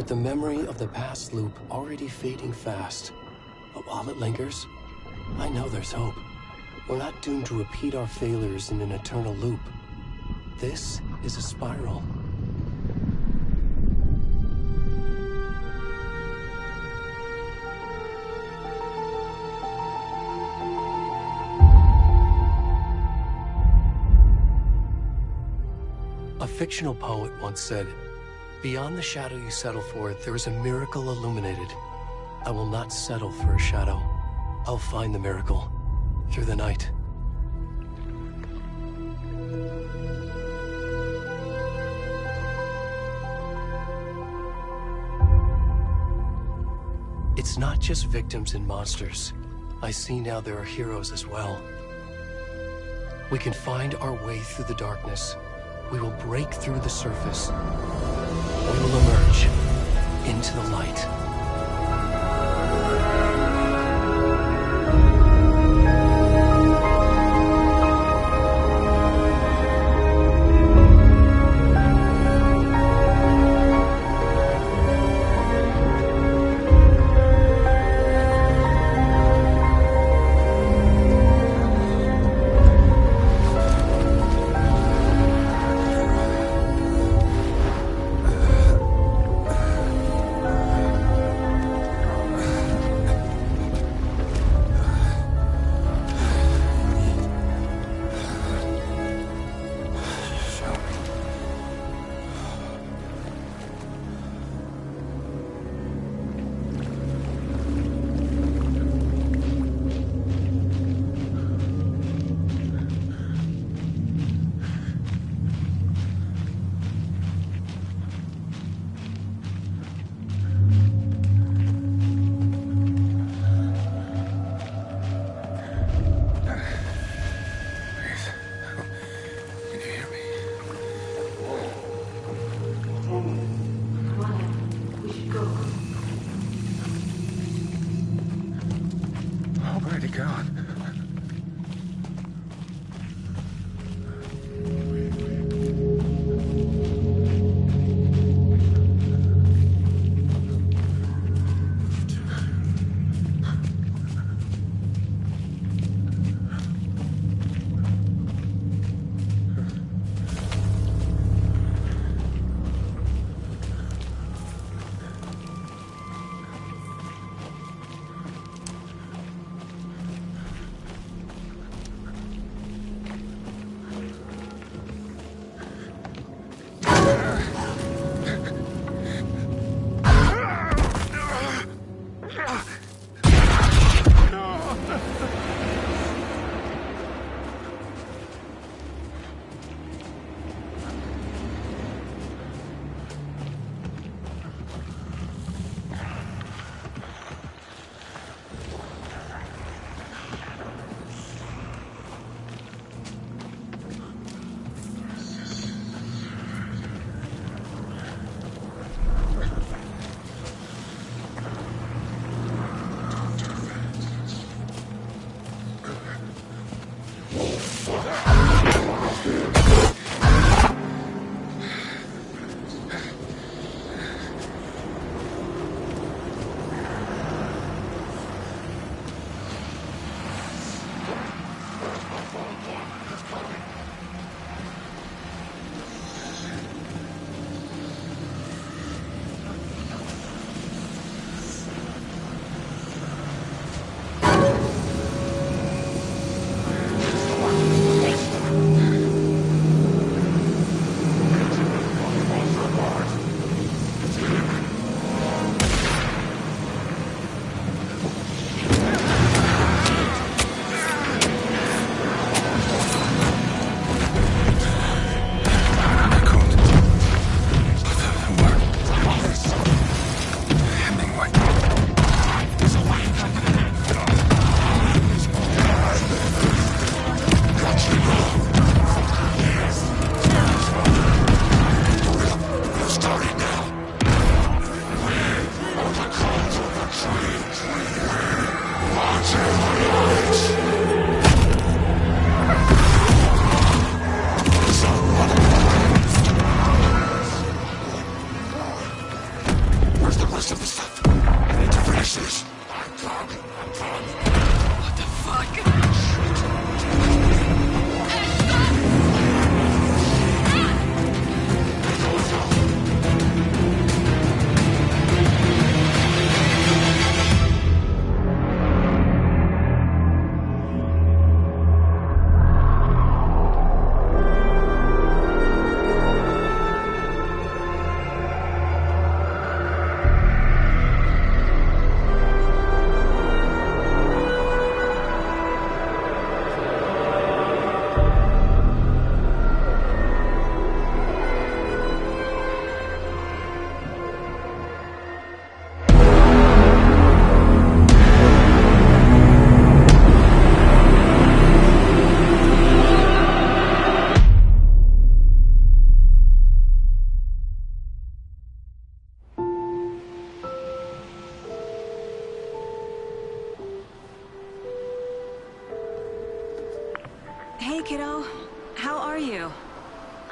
the memory of the past loop already fading fast. But while it lingers, I know there's hope. We're not doomed to repeat our failures in an eternal loop. This is a spiral. A fictional poet once said, "Beyond the shadow you settle for, there is a miracle illuminated. I will not settle for a shadow. I'll find the miracle through the night." It's not just victims and monsters. I see now there are heroes as well. We can find our way through the darkness. We will break through the surface. We will emerge into the light.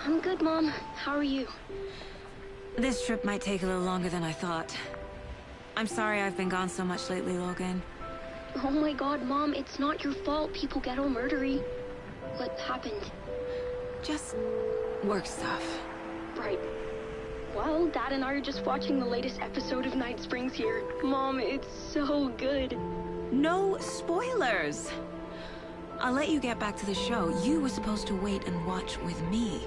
I'm good, Mom. How are you? This trip might take a little longer than I thought. I'm sorry I've been gone so much lately, Logan. Oh my god, Mom, it's not your fault people get all murdery. What happened? Just work stuff. Right. Well, Dad and I are just watching the latest episode of Night Springs here. Mom, it's so good. No spoilers! I'll let you get back to the show. You were supposed to wait and watch with me.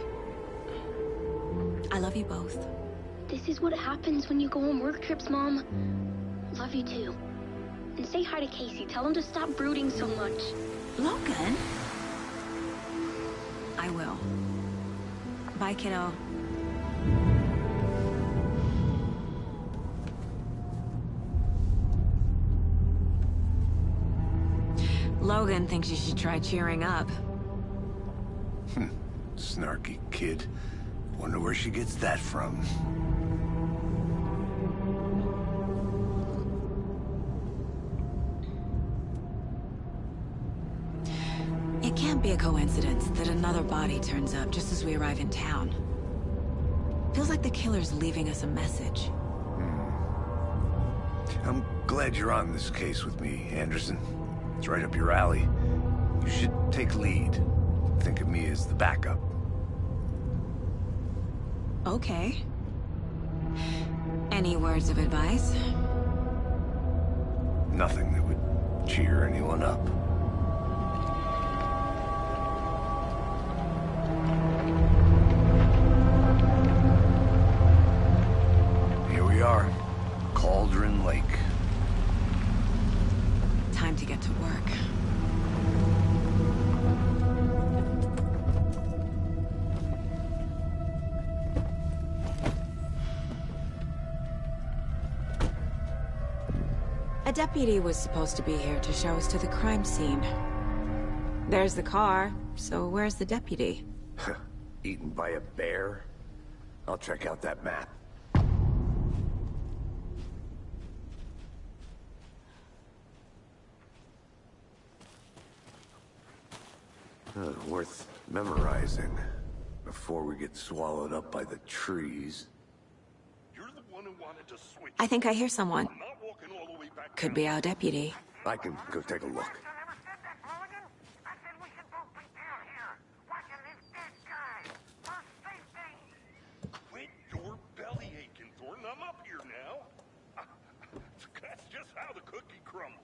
I love you both. This is what happens when you go on work trips, Mom. Love you too. And say hi to Casey. Tell him to stop brooding so much. Logan? I will. Bye, kiddo. Logan thinks you should try cheering up. Snarky kid. Wonder where she gets that from. It can't be a coincidence that another body turns up just as we arrive in town. Feels like the killer's leaving us a message. I'm glad you're on this case with me, Anderson. It's right up your alley. You should take lead. Think of me as the backup. Okay. Any words of advice? Nothing that would cheer anyone up. Here we are. Cauldron Lake. Time to get to work. A deputy was supposed to be here to show us to the crime scene. There's the car, so where's the deputy? Eaten by a bear? I'll check out that map. Worth memorizing before we get swallowed up by the trees. You're the one who wanted to switch. I think I hear someone. I'm not walking all the way back Could be our deputy. I can go take a look. Quit your belly aching, Thornton. I'm up here now. That's just how the cookie crumbles.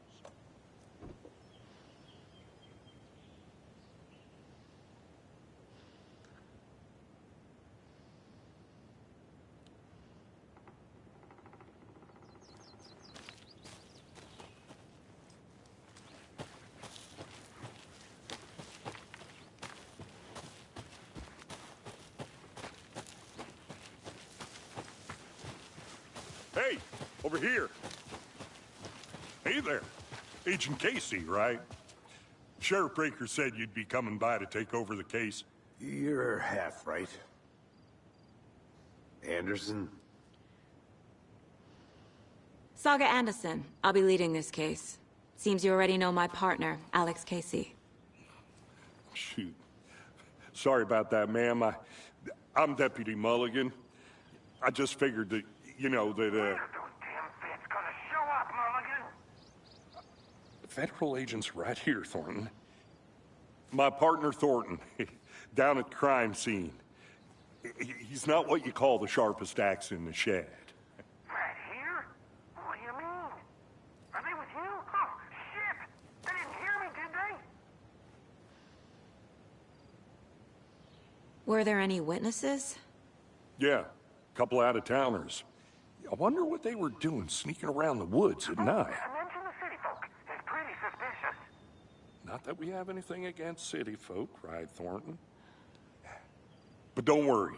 Hey, over here. Hey there. Agent Casey, right? Sheriff Breaker said you'd be coming by to take over the case. You're half right. Anderson? Saga Anderson. I'll be leading this case. Seems you already know my partner, Alex Casey. Shoot. Sorry about that, ma'am. I'm Deputy Mulligan. I just figured that, you know, that, Federal agent's right here, Thornton. My partner, Thornton, down at the crime scene. He's not what you call the sharpest axe in the shed. Right here? What do you mean? Are they with you? Oh, shit! They didn't hear me, did they? Were there any witnesses? Yeah, a couple out-of-towners. I wonder what they were doing sneaking around the woods at night. Mention the city folk. It's pretty suspicious. Not that we have anything against city folk, cried Thornton. But don't worry.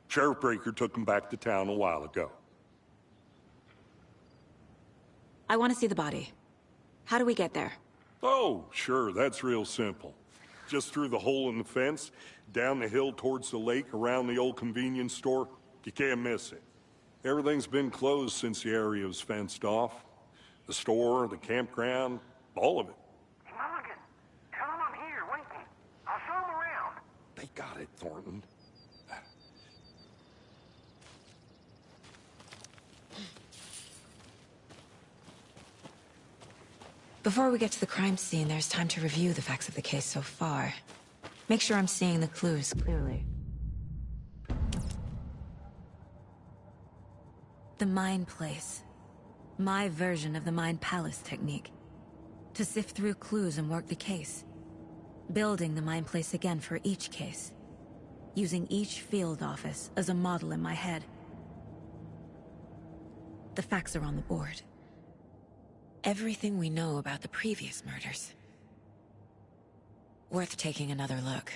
Sheriff Breaker took them back to town a while ago. I want to see the body. How do we get there? Oh, sure, that's real simple. Just through the hole in the fence, down the hill towards the lake, around the old convenience store. You can't miss it. Everything's been closed since the area was fenced off. The store, the campground, all of it. Mulligan, tell them I'm here, waiting. I'll show them around. They got it, Thornton. Before we get to the crime scene, there's time to review the facts of the case so far. Make sure I'm seeing the clues clearly. The Mind Place. My version of the Mind Palace technique. To sift through clues and work the case. Building the Mind Place again for each case. Using each field office as a model in my head. The facts are on the board. Everything we know about the previous murders. Worth taking another look.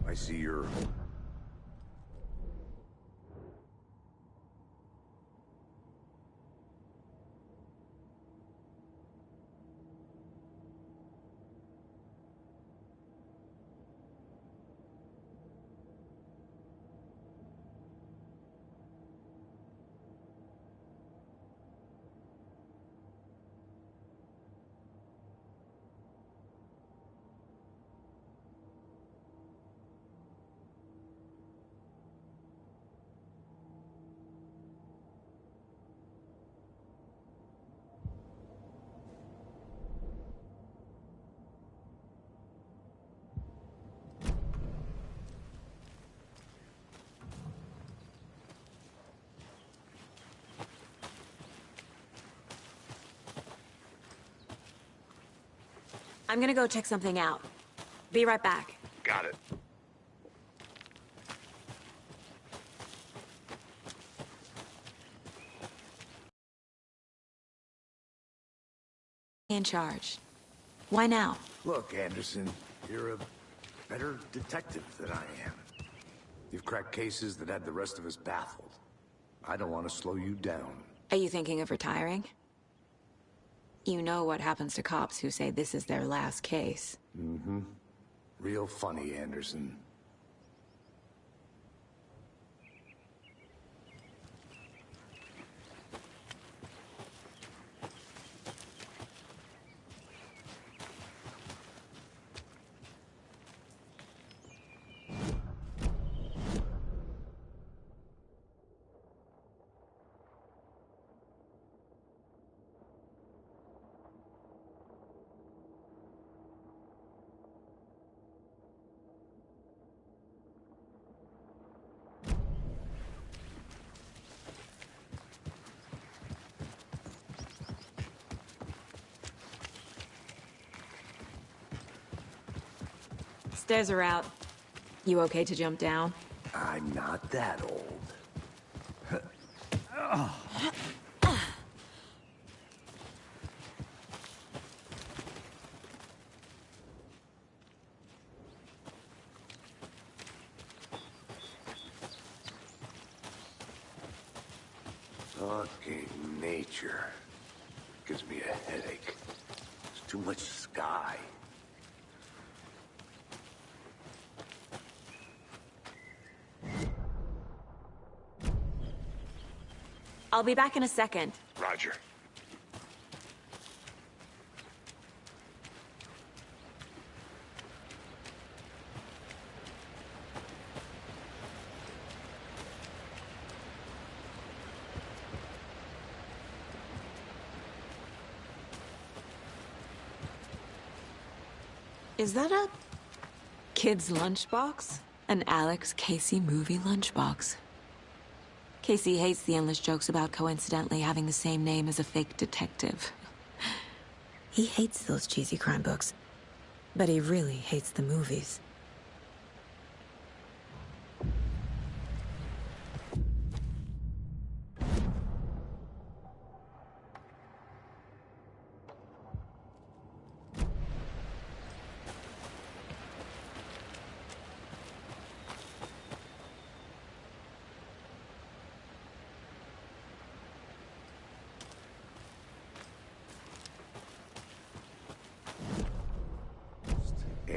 I see your... I'm gonna go check something out. Be right back. Got it. In charge. Why now? Look, Anderson, you're a better detective than I am. You've cracked cases that had the rest of us baffled. I don't want to slow you down. Are you thinking of retiring? You know what happens to cops who say this is their last case. Mm-hmm. Real funny, Anderson. Stairs are out. You okay to jump down? I'm not that old. Fucking nature. Gives me a headache. There's too much sky. I'll be back in a second. Roger. Is that a kid's lunchbox? An Alex Casey movie lunchbox. Casey hates the endless jokes about coincidentally having the same name as a fake detective. He hates those cheesy crime books, but he really hates the movies.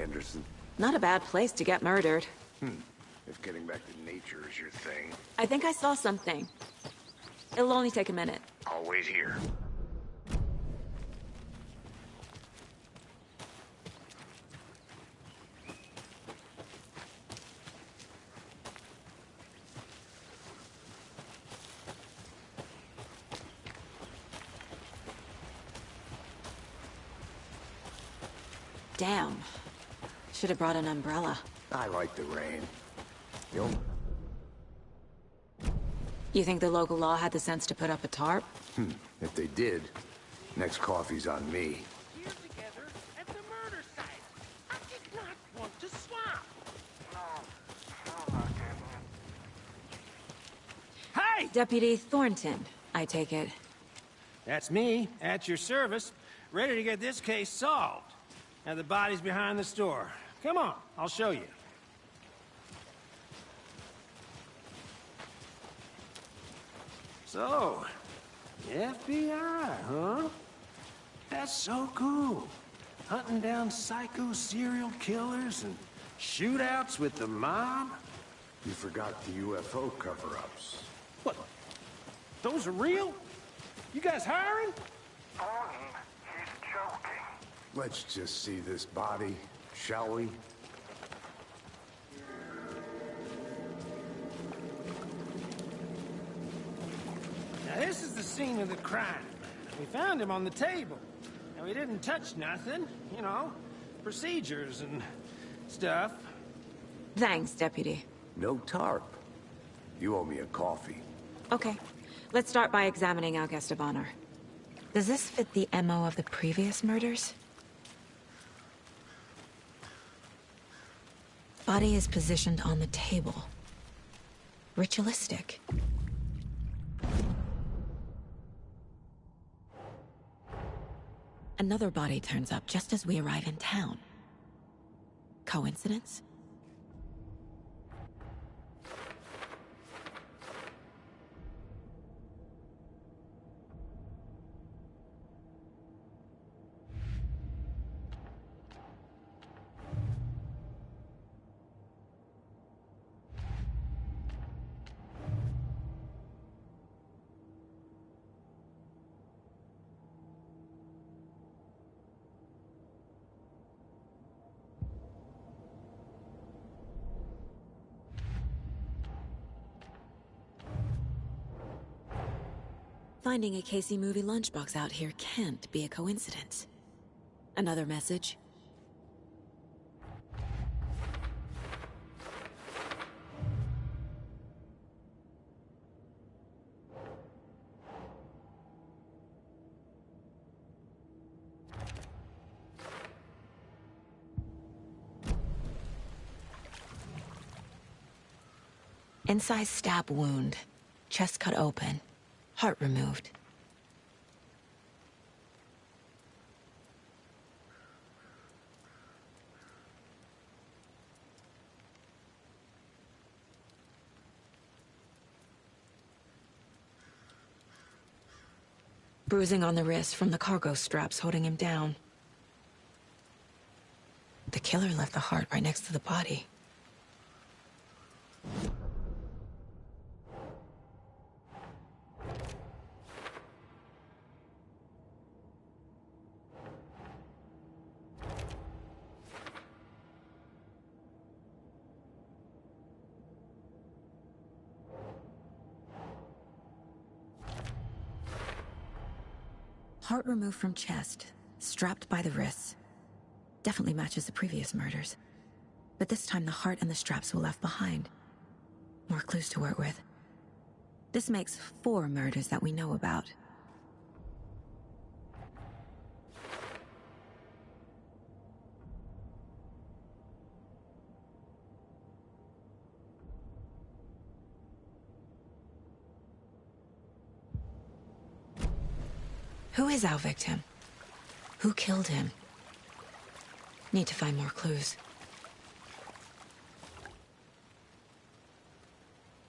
Anderson. Not a bad place to get murdered. If getting back to nature is your thing, I think I saw something. It'll only take a minute. I'll wait here. Damn. Should have brought an umbrella. I like the rain. You think the local law had the sense to put up a tarp? If they did, next coffee's on me. Here together at the murder site. I did not want to swap. No, I'm not getting it. Hey! Deputy Thornton, I take it. That's me, at your service, ready to get this case solved. Now the body's behind the store. Come on, I'll show you. So, the FBI, huh? That's so cool. Hunting down psycho serial killers and shootouts with the mob? You forgot the UFO cover-ups. What? Those are real? You guys hiring? Thornton, he's joking. Let's just see this body, shall we? Now this is the scene of the crime. We found him on the table. And we didn't touch nothing, you know, procedures and stuff. Thanks, Deputy. No tarp. You owe me a coffee. Okay. Let's start by examining our guest of honor. Does this fit the MO of the previous murders? Body is positioned on the table. Ritualistic. Another body turns up just as we arrive in town. Coincidence? Finding a Casey movie lunchbox out here can't be a coincidence. Another message? Incised stab wound. Chest cut open. Heart removed. Bruising on the wrist from the cargo straps holding him down. The killer left the heart right next to the body. Heart removed from chest, strapped by the wrists. Definitely matches the previous murders. But this time the heart and the straps were left behind. More clues to work with. This makes 4 murders that we know about. Who is our victim? Who killed him? Need to find more clues.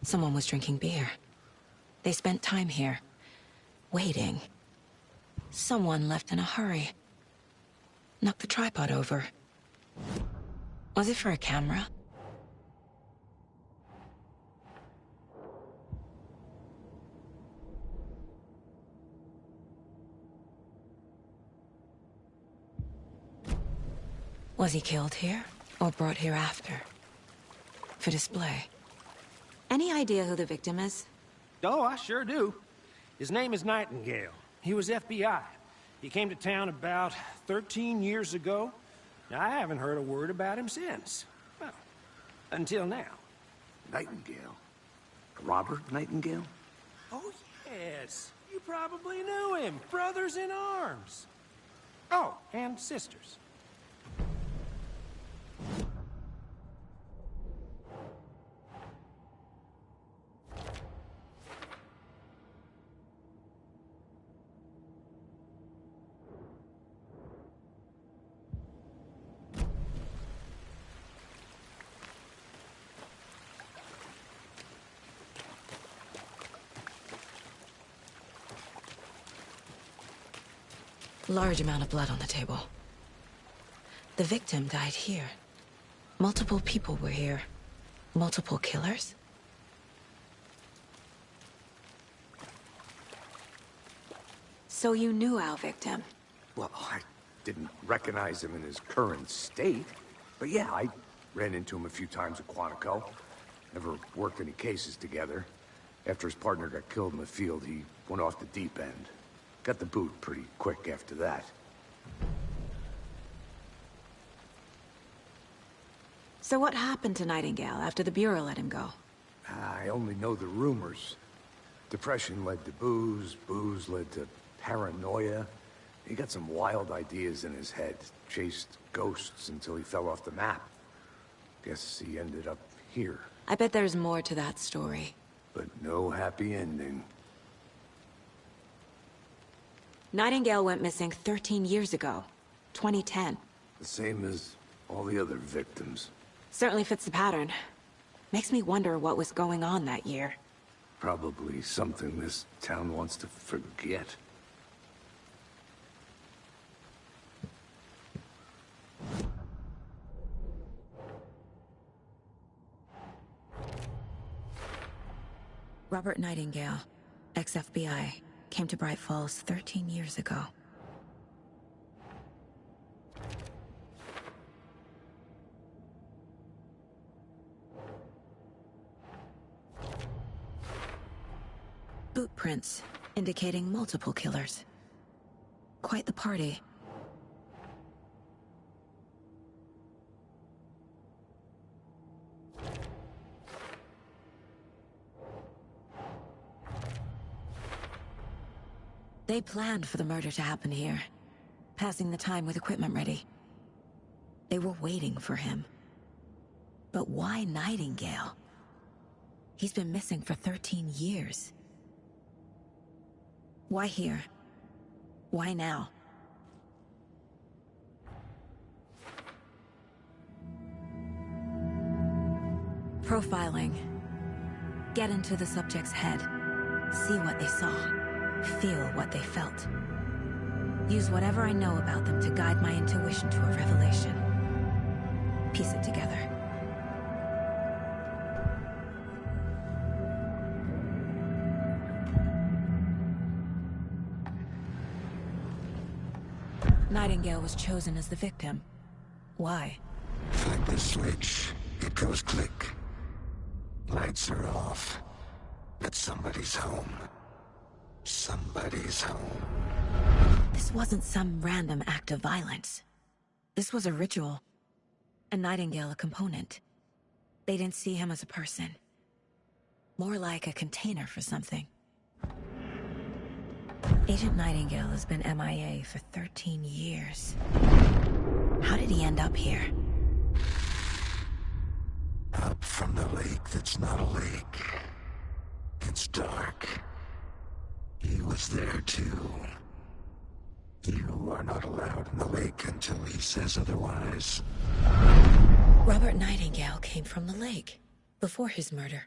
Someone was drinking beer. They spent time here, waiting. Someone left in a hurry. Knocked the tripod over. Was it for a camera? Was he killed here, or brought here after? For display. Any idea who the victim is? Oh, I sure do. His name is Nightingale. He was FBI. He came to town about 13 years ago. I haven't heard a word about him since. Well, until now. Nightingale? Robert Nightingale? Oh, yes. You probably knew him. Brothers in arms. Oh, and sisters. Large amount of blood on the table. The victim died here. Multiple people were here. Multiple killers? So you knew our victim? Well, I didn't recognize him in his current state. But yeah, I ran into him a few times at Quantico. Never worked any cases together. After his partner got killed in the field, he went off the deep end. Got the boot pretty quick after that. So what happened to Nightingale after the Bureau let him go? I only know the rumors. Depression led to booze, booze led to paranoia. He got some wild ideas in his head, chased ghosts until he fell off the map. Guess he ended up here. I bet there's more to that story. But no happy ending. Nightingale went missing 13 years ago, 2010. The same as all the other victims. Certainly fits the pattern. Makes me wonder what was going on that year. Probably something this town wants to forget. Robert Nightingale, ex-FBI, came to Bright Falls 13 years ago. Boot prints indicating multiple killers. Quite the party. They planned for the murder to happen here, passing the time with equipment ready. They were waiting for him. But why Nightingale? He's been missing for 13 years. Why here? Why now? Profiling. Get into the subject's head. See what they saw. Feel what they felt. Use whatever I know about them to guide my intuition to a revelation. Piece it together. Nightingale was chosen as the victim. Why? Flip the switch, it goes click. Lights are off. But somebody's home. Somebody's home. This wasn't some random act of violence. This was a ritual. And Nightingale a component. They didn't see him as a person. More like a container for something. Agent Nightingale has been MIA for 13 years. How did he end up here? Up from the lake that's not a lake. It's dark. He was there too. You are not allowed in the lake until he says otherwise. Robert Nightingale came from the lake, before his murder.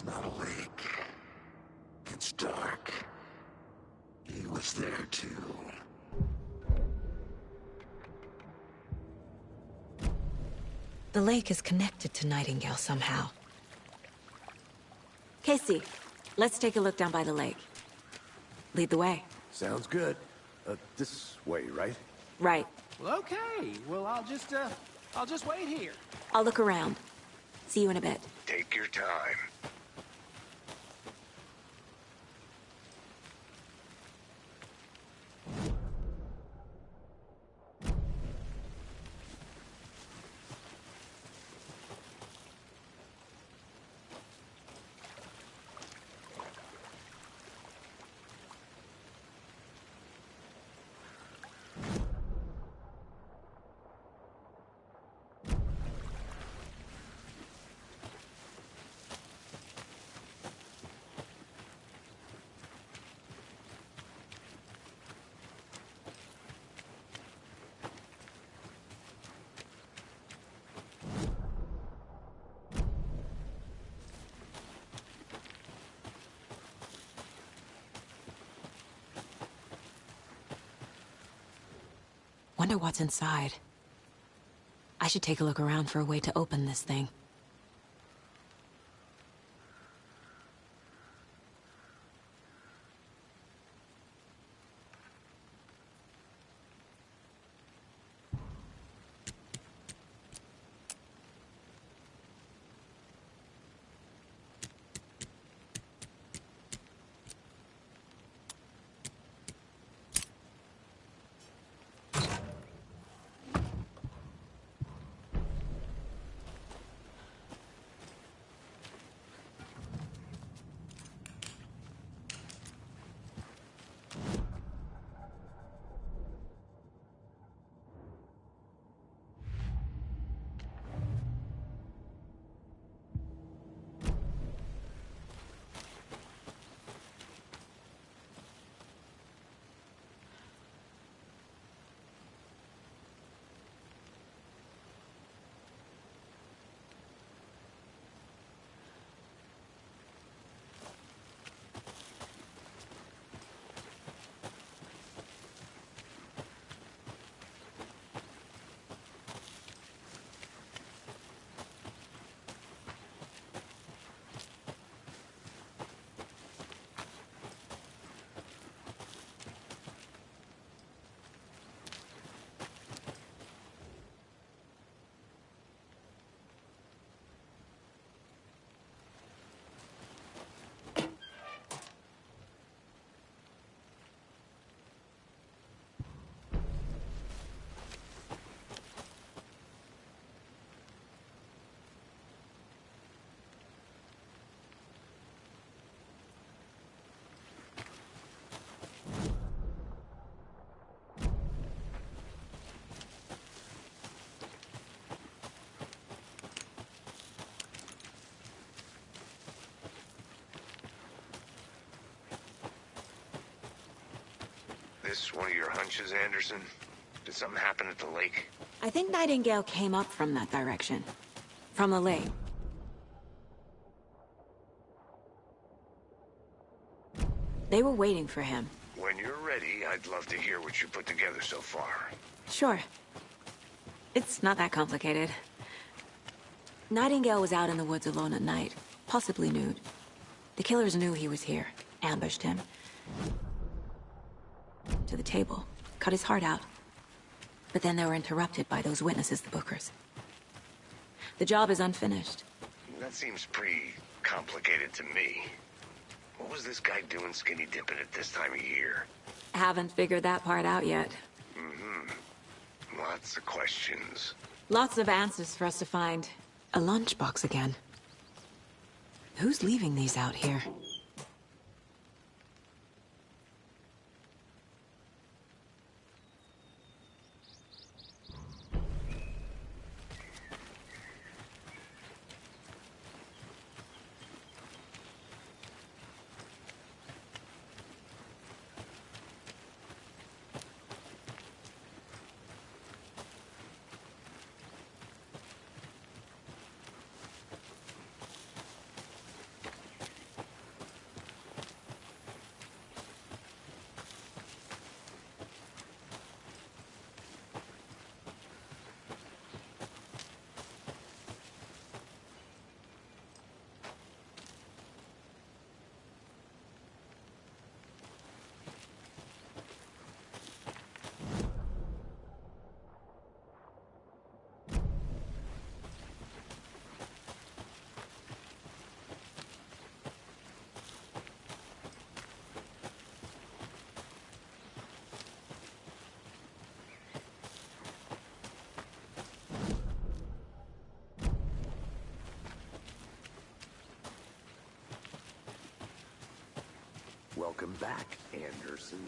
not a lake. It's dark. He was there too. The lake is connected to Nightingale somehow. Casey, let's take a look down by the lake. Lead the way. Sounds good. This way, right? Right. Well, okay. Well, I'll just wait here. I'll look around. See you in a bit. Take your time. Wonder what's inside. I should take a look around for a way to open this thing. This one of your hunches, Anderson? Did something happen at the lake? I think Nightingale came up from that direction. From the lake. They were waiting for him. When you're ready, I'd love to hear what you put together so far. Sure. It's not that complicated. Nightingale was out in the woods alone at night, possibly nude. The killers knew he was here, ambushed him. To the table, cut his heart out. But then they were interrupted by those witnesses, the Bookers. The job is unfinished. That seems pretty complicated to me. What was this guy doing skinny dipping at this time of year? Haven't figured that part out yet. Lots of questions. Lots of answers for us to find. A lunchbox again. Who's leaving these out here? Welcome back, Anderson.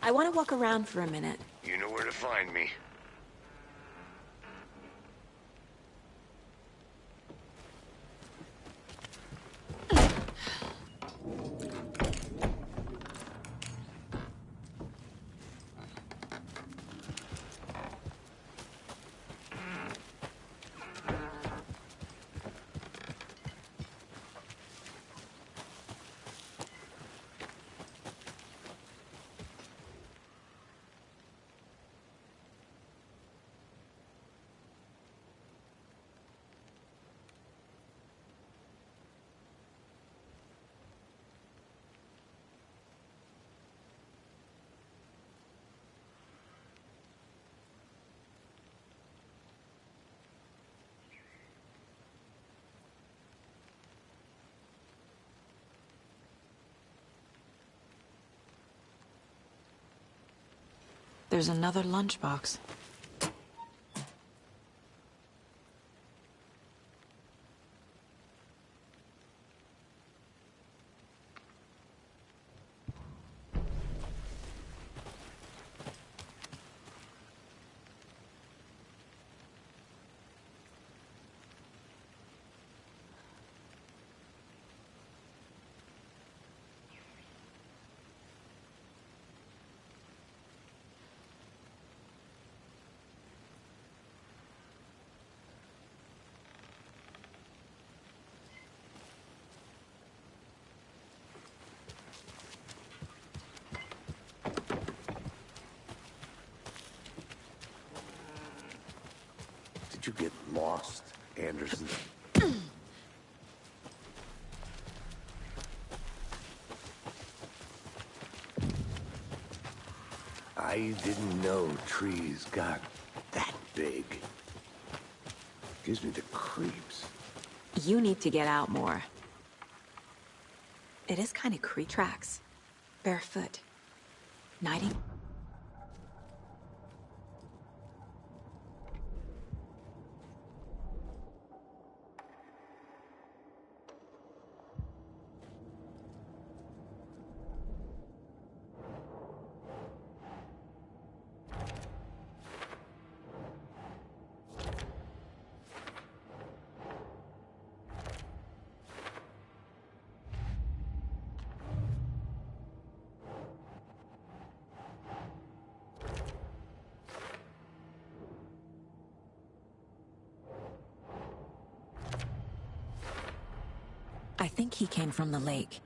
I want to walk around for a minute. You know where to find me. There's another lunchbox. Did you get lost, Anderson? I didn't know trees got that big. Gives me the creeps. You need to get out more. It is kind of creepy. Tracks. Barefoot. Nighting. I think he came from the lake.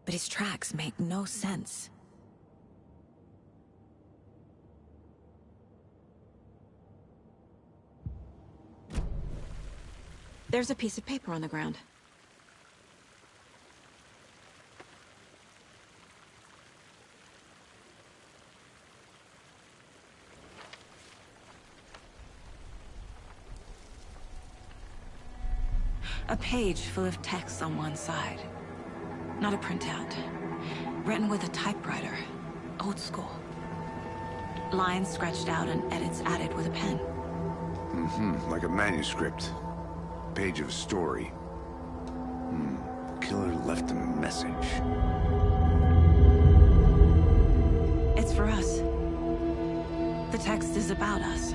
But his tracks make no sense. There's a piece of paper on the ground. A page full of text on one side. Not a printout. Written with a typewriter. Old school. Lines scratched out and edits added with a pen. Like a manuscript. Page of a story. Killer left a message. It's for us. The text is about us.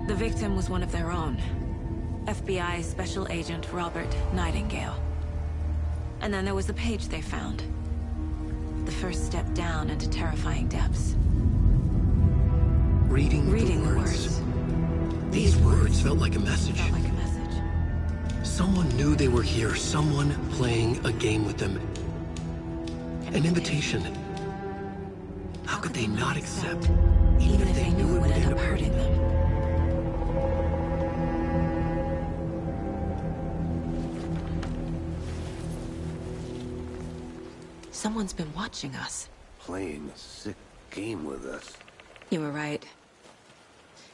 The victim was one of their own. FBI Special Agent Robert Nightingale. And then there was the page they found. The first step down into terrifying depths. Reading the words. These words felt like a message. Someone knew they were here, someone playing a game with them. An invitation. How could they not accept, even if they knew it would end up hurting them? Someone's been watching us. Playing a sick game with us. You were right.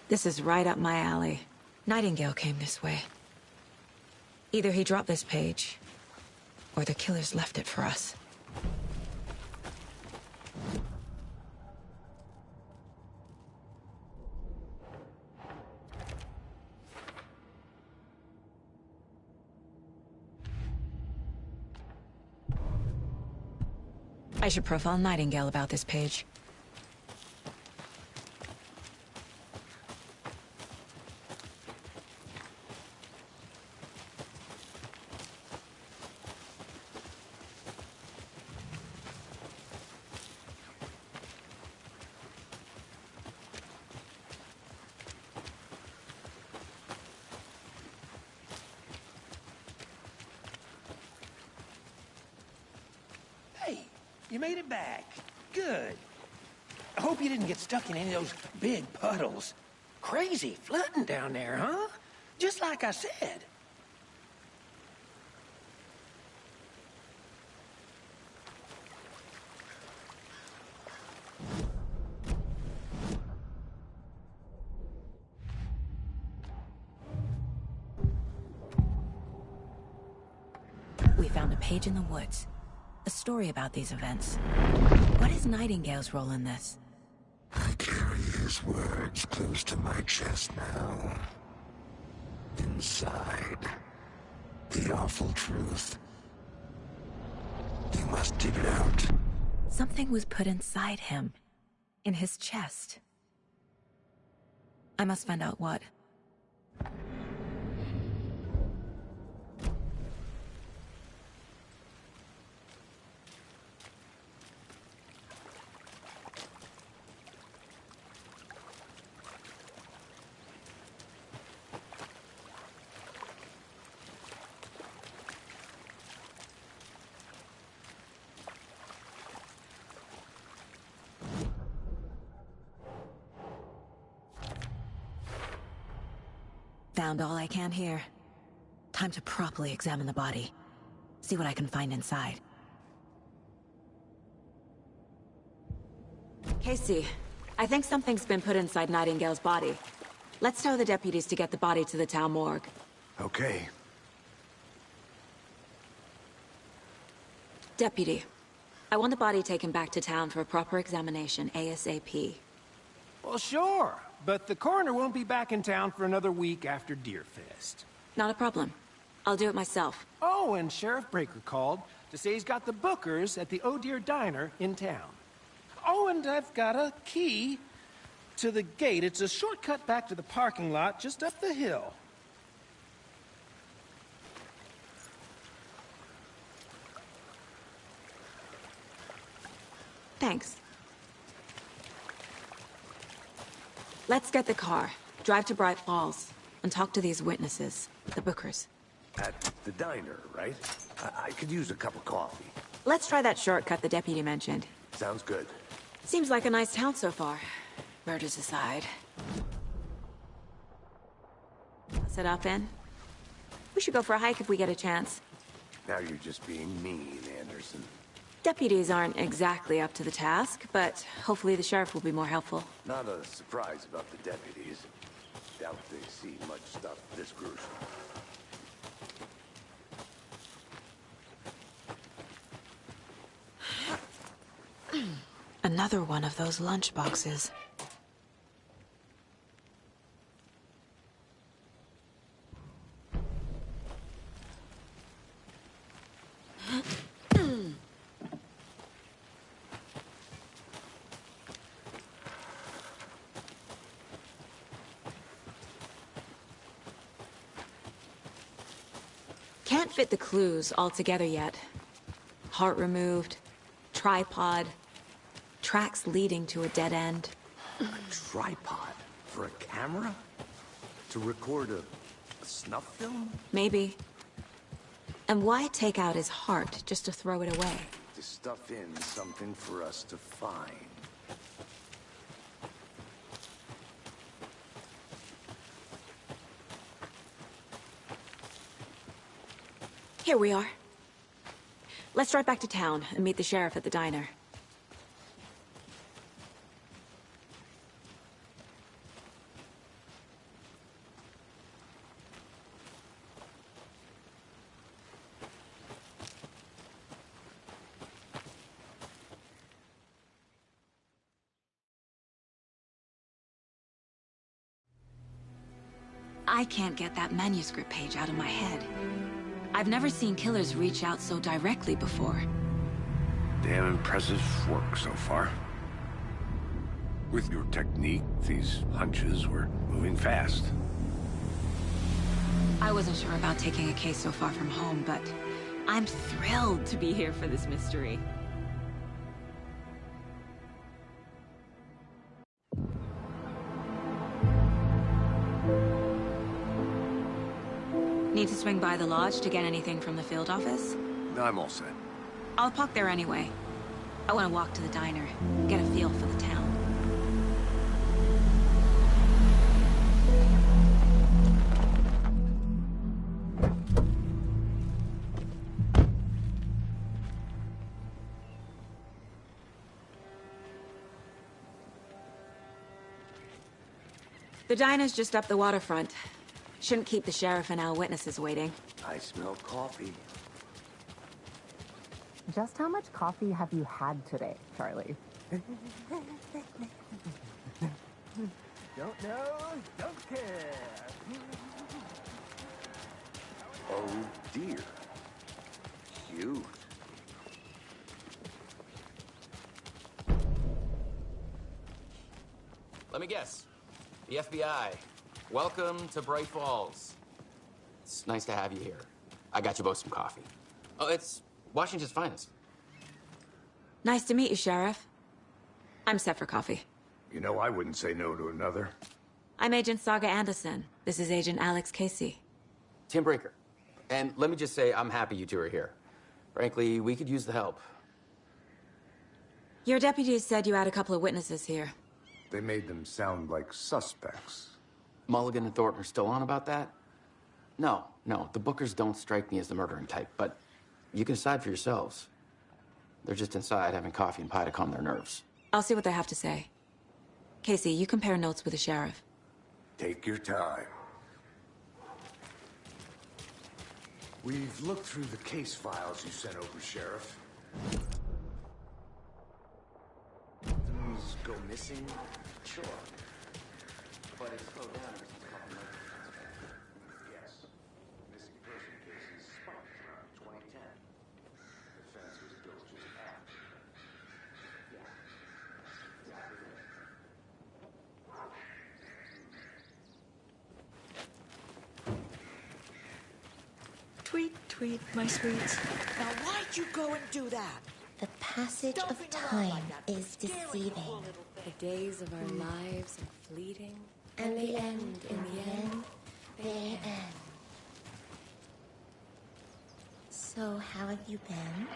This is right up my alley. Nightingale came this way. Either he dropped this page, or the killers left it for us. I should profile Nightingale about this page. Hey, you made it back. Good. I hope you didn't get stuck in any of those big puddles. Crazy flooding down there, huh? Just like I said. We found a page in the woods. A story about these events. What is Nightingale's role in this? I carry his words close to my chest now. Inside, the awful truth. You must dig it out. Something was put inside him. In his chest. I must find out what. Found all I can here. Time to properly examine the body. See what I can find inside. Casey, I think something's been put inside Nightingale's body. Let's tell the deputies to get the body to the town morgue. Okay. Deputy, I want the body taken back to town for a proper examination, ASAP. Well, sure. But the coroner won't be back in town for another week after Deerfest. Not a problem. I'll do it myself. Oh, and Sheriff Breaker called to say he's got the bookers at the Oh Dear Diner in town. Oh, and I've got a key to the gate. It's a shortcut back to the parking lot just up the hill. Thanks. Let's get the car, drive to Bright Falls, and talk to these witnesses, the bookers. At the diner, right? I could use a cup of coffee. Let's try that shortcut the deputy mentioned. Sounds good. Seems like a nice town so far. Murders aside. Set up in? We should go for a hike if we get a chance. Now you're just being mean, Anderson. Deputies aren't exactly up to the task, but hopefully the sheriff will be more helpful. Not a surprise about the deputies. Doubt they see much stuff this gruesome. Another one of those lunch boxes. Can't fit the clues all together yet. Heart removed, tripod, tracks leading to a dead end. A tripod? For a camera? To record a snuff film? Maybe. And why take out his heart just to throw it away? To stuff in something for us to find. Here we are. Let's drive back to town and meet the sheriff at the diner. I can't get that manuscript page out of my head. I've never seen killers reach out so directly before. Damn impressive work so far. With your technique, these hunches were moving fast. I wasn't sure about taking a case so far from home, but I'm thrilled to be here for this mystery. Need to swing by the lodge to get anything from the field office? I'm all set. I'll park there anyway. I want to walk to the diner, get a feel for the town. The diner's just up the waterfront. Shouldn't keep the sheriff and our witnesses waiting. I smell coffee. Just how much coffee have you had today, Charlie? Don't know, don't care. Oh dear. Cute. Let me guess. The FBI. Welcome to Bright Falls. It's nice to have you here. I got you both some coffee. Oh, it's Washington's finest. Nice to meet you, Sheriff. I'm set for coffee. You know, I wouldn't say no to another. I'm Agent Saga Anderson. This is Agent Alex Casey. Tim Brinker. And let me just say, I'm happy you two are here. Frankly, we could use the help. Your deputies said you had a couple of witnesses here. They made them sound like suspects. Mulligan and Thornton are still on about that? No, the Bookers don't strike me as the murdering type, but you can decide for yourselves. They're just inside having coffee and pie to calm their nerves. I'll see what they have to say. Casey, you compare notes with the sheriff. Take your time. We've looked through the case files you sent over, Sheriff. Things go missing? Sure. But it's slowed down ever since a couple months ago. Yes. Missing person cases spiked around 2010. The fence was built just after. Yeah. Exactly right. Tweet, tweet, my sweets. Now why'd you go and do that? The passage of time is deceiving. The days of our lives are fleeting. And they end in the end. They end. So how have you been?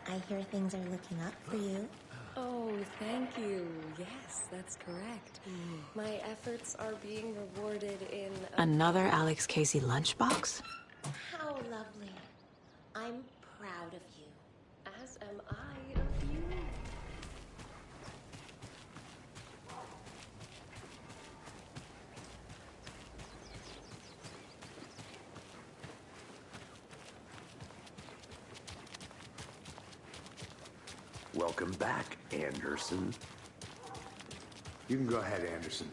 I hear things are looking up for you. Oh, thank you. Yes, that's correct. My efforts are being rewarded in... Another Alex Casey lunchbox? How lovely. I'm proud of you. As am I of you. Welcome back, Anderson. You can go ahead, Anderson.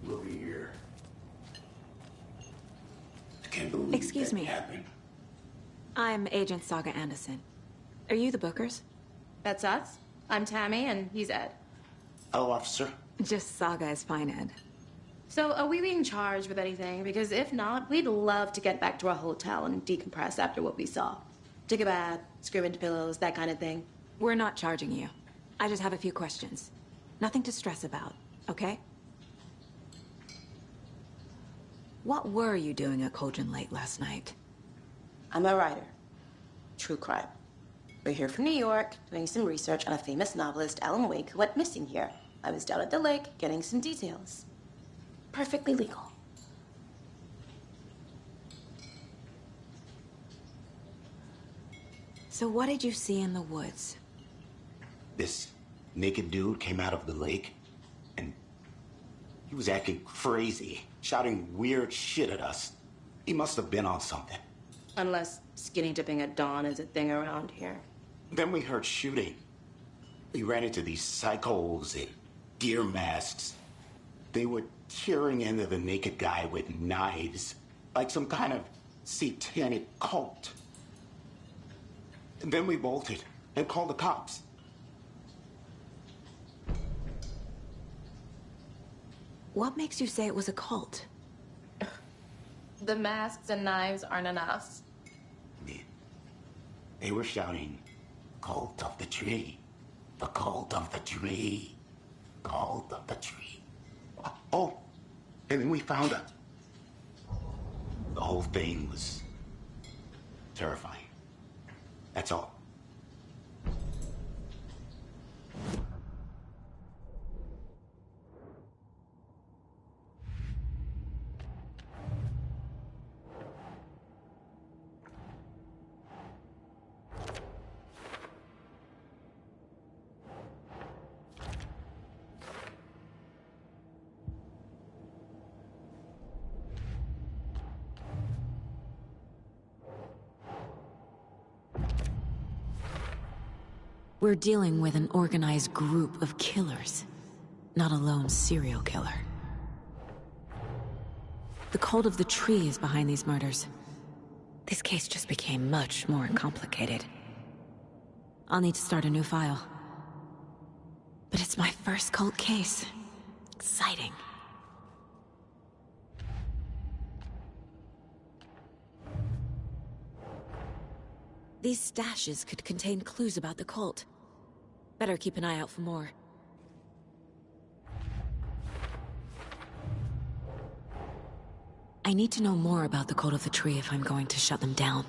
We'll be here. I can't believe Excuse that me. happened. I'm Agent Saga Anderson. Are you the Bookers? That's us. I'm Tammy, and he's Ed. Hello, officer. Just Saga is fine, Ed. So, are we being charged with anything? Because if not, we'd love to get back to our hotel and decompress after what we saw. Take a bath, scream into pillows, that kind of thing. We're not charging you. I just have a few questions. Nothing to stress about, okay? What were you doing at Cauldron Lake last night? I'm a writer. True crime. We're here from New York, doing some research on a famous novelist, Alan Wake, who went missing here. I was down at the lake, getting some details. Perfectly legal. So what did you see in the woods? This naked dude came out of the lake, and he was acting crazy, shouting weird shit at us. He must have been on something. Unless skinny dipping at dawn is a thing around here. Then we heard shooting. We ran into these psychos in deer masks. They were tearing into the naked guy with knives, like some kind of satanic cult. And then we bolted. and call the cops. What makes you say it was a cult? The masks and knives aren't enough. They were shouting, "Cult of the tree. The cult of the tree. Cult of the tree." Oh, and then we found it. The whole thing was terrifying. That's all. We're dealing with an organized group of killers, not a lone serial killer. The cult of the tree is behind these murders. This case just became much more complicated. I'll need to start a new file. But it's my first cult case. Exciting. These stashes could contain clues about the cult. Better keep an eye out for more. I need to know more about the cult of the tree if I'm going to shut them down.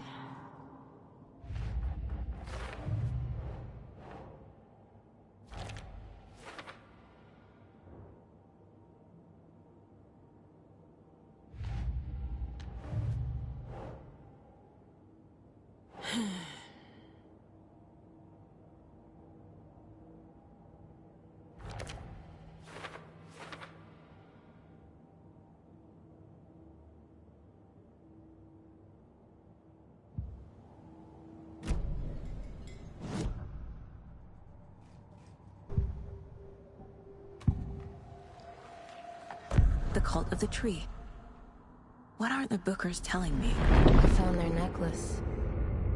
The cult of the tree. What aren't the Bookers telling me? I found their necklace.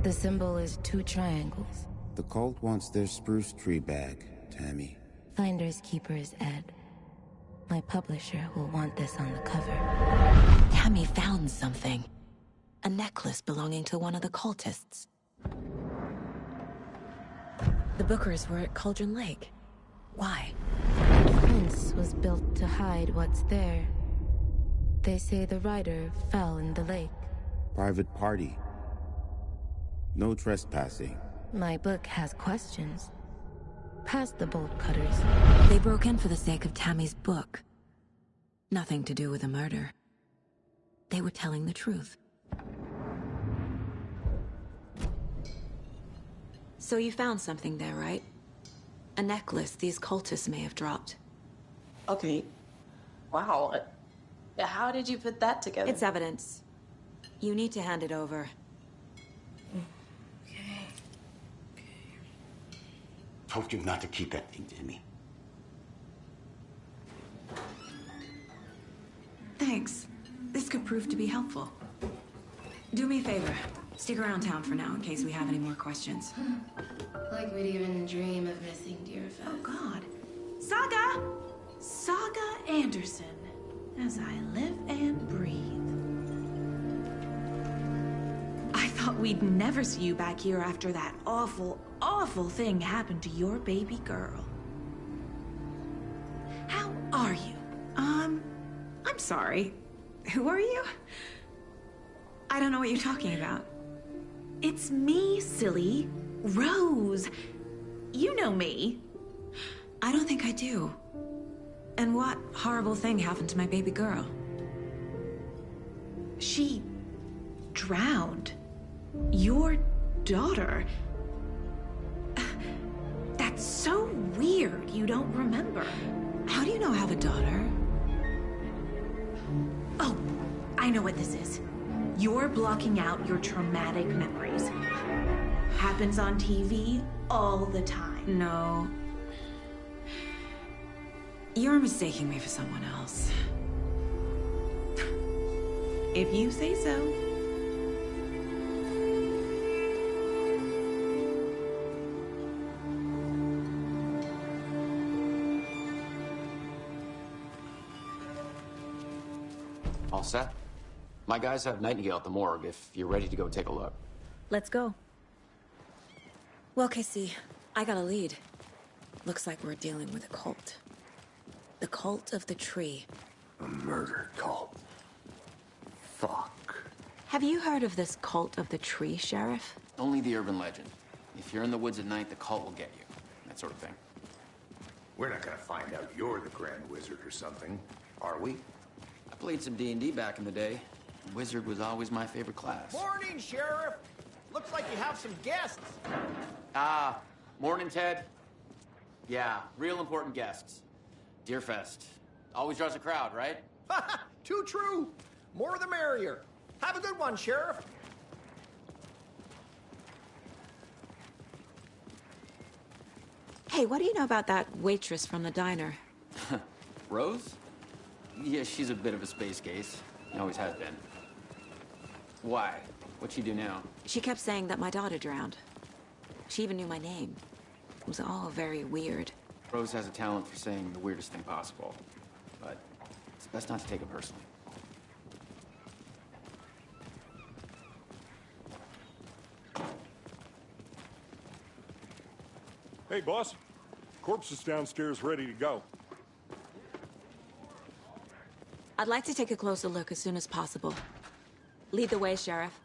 The symbol is 2 triangles. The cult wants their spruce tree back, Tammy. Finders keepers, Ed. My publisher will want this on the cover. Tammy found something. A necklace belonging to one of the cultists. The Bookers were at Cauldron Lake. Why? The fence was built to hide what's there. They say the rider fell in the lake. Private party. No trespassing. My book has questions. Past the bolt cutters. They broke in for the sake of Tammy's book. Nothing to do with a murder. They were telling the truth. So you found something there, right? A necklace these cultists may have dropped. Okay. Wow. How did you put that together? It's evidence. You need to hand it over. Told you not to keep that thing, Jimmy. Thanks. This could prove to be helpful. Do me a favor. Stick around town for now in case we have any more questions. Like we'd even dream of missing Deerfest. Oh, God. Saga! Saga Anderson. As I live and breathe. I thought we'd never see you back here after that awful, awful thing happened to your baby girl. How are you? I'm sorry. Who are you? I don't know what you're talking about. It's me, silly. Rose. You know me. I don't think I do. And what horrible thing happened to my baby girl? She drowned. Your daughter. That's so weird you don't remember. How do you know I have a daughter? Oh, I know what this is. You're blocking out your traumatic memories. Happens on TV all the time. No. You're mistaking me for someone else. If you say so. All set? My guys have Nightingale at the morgue if you're ready to go take a look. Let's go. Well, Casey, I got a lead. Looks like we're dealing with a cult. The cult of the tree. A murder cult. Fuck. Have you heard of this cult of the tree, Sheriff? Only the urban legend. If you're in the woods at night, the cult will get you. That sort of thing. We're not gonna find out you're the Grand Wizard or something, are we? I played some D&D back in the day. Wizard was always my favorite class. Morning, Sheriff. Looks like you have some guests. Ah, morning, Ted. Yeah, real important guests. Deerfest. Always draws a crowd, right? Too true. More the merrier. Have a good one, Sheriff. Hey, what do you know about that waitress from the diner? Rose? Yeah, she's a bit of a space case. Always has been. Why? What'd she do now? She kept saying that my daughter drowned. She even knew my name. It was all very weird. Rose has a talent for saying the weirdest thing possible. But it's best not to take it personally. Hey, boss. Corpse is downstairs ready to go. I'd like to take a closer look as soon as possible. Lead the way, Sheriff.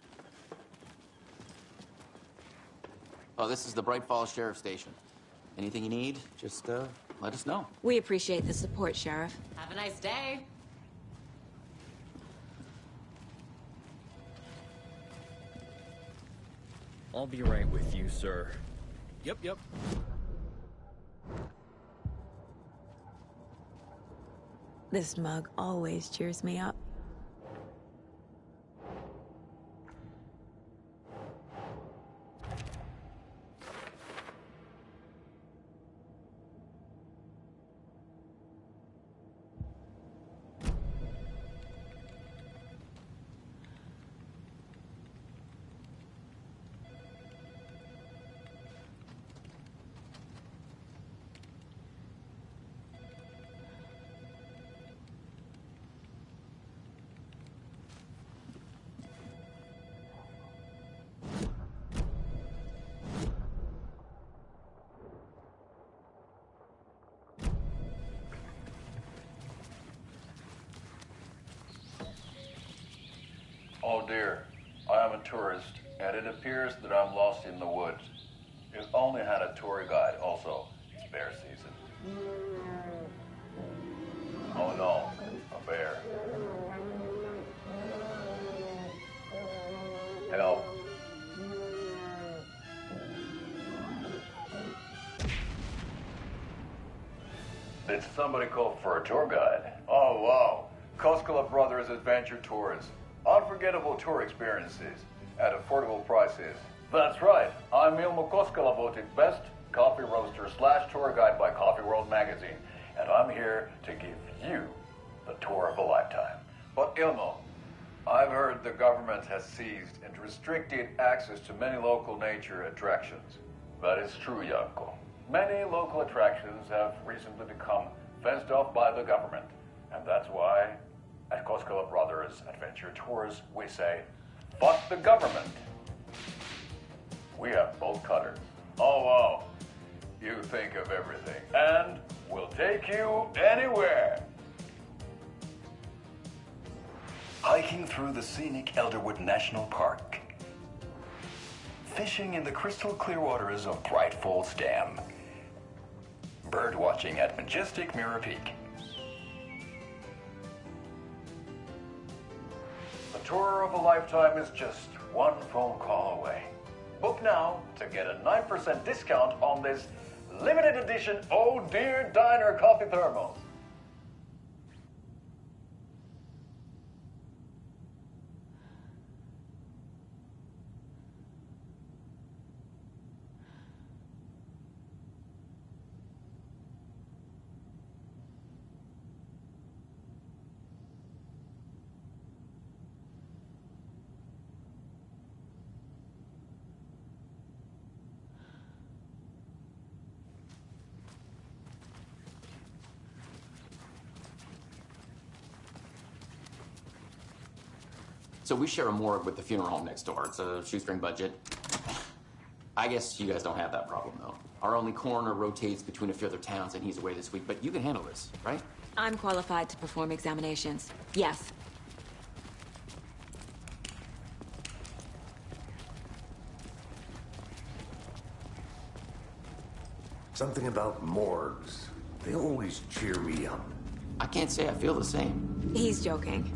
Oh, this is the Bright Falls Sheriff Station. Anything you need, just let us know. We appreciate the support, Sheriff. Have a nice day. I'll be right with you, sir. Yep. This mug always cheers me up. Oh dear, I am a tourist, and it appears that I'm lost in the woods. You only had a tour guide, also. It's bear season. Oh no, a bear. Help. Did somebody call for a tour guide? Oh wow, Koskela Brothers Adventure Tours. Unforgettable tour experiences at affordable prices. That's right. I'm Ilmo Koskela, voted best coffee roaster / tour guide by Coffee World magazine, and I'm here to give you the tour of a lifetime. But Ilmo, I've heard the government has seized and restricted access to many local nature attractions. That is true, Yanko. Many local attractions have recently become fenced off by the government, and that's why at Koskela Brothers Adventure Tours, we say, fuck the government. We have bolt cutters. Oh, wow. You think of everything. And we'll take you anywhere. Hiking through the scenic Elderwood National Park. Fishing in the crystal clear waters of Bright Falls Dam. Bird watching at majestic Mirror Peak. The tour of a lifetime is just one phone call away. Book now to get a 9% discount on this limited edition Oh Dear Diner coffee thermos. So we share a morgue with the funeral home next door. It's a shoestring budget. I guess you guys don't have that problem, though. Our only coroner rotates between a few other towns, and he's away this week. But you can handle this, right? I'm qualified to perform examinations. Yes. Something about morgues. They always cheer me up. I can't say I feel the same. He's joking.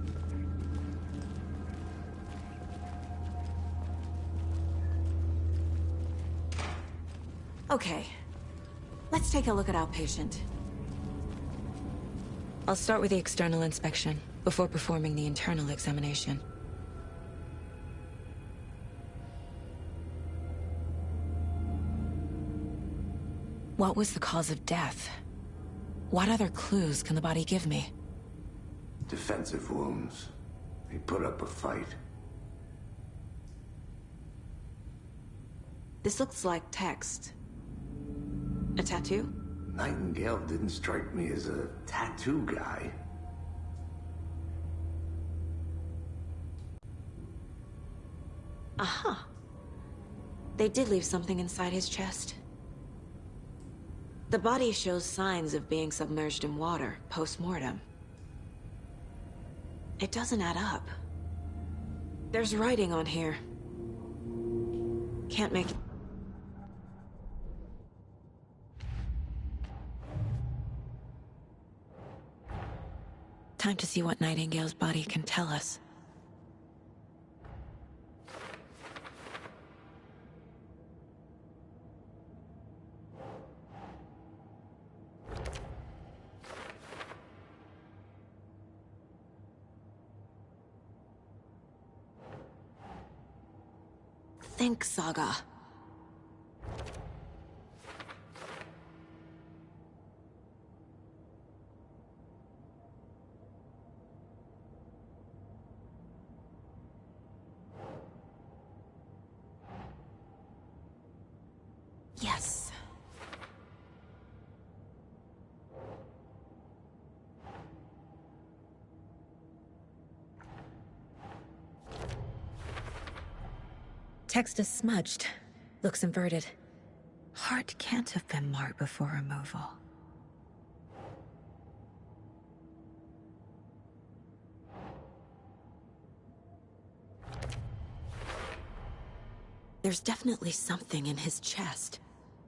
Okay. Let's take a look at our patient. I'll start with the external inspection before performing the internal examination. What was the cause of death? What other clues can the body give me? Defensive wounds. He put up a fight. This looks like text. A tattoo? Nightingale didn't strike me as a tattoo guy. Aha. They did leave something inside his chest. The body shows signs of being submerged in water post-mortem. It doesn't add up. There's writing on here. Can't make it. Time to see what Nightingale's body can tell us. Think, Saga. Yes. Text is smudged. Looks inverted. Heart can't have been marked before removal. There's definitely something in his chest.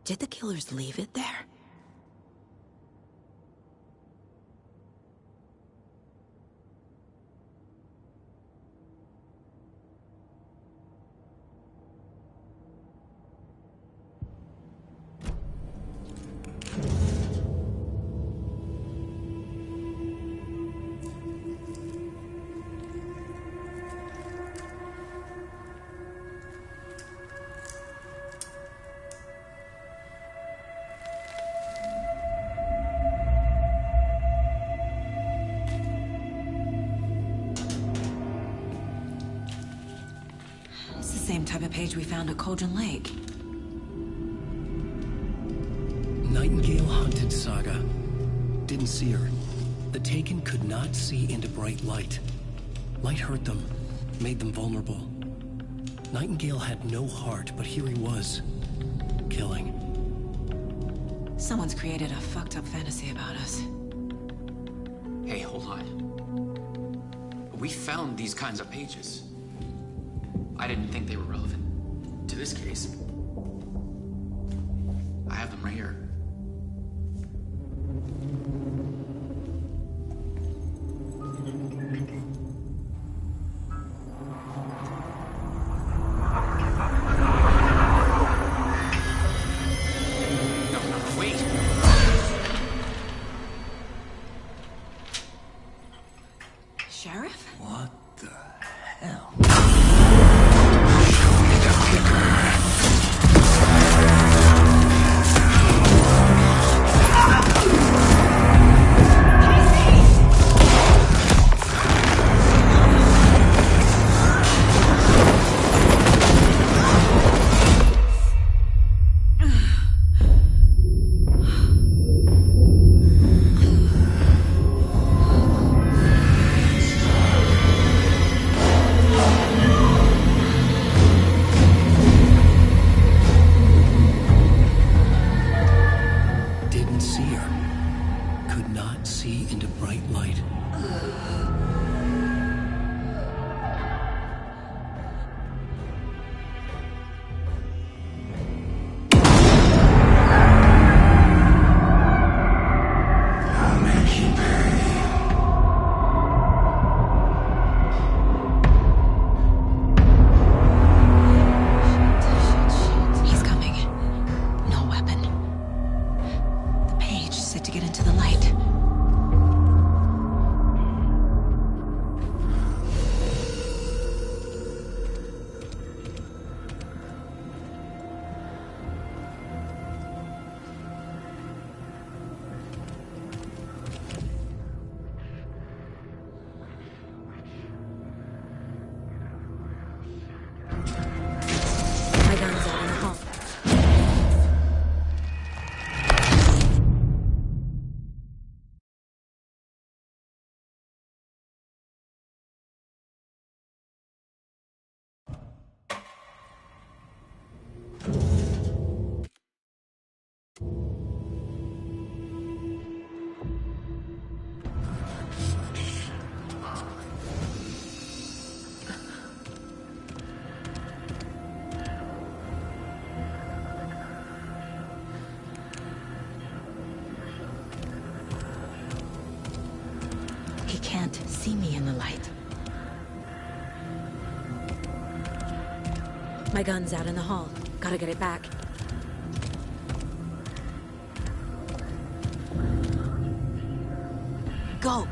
Did the killers leave it there? Same type of page we found at Cauldron Lake. Nightingale hunted Saga. Didn't see her. The Taken could not see into bright light. Light hurt them, made them vulnerable. Nightingale had no heart, but here he was, killing. Someone's created a fucked up fantasy about us. Hey, hold on. We found these kinds of pages. I didn't think they were relevant to this case. I have them right here. No, wait! Sheriff? What the hell? see me in the light. My gun's out in the hall. Gotta get it back. Go!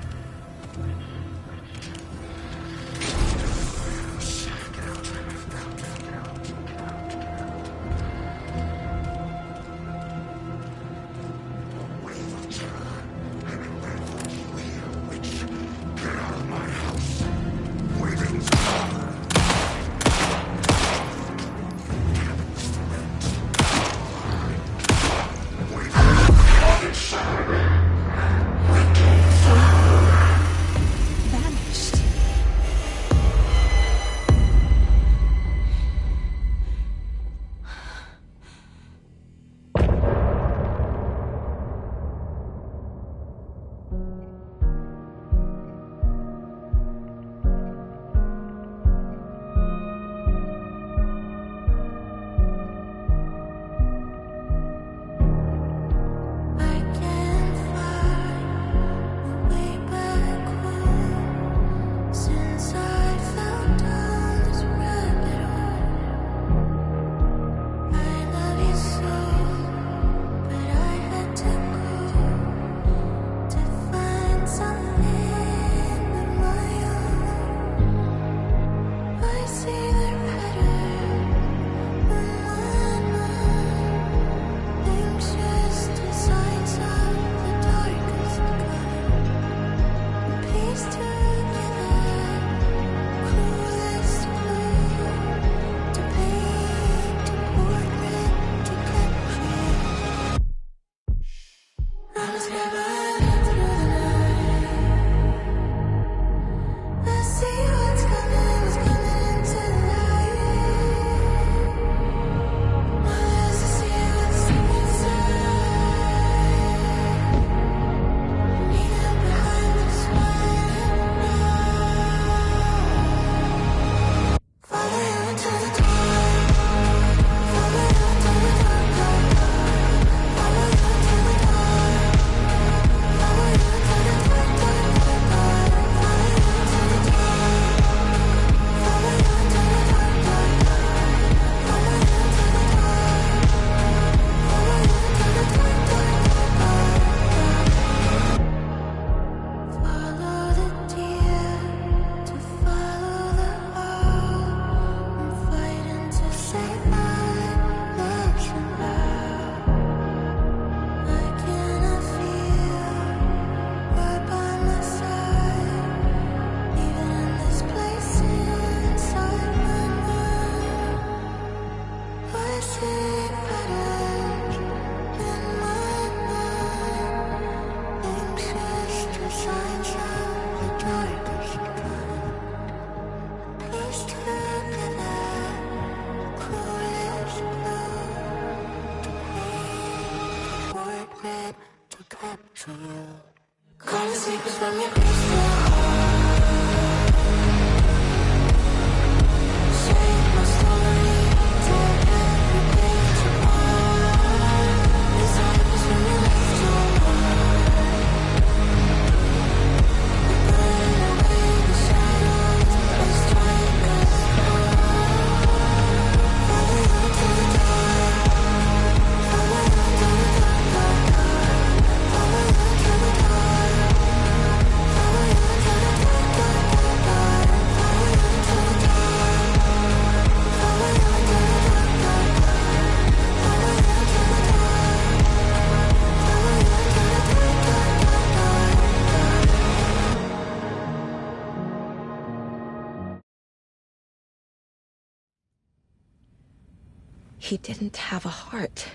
He didn't have a heart,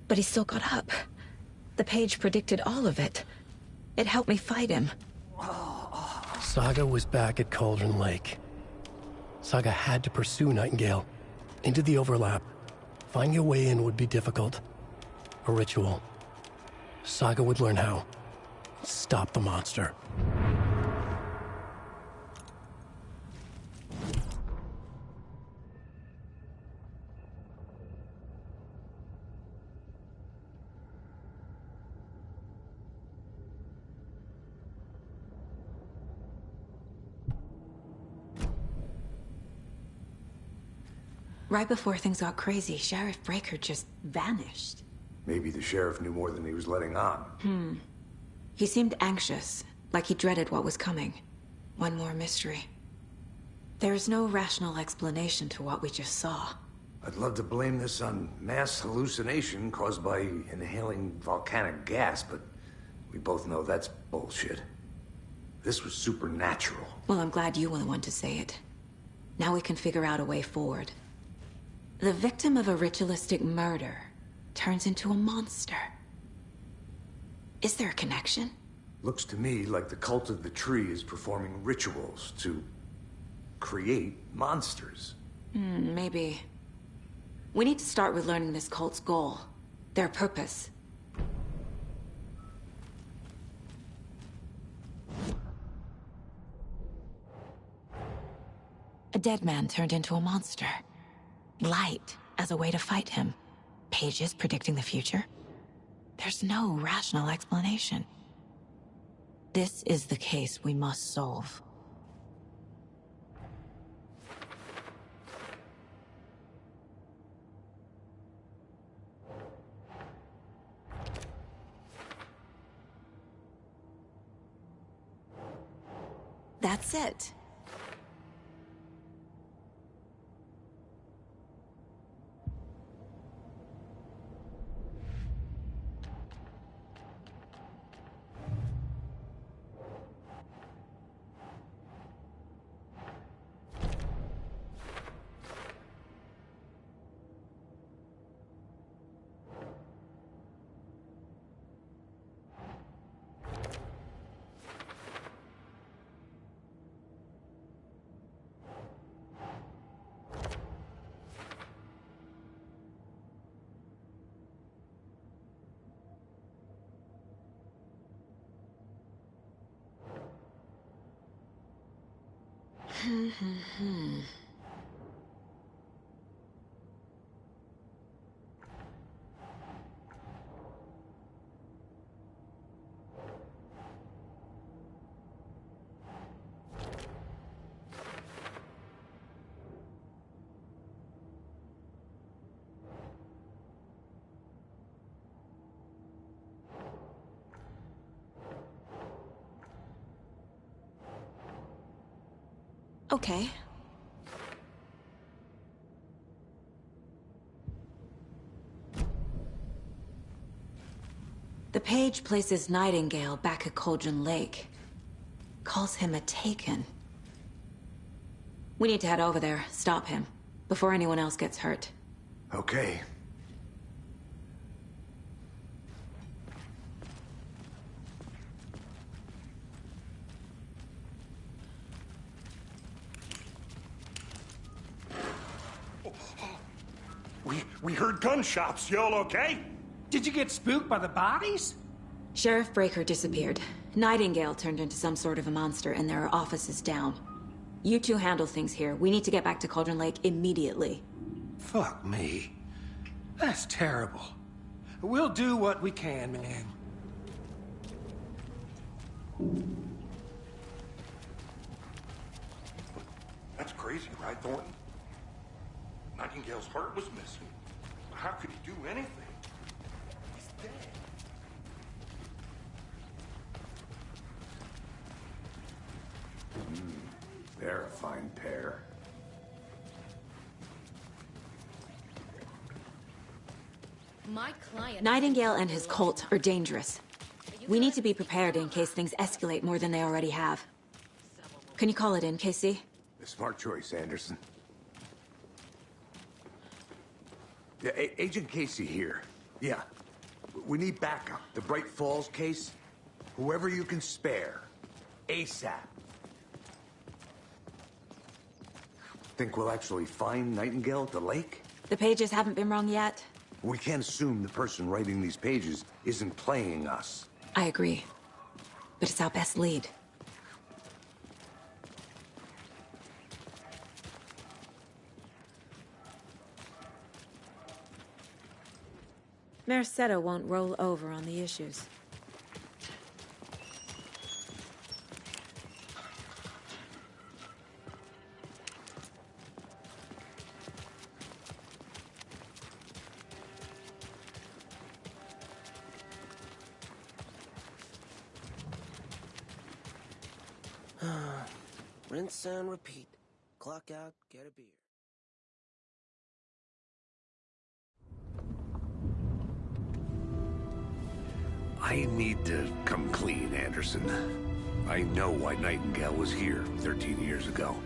but he still got up. The page predicted all of it. It helped me fight him. Saga was back at Cauldron Lake. Saga had to pursue Nightingale. Into the overlap. Finding a way in would be difficult. A ritual. Saga would learn how. Stop the monster. Right before things got crazy, Sheriff Breaker just vanished. Maybe the sheriff knew more than he was letting on. He seemed anxious, like he dreaded what was coming. One more mystery. There's no rational explanation to what we just saw. I'd love to blame this on mass hallucination caused by inhaling volcanic gas, but we both know that's bullshit. This was supernatural. Well, I'm glad you were the one to say it. Now we can figure out a way forward. The victim of a ritualistic murder turns into a monster. Is there a connection? Looks to me like the cult of the tree is performing rituals to create monsters. Maybe. We need to start with learning this cult's goal. Their purpose. A dead man turned into a monster. Light as a way to fight him. Pages predicting the future. There's no rational explanation. This is the case we must solve. That's it. Okay. The page places Nightingale back at Cauldron Lake. Calls him a Taken. We need to head over there, stop him, before anyone else gets hurt. Okay. We heard gunshots. Y'all okay? Did you get spooked by the bodies? Sheriff Breaker disappeared. Nightingale turned into some sort of a monster, and there are offices down. You two handle things here. We need to get back to Cauldron Lake immediately. Fuck me. That's terrible. We'll do what we can, man. That's crazy, right, Thornton? Nightingale's heart was missing. How could he do anything? He's dead. They're a fine pair. My client... Nightingale and his cult are dangerous. We need to be prepared in case things escalate more than they already have. Can you call it in, Casey? A smart choice, Anderson. Yeah, Agent Casey here. Yeah. We need backup. The Bright Falls case. Whoever you can spare. ASAP. Think we'll actually find Nightingale at the lake? The pages haven't been wrong yet. We can't assume the person writing these pages isn't playing us. I agree. But it's our best lead. Merced won't roll over on the issues. Rinse and repeat. Clock out, get a beer. I need to come clean, Anderson. I know why Nightingale was here 13 years ago.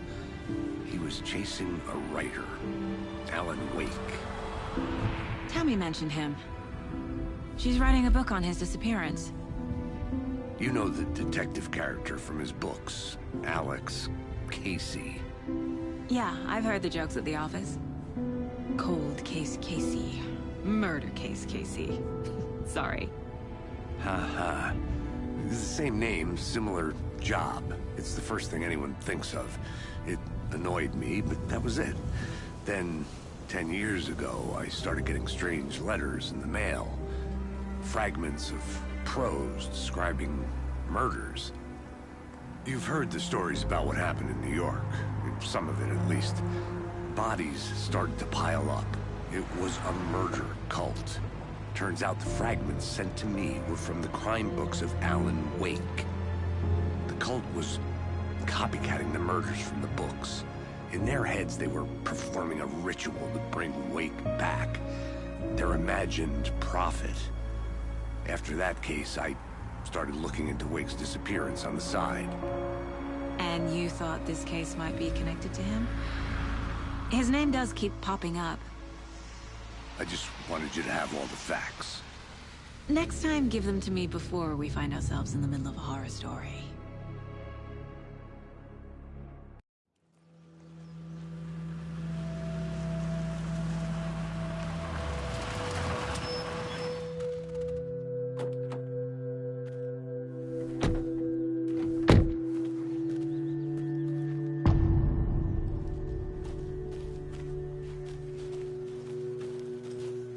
He was chasing a writer, Alan Wake. Tammy mentioned him. She's writing a book on his disappearance. You know the detective character from his books, Alex Casey. Yeah, I've heard the jokes at the office. Cold case Casey. Murder case Casey. Sorry. Haha. It's the same name, similar job. It's the first thing anyone thinks of. It annoyed me, but that was it. Then, 10 years ago, I started getting strange letters in the mail. Fragments of prose describing murders. You've heard the stories about what happened in New York. Some of it, at least. Bodies started to pile up. It was a murder cult. Turns out the fragments sent to me were from the crime books of Alan Wake. The cult was copycatting the murders from the books. In their heads, they were performing a ritual to bring Wake back. Their imagined prophet. After that case, I started looking into Wake's disappearance on the side. And you thought this case might be connected to him? His name does keep popping up. I just wanted you to have all the facts. Next time, give them to me before we find ourselves in the middle of a horror story.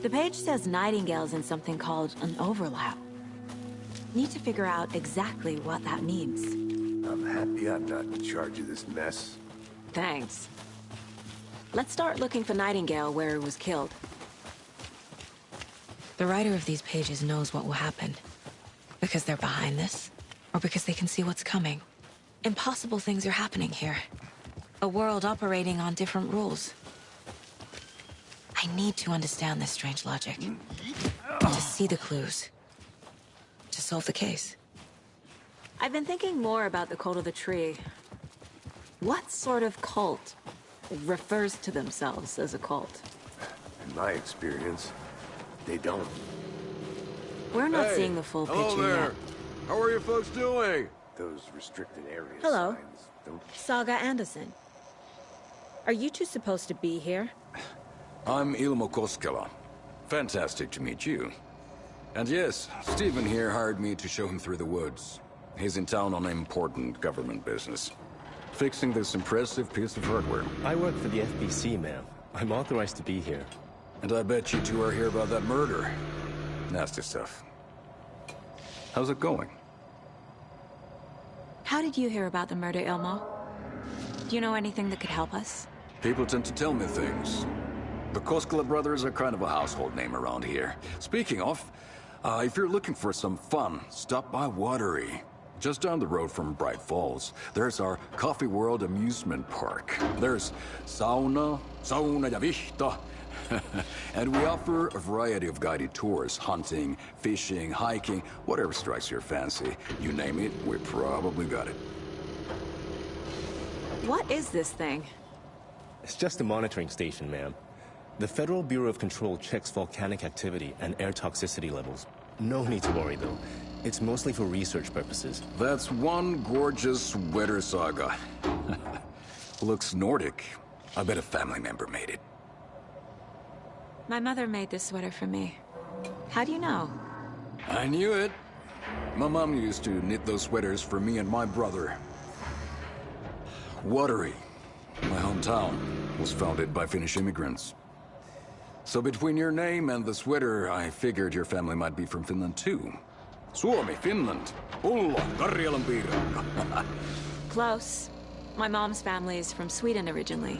The page says Nightingale's in something called an overlap. Need to figure out exactly what that means. I'm happy I'm not in charge of this mess. Thanks. Let's start looking for Nightingale where he was killed. The writer of these pages knows what will happen. Because they're behind this, or because they can see what's coming. Impossible things are happening here. A world operating on different rules. I need to understand this strange logic. To see the clues. To solve the case. I've been thinking more about the cult of the tree. What sort of cult refers to themselves as a cult? In my experience, they don't. We're not seeing the full picture there. yet. How are you folks doing? Those restricted areas. Hello. Signs don't... Saga Anderson. Are you two supposed to be here? I'm Ilmo Koskela. Fantastic to meet you. And yes, Stephen here hired me to show him through the woods. He's in town on important government business. Fixing this impressive piece of hardware. I work for the FBC, ma'am. I'm authorized to be here. And I bet you two are here about that murder. Nasty stuff. How's it going? How did you hear about the murder, Ilmo? Do you know anything that could help us? People tend to tell me things. The Koskela brothers are kind of a household name around here. Speaking of, if you're looking for some fun, stop by Watery. Just down the road from Bright Falls, there's our Coffee World amusement park. There's sauna ja vihta. And we offer a variety of guided tours, hunting, fishing, hiking, whatever strikes your fancy. You name it, we probably got it. What is this thing? It's just a monitoring station, ma'am. The Federal Bureau of Control checks volcanic activity and air toxicity levels. No need to worry, though. It's mostly for research purposes. That's one gorgeous sweater, Saga. Looks Nordic. I bet a family member made it. My mother made this sweater for me. How do you know? I knew it. My mom used to knit those sweaters for me and my brother. Watery, my hometown, was founded by Finnish immigrants. So between your name and the sweater, I figured your family might be from Finland too. Suomi, Finland, Pullo, Karjalan piirakka. Close. My mom's family is from Sweden originally.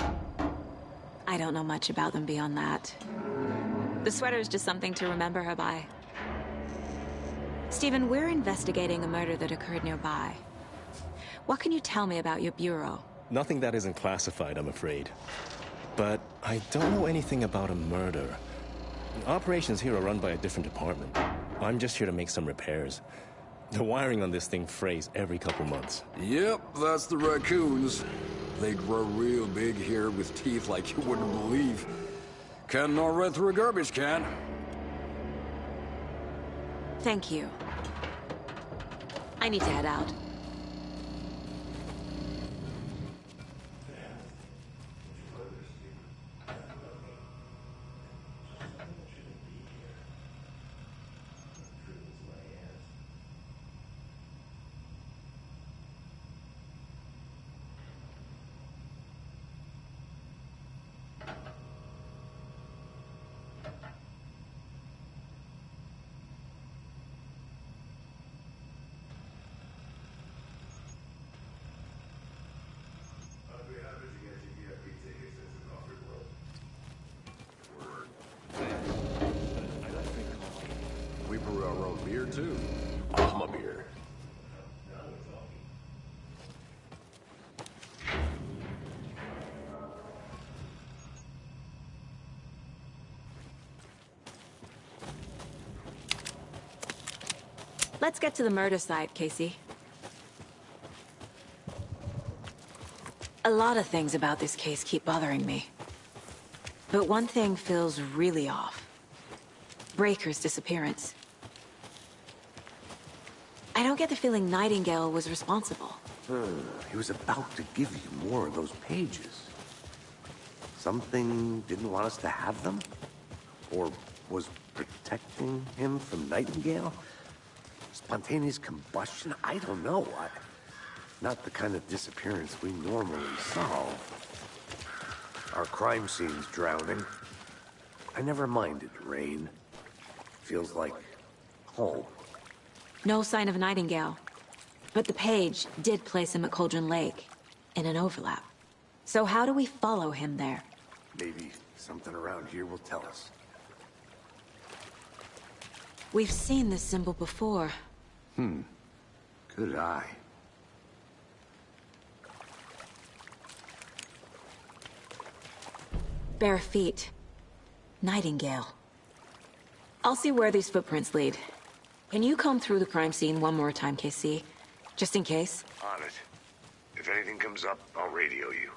I don't know much about them beyond that. The sweater is just something to remember her by. Stephen, we're investigating a murder that occurred nearby. What can you tell me about your bureau? Nothing that isn't classified, I'm afraid. But I don't know anything about a murder. Operations here are run by a different department. I'm just here to make some repairs. The wiring on this thing frays every couple months. Yep, that's the raccoons. They grow real big here with teeth like you wouldn't believe. Can't gnaw right through a garbage can. Thank you. I need to head out. We brew our own beer, too. I'm a beer. Let's get to the murder site, Casey. A lot of things about this case keep bothering me. But one thing feels really off. Breaker's disappearance. I don't get the feeling Nightingale was responsible. He was about to give you more of those pages. Something didn't want us to have them? Or was protecting him from Nightingale? Spontaneous combustion? I don't know. Not the kind of disappearance we normally solve. Our crime scene's drowning. I never minded rain. Feels like home. No sign of Nightingale. But the page did place him at Cauldron Lake, in an overlap. So how do we follow him there? Maybe something around here will tell us. We've seen this symbol before. Good eye. Bare feet. Nightingale. I'll see where these footprints lead. Can you comb through the crime scene one more time, KC? Just in case? On it. If anything comes up, I'll radio you.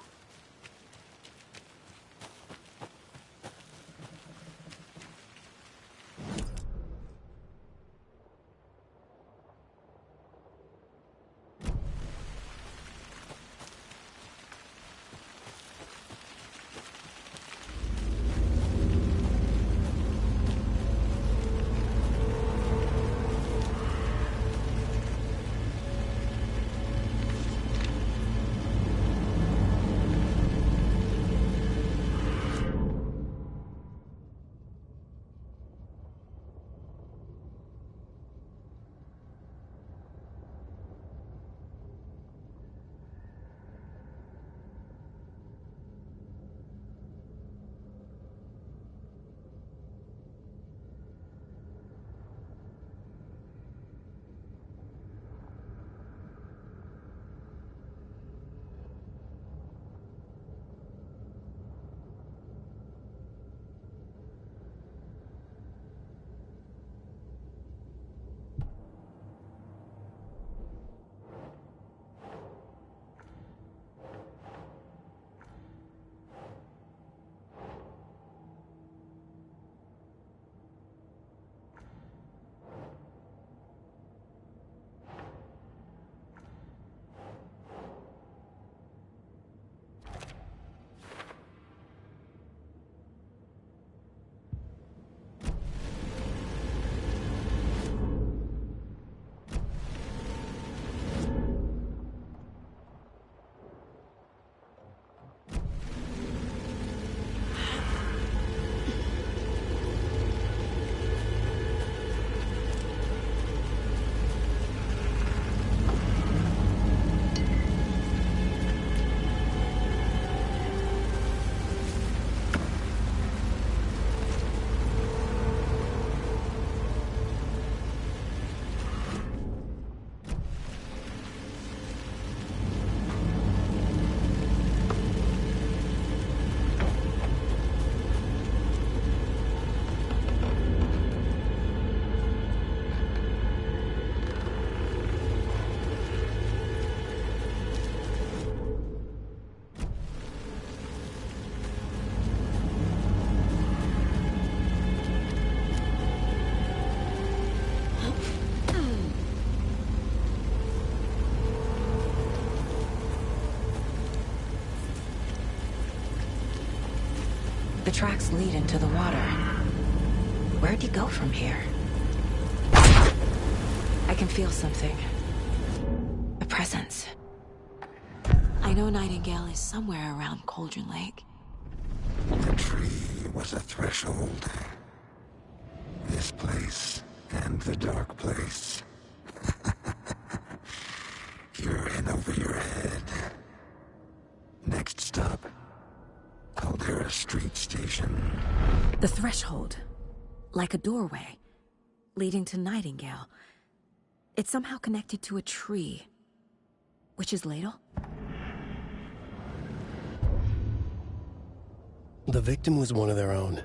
tracks lead into the water. Where'd he go from here? I can feel something. A presence. I know Nightingale is somewhere around Cauldron Lake. The tree was a threshold. This place and the dark place. You're in over your head. Next stop, Caldera Street Station. The threshold. Like a doorway. Leading to Nightingale. It's somehow connected to a tree. Witch's Ladle? The victim was one of their own.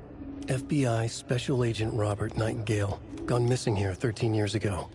FBI Special Agent Robert Nightingale, gone missing here 13 years ago.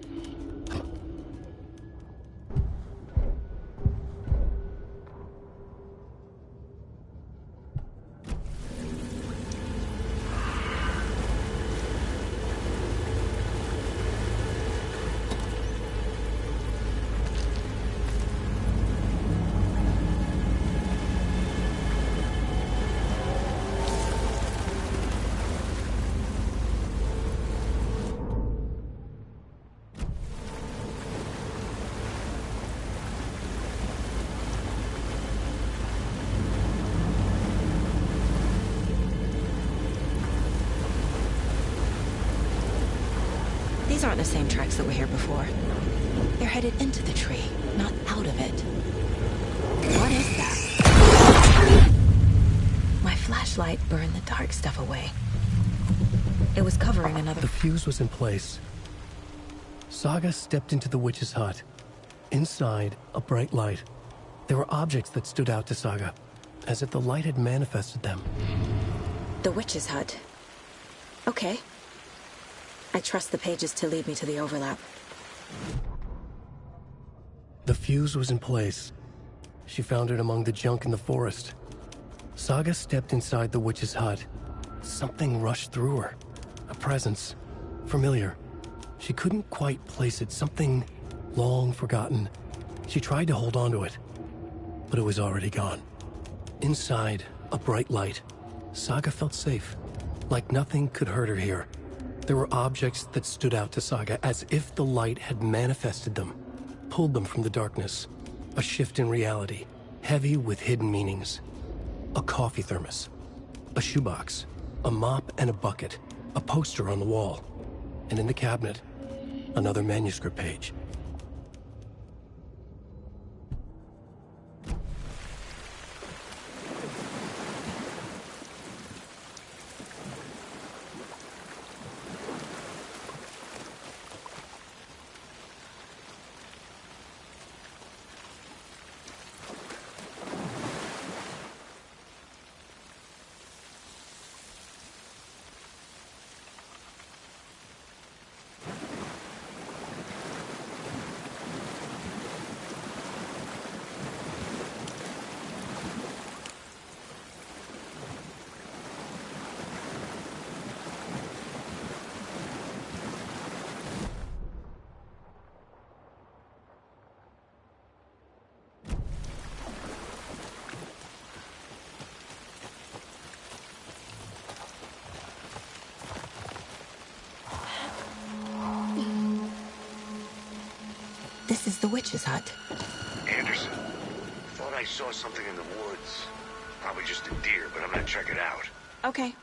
These aren't the same tracks that were here before. They're headed into the tree, not out of it. What is that? My flashlight burned the dark stuff away. It was covering another... The fuse was in place. Saga stepped into the witch's hut. Inside, a bright light. There were objects that stood out to Saga, as if the light had manifested them. The witch's hut. Okay. I trust the pages to lead me to the overlap. The fuse was in place. She found it among the junk in the forest. Saga stepped inside the witch's hut. Something rushed through her. A presence. Familiar. She couldn't quite place it. Something long forgotten. She tried to hold on to it, but it was already gone. Inside, a bright light. Saga felt safe. Like nothing could hurt her here. There were objects that stood out to Saga as if the light had manifested them, pulled them from the darkness. A shift in reality, heavy with hidden meanings. A coffee thermos, a shoebox, a mop and a bucket, a poster on the wall, and in the cabinet, another manuscript page. This is the witch's hut. Anderson, thought I saw something in the woods. Probably just a deer, but I'm gonna check it out. Okay.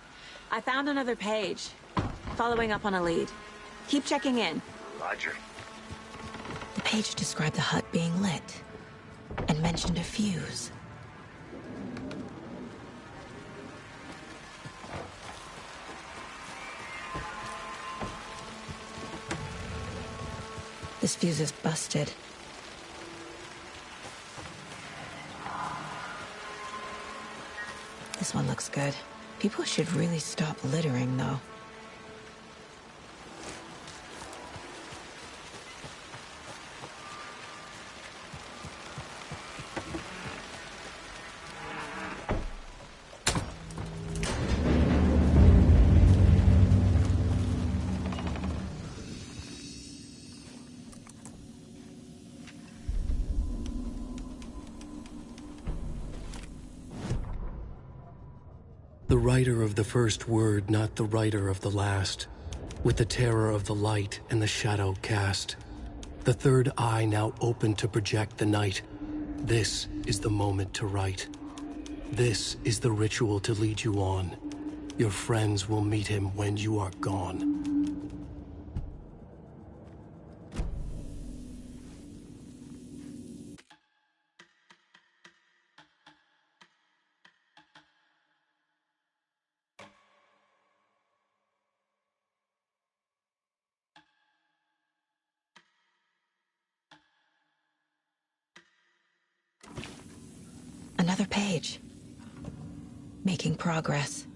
I found another page. Following up on a lead. Keep checking in. Roger. The page described the hut being lit and mentioned a fuse. This fuse is busted. This one looks good. People should really stop littering, though. The writer of the first word, not the writer of the last. With the terror of the light and the shadow cast. The third eye now open to project the night. This is the moment to write. This is the ritual to lead you on. Your friends will meet him when you are gone. Another page. Making progress.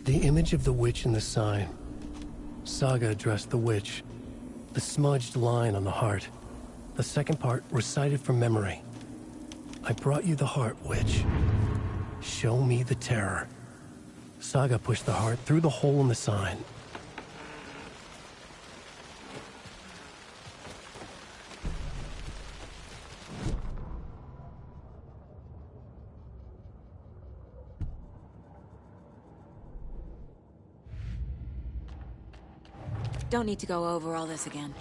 The image of the witch in the sign. Saga addressed the witch. The smudged line on the heart. The second part recited from memory. I brought you the heart, witch. Show me the terror. Saga pushed the heart through the hole in the sign. Don't need to go over all this again.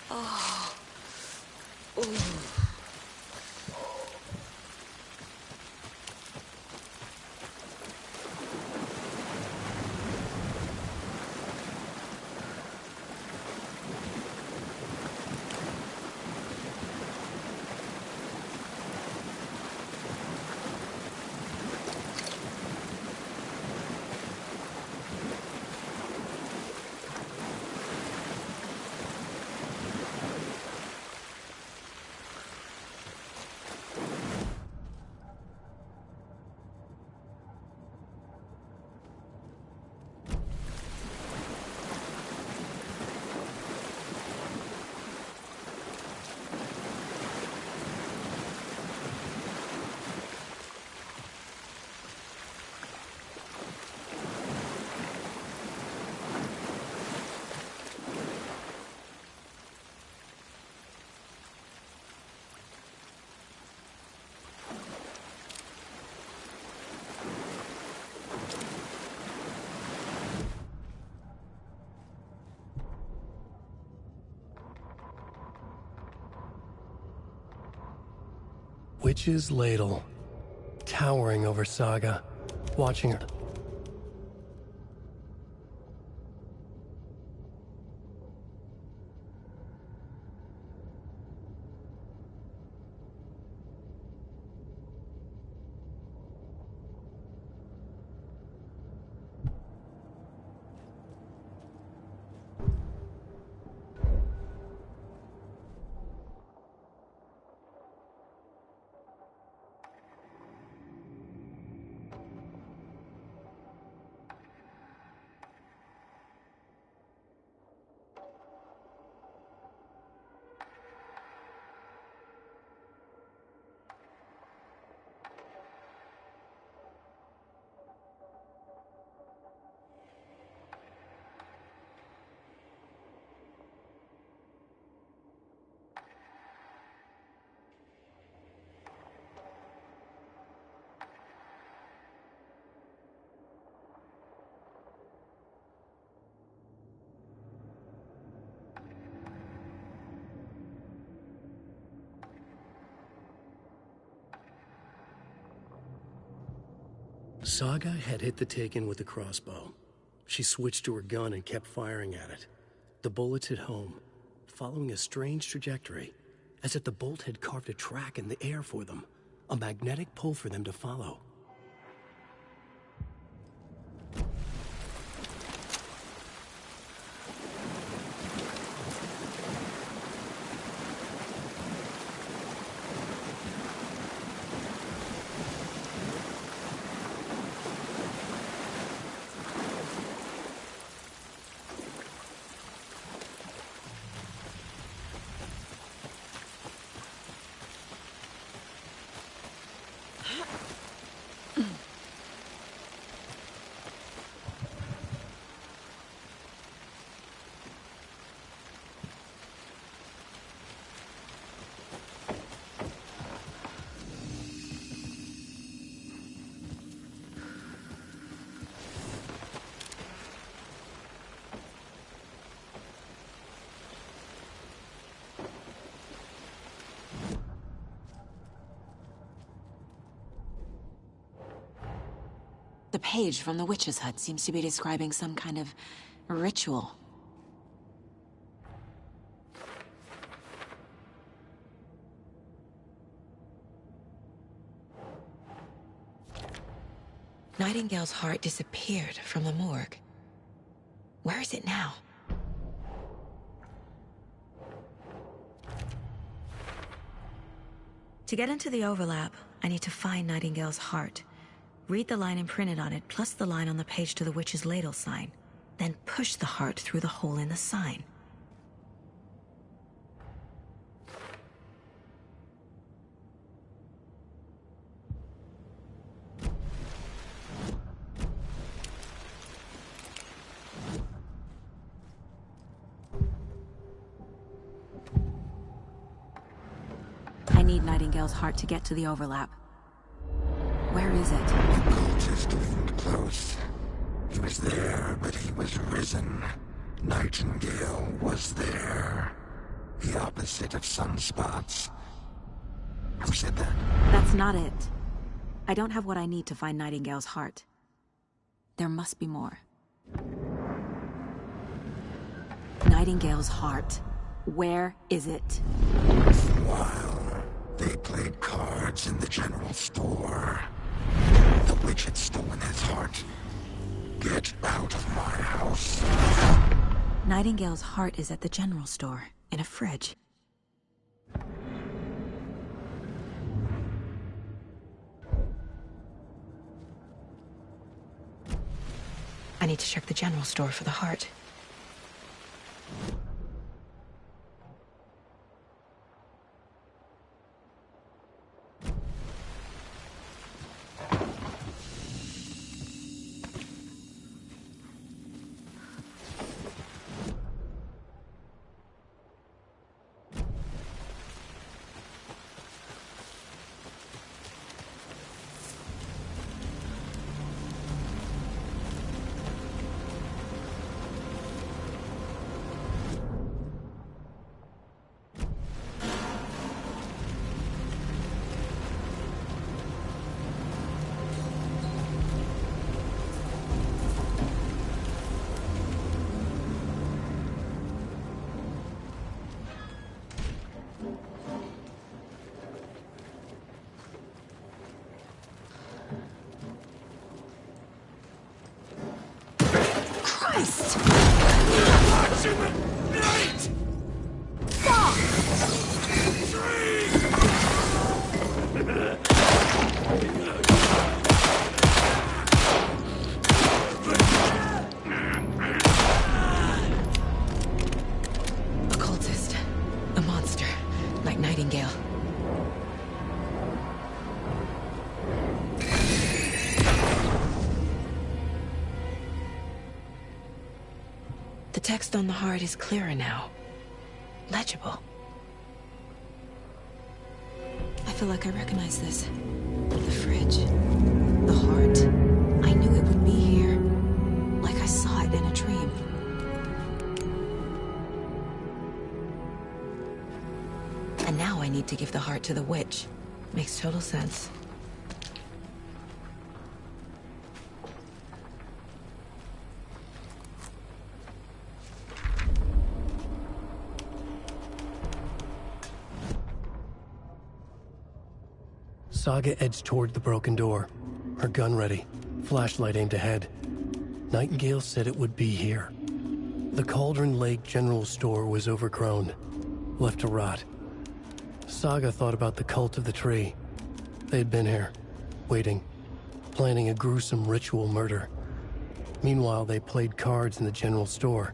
Oh. Ooh. witch's ladle, towering over Saga, watching her. Saga had hit the Taken with a crossbow. She switched to her gun and kept firing at it. The bullets hit home, following a strange trajectory, as if the bolt had carved a track in the air for them, a magnetic pull for them to follow. The page from the witch's hut seems to be describing some kind of ritual. Nightingale's heart disappeared from the morgue. Where is it now? To get into the overlap, I need to find Nightingale's heart. Read the line imprinted on it, plus the line on the page to the witch's ladle sign. Then push the heart through the hole in the sign. I need Nightingale's heart to get to the overlap. Where is it? The cultist leaned close. He was there, but he was risen. Nightingale was there. The opposite of sunspots. Who said that? That's not it. I don't have what I need to find Nightingale's heart. There must be more. Nightingale's heart. Where is it? While they played cards in the general store, the witch had stolen his heart. Get out of my house. Nightingale's heart is at the general store, in a fridge. I need to check the general store for the heart. Christ! Watch in the night! Occultist. A monster. Like Nightingale. The text on the heart is clearer now. Legible. I feel like I recognize this. The fridge. The heart. I knew it would be here. Like I saw it in a dream. And now I need to give the heart to the witch. Makes total sense. Saga edged toward the broken door, her gun ready, flashlight aimed ahead. Nightingale said it would be here. The Cauldron Lake General Store was overgrown, left to rot. Saga thought about the cult of the tree. They had been here, waiting, planning a gruesome ritual murder. Meanwhile, they played cards in the general store,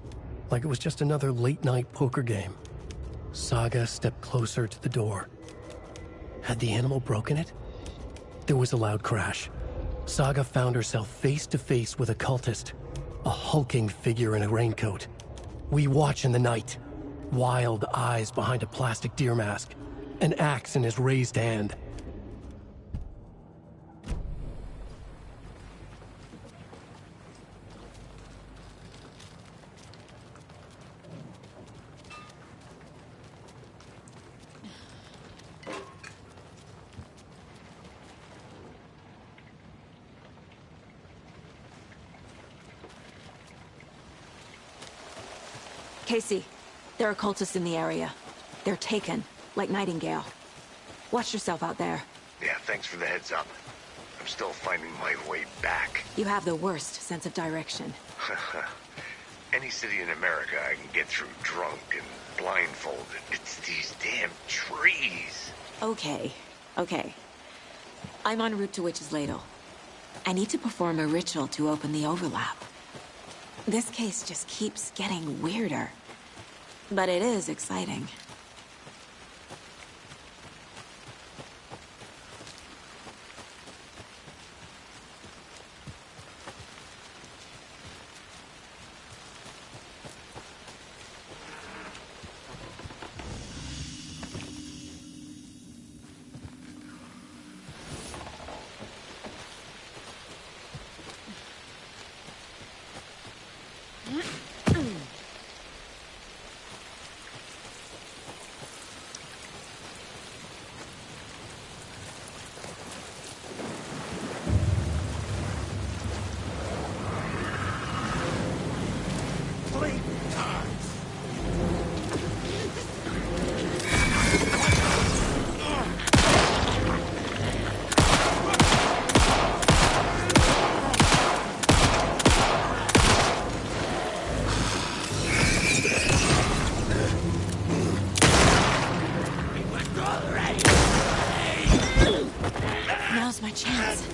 like it was just another late-night poker game. Saga stepped closer to the door. Had the animal broken it? There was a loud crash. Saga found herself face to face with a cultist, a hulking figure in a raincoat. We watch in the night. Wild eyes behind a plastic deer mask, an axe in his raised hand. Casey, there are cultists in the area. They're taken, like Nightingale. Watch yourself out there. Yeah, thanks for the heads up. I'm still finding my way back. You have the worst sense of direction. Any city in America I can get through drunk and blindfolded. It's these damn trees. Okay. I'm en route to Witch's Ladle. I need to perform a ritual to open the overlap. This case just keeps getting weirder. But it is exciting. Now's my chance.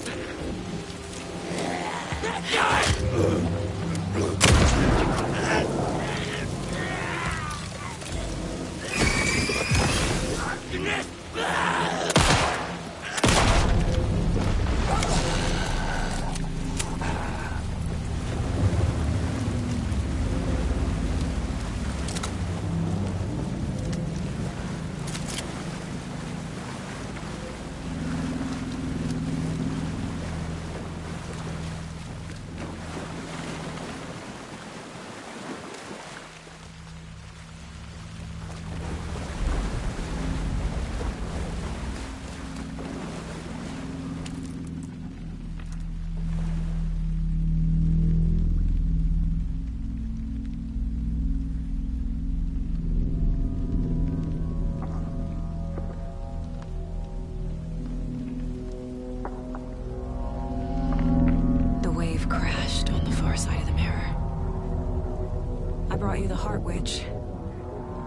brought you the Heart Witch.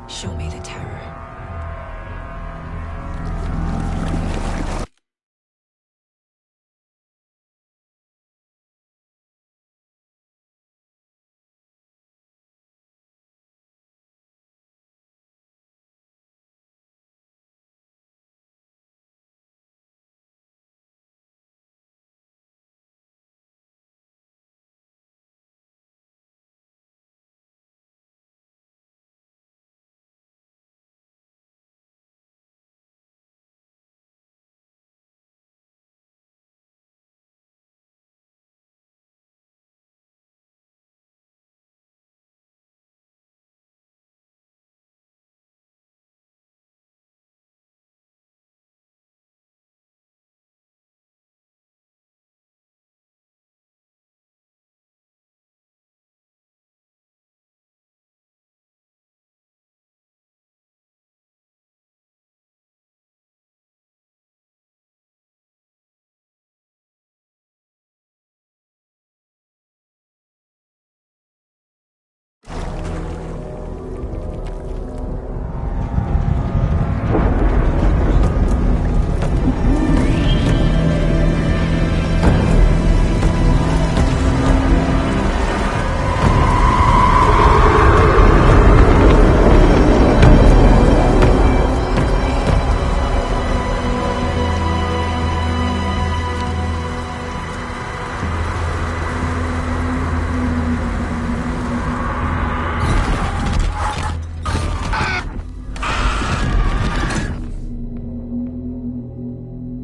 Show me the terror.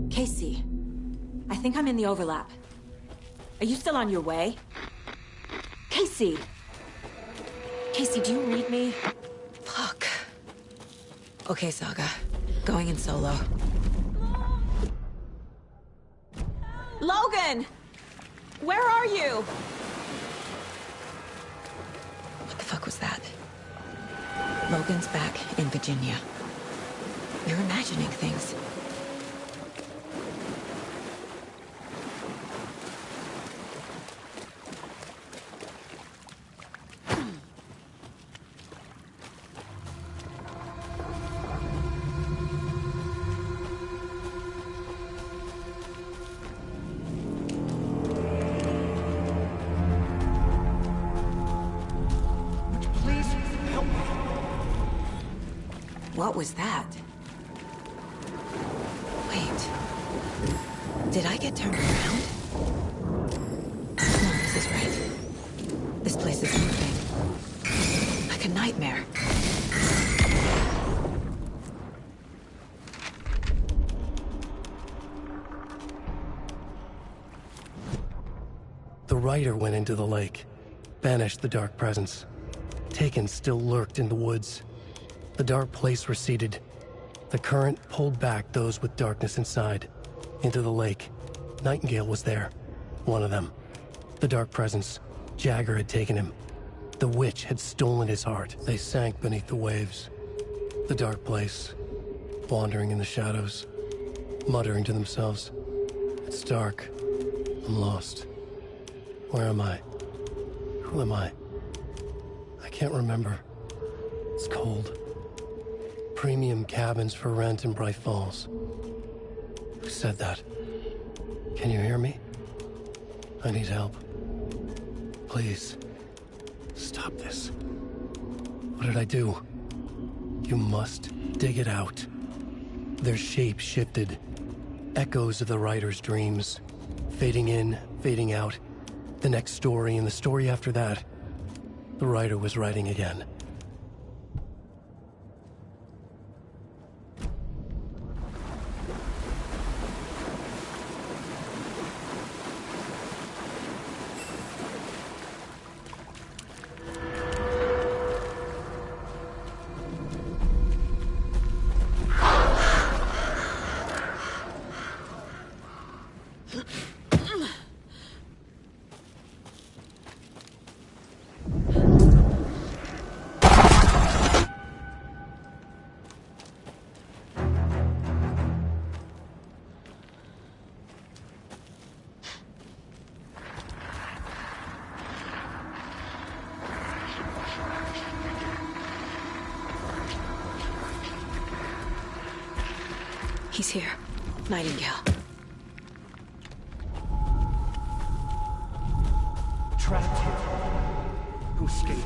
Casey, I think I'm in the overlap. Are you still on your way? Casey! Casey, do you read me? Fuck. Okay, Saga. Going in solo. Logan! Where are you? What the fuck was that? Logan's back in Virginia. You're imagining things. What was that? Wait. Did I get turned around? No, this is right. This place is moving. Like a nightmare. The rider went into the lake, banished the dark presence. Taken still lurked in the woods. The dark place receded. The current pulled back those with darkness inside, into the lake. Nightingale was there, one of them. The dark presence, Jagger had taken him. The witch had stolen his heart. They sank beneath the waves. The dark place, wandering in the shadows, muttering to themselves. It's dark. I'm lost. Where am I? Who am I? I can't remember. It's cold. Premium cabins for rent in Bright Falls. Who said that? Can you hear me? I need help. Please. Stop this. What did I do? You must dig it out. Their shape shifted. Echoes of the writer's dreams. Fading in, fading out. The next story and the story after that. The writer was writing again. He's here. Nightingale. Trapped here. Who escaped?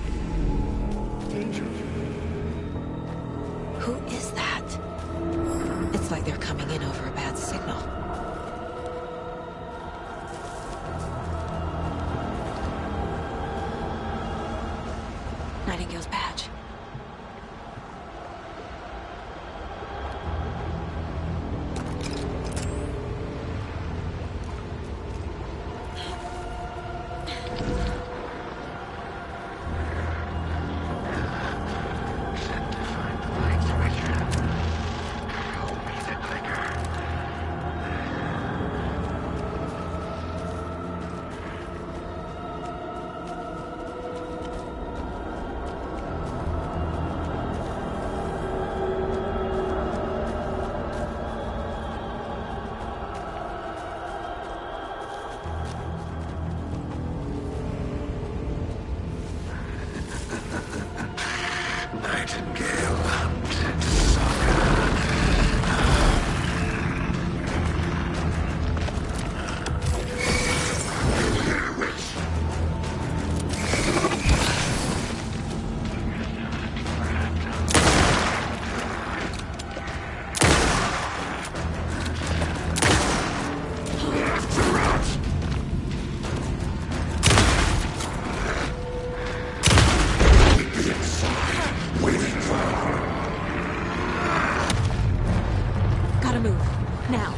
Danger. Who is that? It's like they're coming in over a bad signal. Nightingale's badge. Nightingale hunted sucker. Gotta move. Now.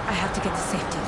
I have to get to safety.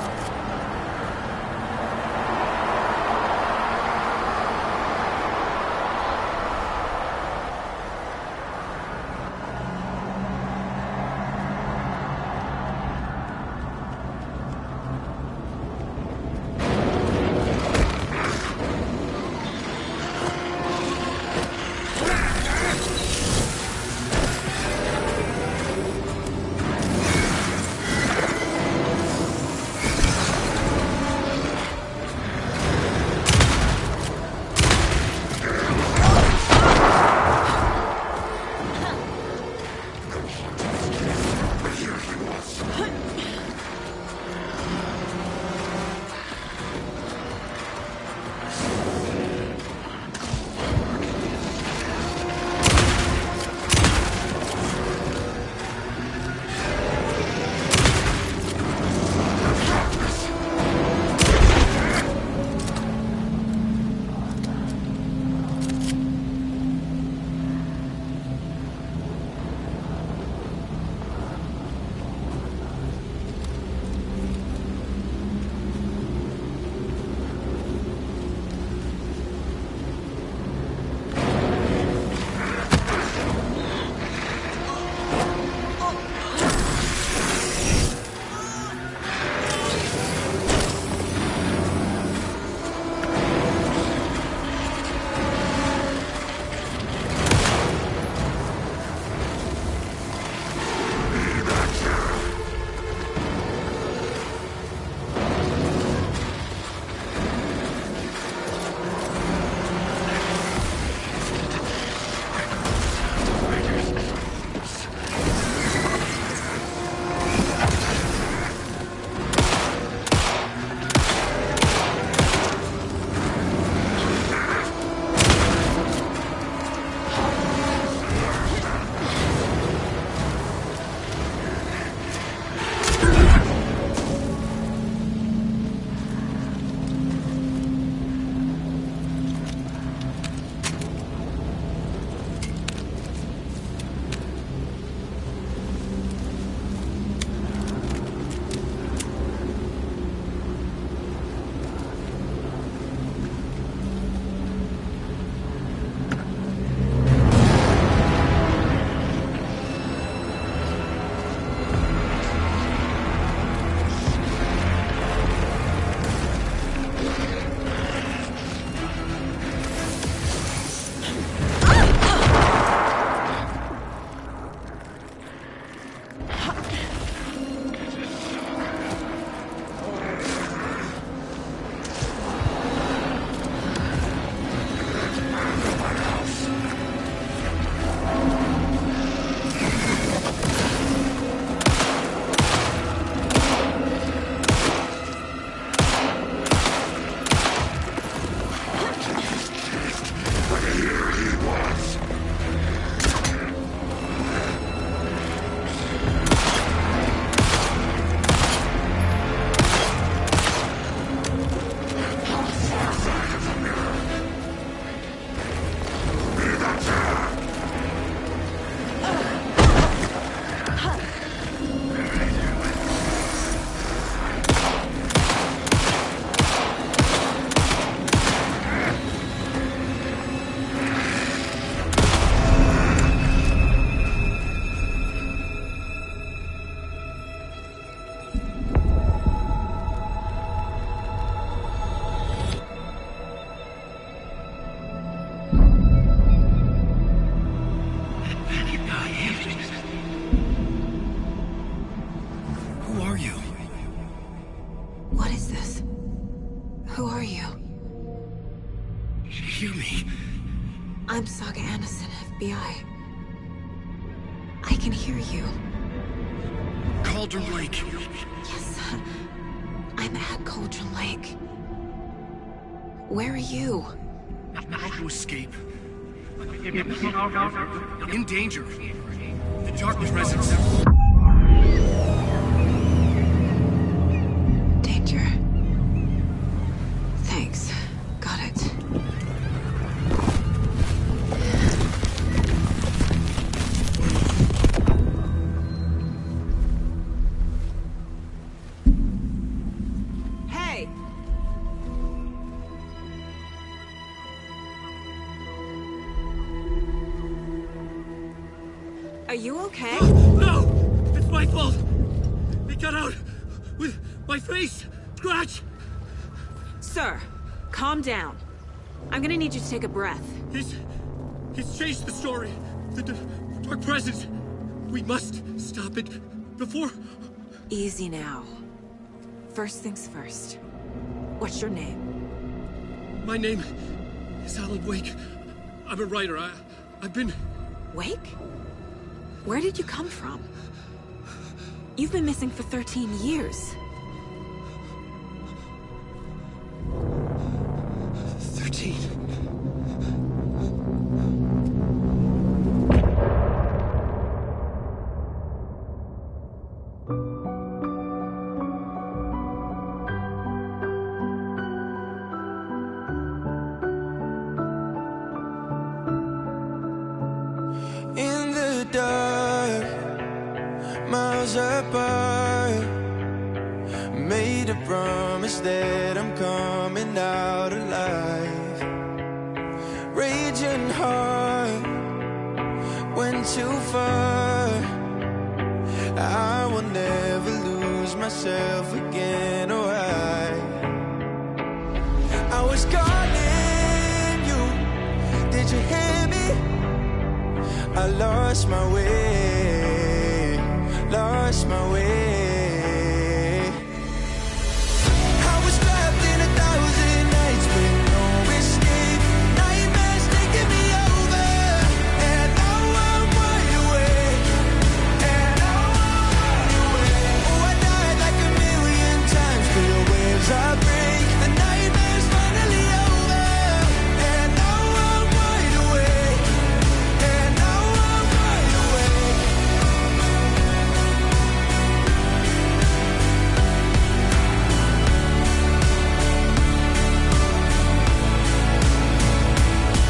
FBI. I can hear you. Cauldron Lake. Yes. I'm at Cauldron Lake. Where are you? How to escape. In danger. The dark presence. Danger. Thanks. Got it. Hey! Are you okay? No! It's my fault! He got out with my face scratch! Sir, calm down. I'm gonna need you to take a breath. He's changed the story. The dark presence. We must stop it before... Easy now. First things first. What's your name? My name is Alan Wake. I'm a writer. I've been... Wake? Where did you come from? You've been missing for 13 years. 13. In the dark, miles apart, made a promise that I'm coming out alive. Raging heart, went too far. I will never lose myself again, or I was calling you, did you hear me? I lost my way, lost my way. I was trapped in 1,000 nights with no escape. Nightmares taking me over, and now I'm wide awake. And now I'm wide awake. Oh, I died like 1,000,000 times till the waves I break. The nightmare's finally over, and now I'm wide awake. And now I'm wide awake.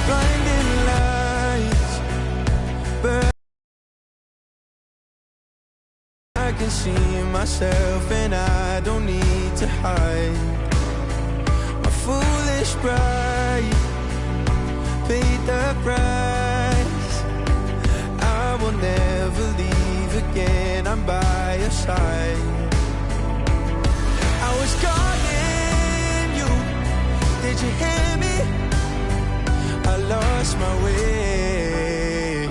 Blinding lights, but I can see myself and I don't need to hide. My foolish pride paid the price. I will never leave again, I'm by your side. I was calling you, did you hear me? I lost my way,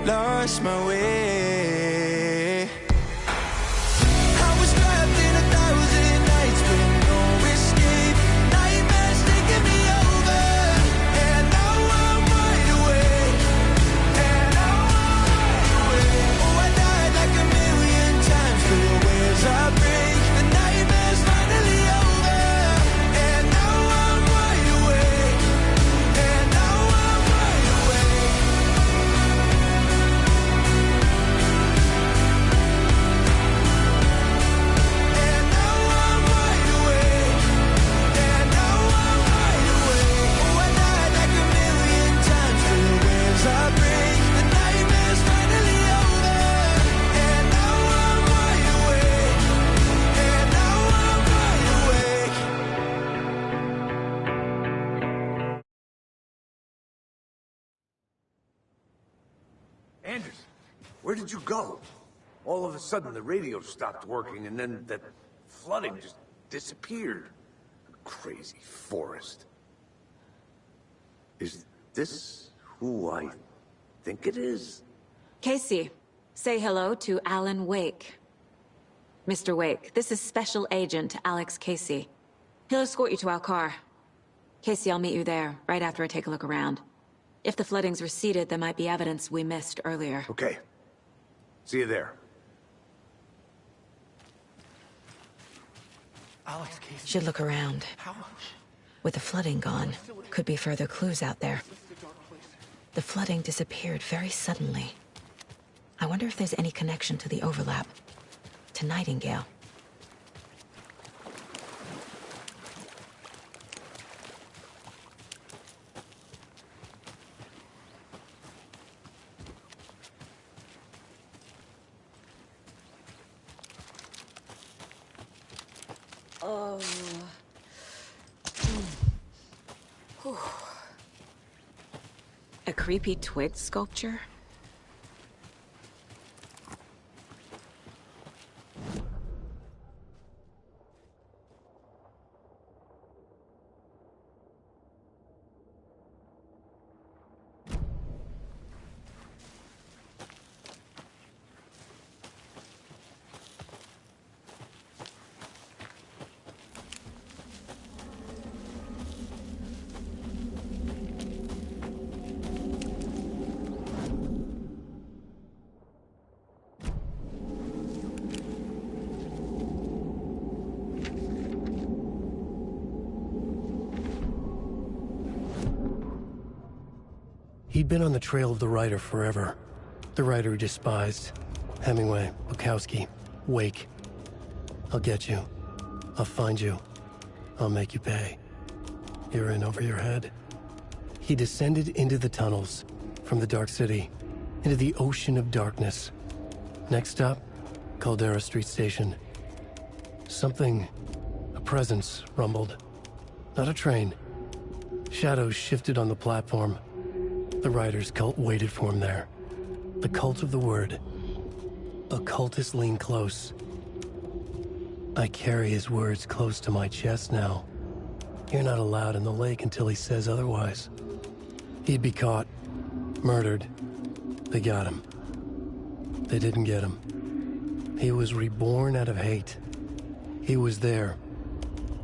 lost my way. I was trapped in 1,000 nights with no escape. Nightmares taking me over, and now I'm wide awake. And now I'm wide awake. Oh, I died like 1,000,000 times till the waves I break. The nightmare's finally over, and now I'm wide awake. And now I'm wide awake. And now I'm wide awake. And now I'm wide awake. Oh, I died like 1,000,000 times till the waves I break. The nightmare's finally over, and now I'm wide awake. And now I'm wide awake. Anders, where did you go? All of a sudden, the radio stopped working, and then that flooding just disappeared. Crazy forest. Is this who I think it is? Casey, say hello to Alan Wake. Mr. Wake, this is Special Agent Alex Casey. He'll escort you to our car. Casey, I'll meet you there, right after I take a look around. If the flooding's receded, there might be evidence we missed earlier. Okay. See you there. Alex Casey. Should look around. With the flooding gone, could be further clues out there. The flooding disappeared very suddenly. I wonder if there's any connection to the overlap. To Nightingale. Oh. A creepy twig sculpture? He'd been on the trail of the writer forever. The writer he despised. Hemingway, Bukowski, Wake. I'll get you. I'll find you. I'll make you pay. You're in over your head. He descended into the tunnels, from the Dark City, into the ocean of darkness. Next stop, Caldera Street Station. Something, a presence, rumbled. Not a train. Shadows shifted on the platform. The writer's cult waited for him there. The cult of the word. Occultists lean close. I carry his words close to my chest now. You're not allowed in the lake until he says otherwise. He'd be caught. Murdered. They got him. They didn't get him. He was reborn out of hate. He was there,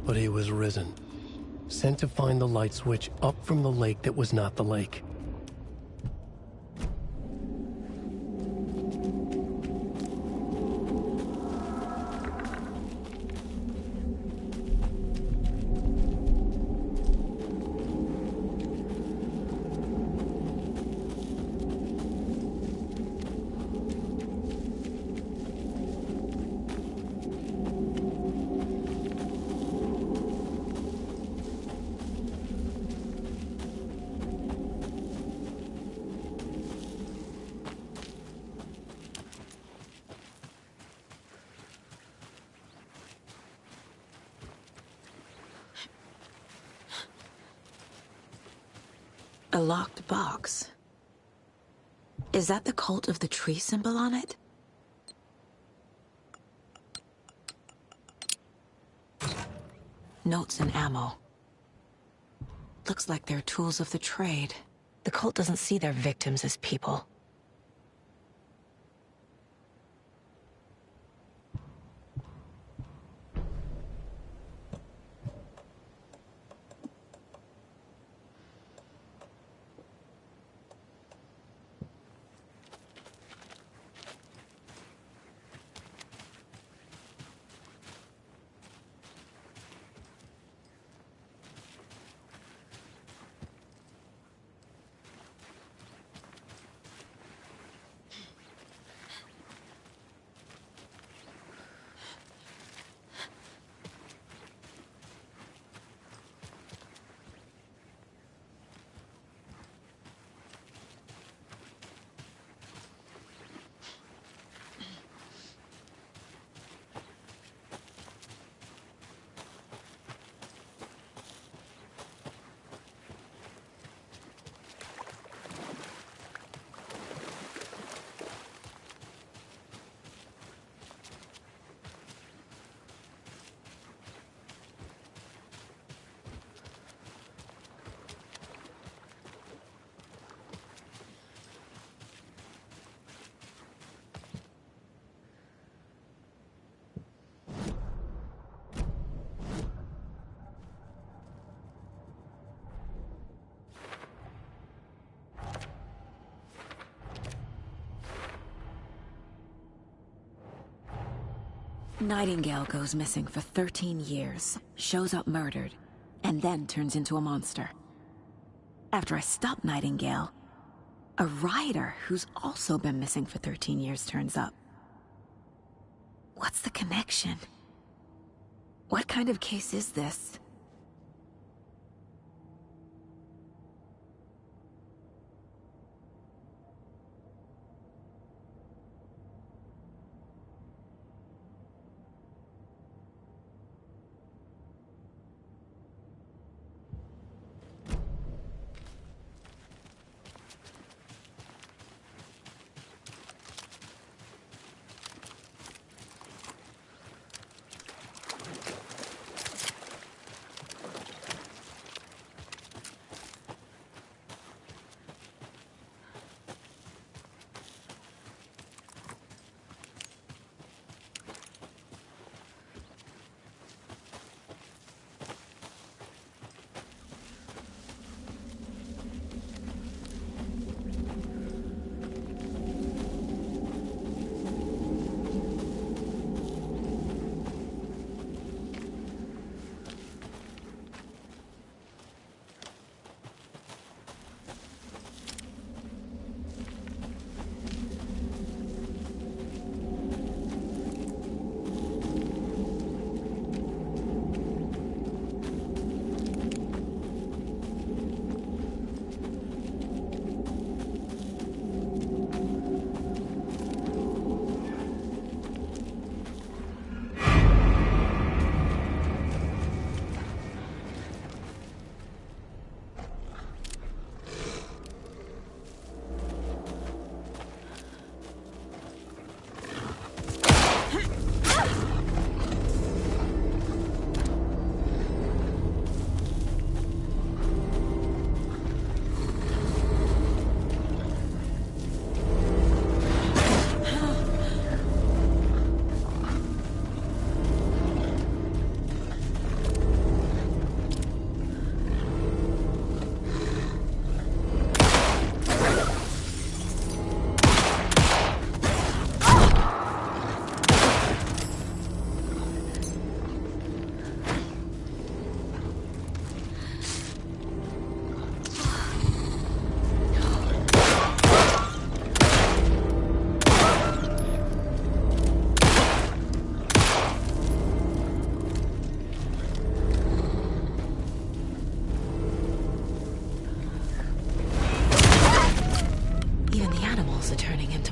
but he was risen. Sent to find the light switch up from the lake that was not the lake. A locked box. Is that the cult of the tree symbol on it? Notes and ammo. Looks like they're tools of the trade. The cult doesn't see their victims as people. Nightingale goes missing for 13 years, shows up murdered, and then turns into a monster. After I stop Nightingale, a rider who's also been missing for 13 years turns up. What's the connection? What kind of case is this?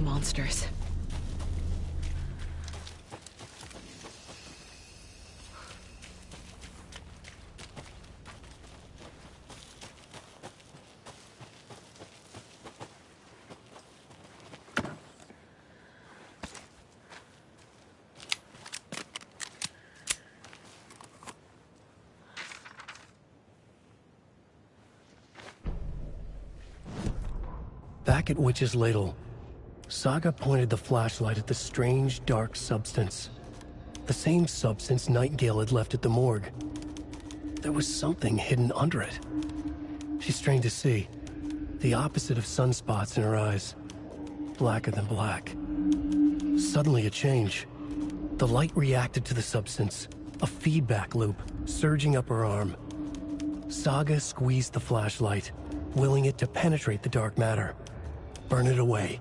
Monsters. Back at Witch's Ladle, Saga pointed the flashlight at the strange, dark substance. The same substance Nightingale had left at the morgue. There was something hidden under it. She strained to see. The opposite of sunspots in her eyes. Blacker than black. Suddenly a change. The light reacted to the substance. A feedback loop, surging up her arm. Saga squeezed the flashlight, willing it to penetrate the dark matter. Burn it away.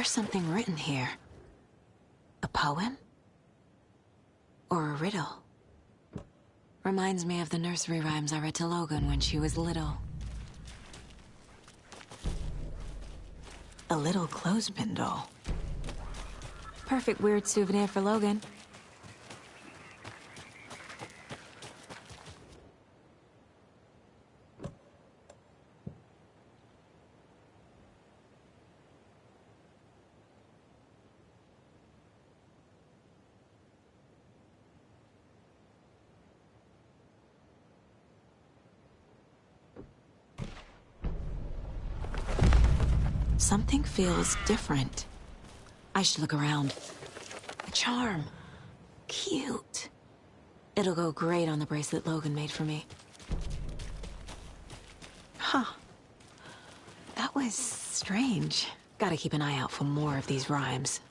There's something written here. A poem? Or a riddle? Reminds me of the nursery rhymes I read to Logan when she was little. A little clothespin doll. Perfect weird souvenir for Logan. Something feels different. I should look around. A charm. Cute. It'll go great on the bracelet Logan made for me. Huh. That was strange. Gotta keep an eye out for more of these rhymes.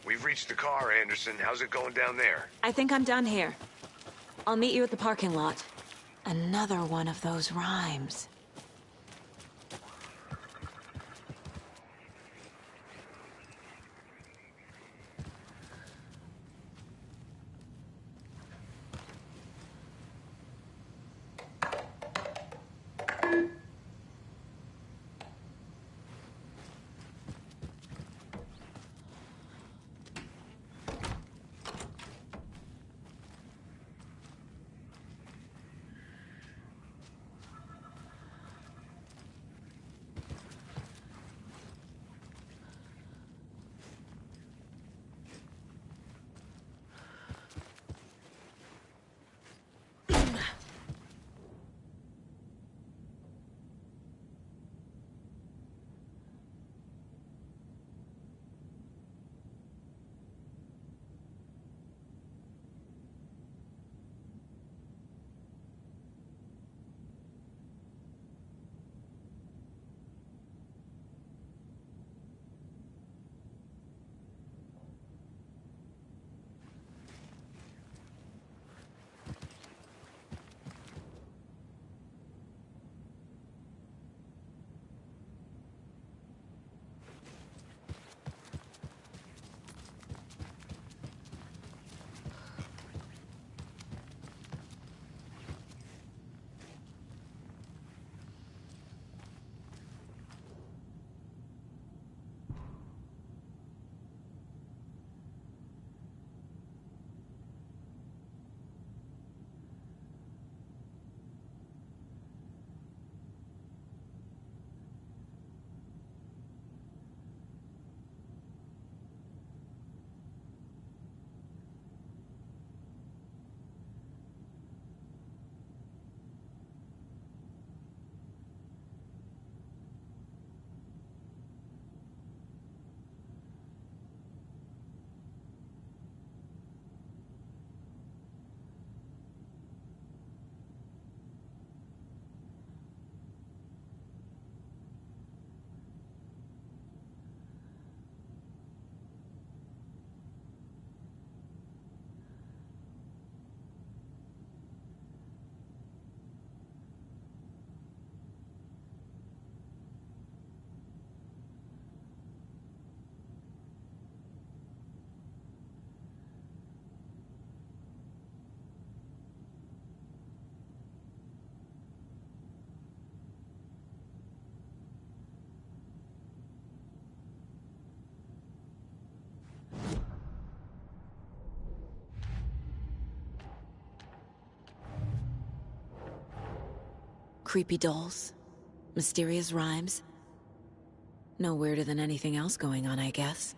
We've reached the car, Anderson. How's it going down there? I think I'm done here. I'll meet you at the parking lot. Another one of those rhymes. Creepy dolls. Mysterious rhymes. No weirder than anything else going on, I guess.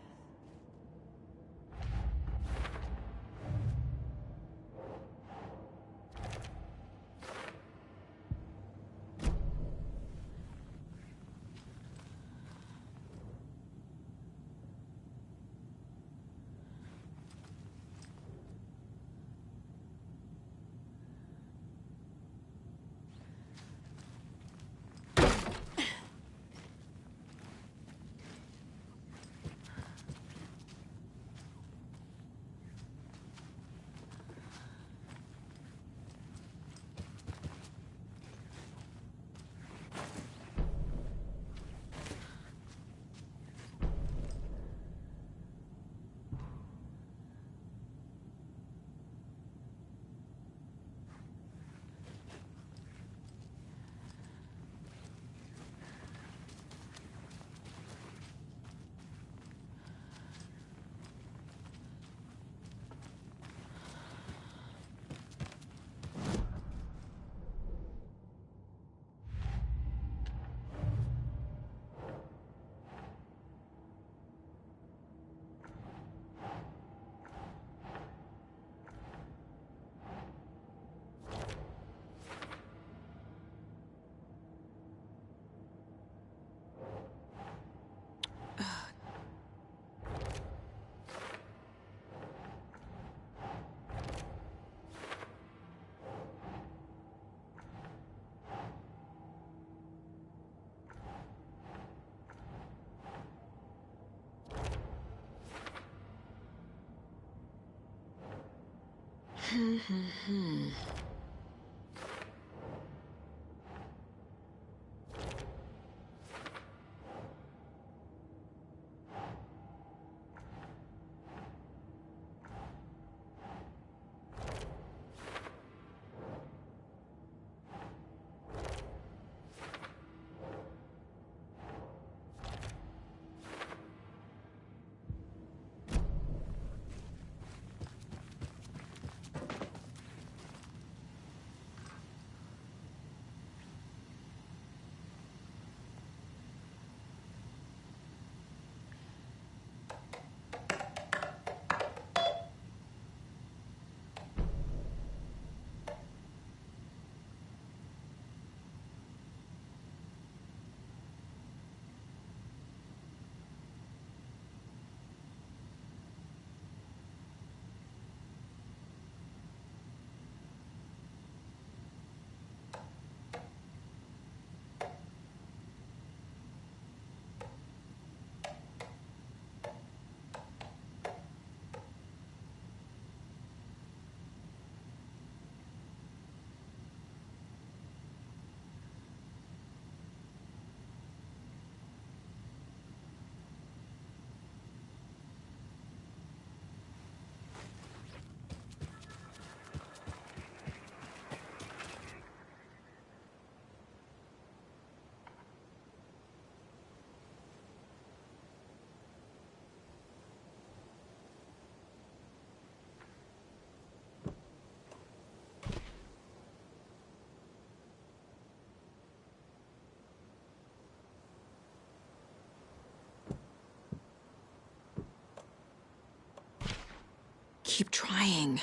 Keep trying.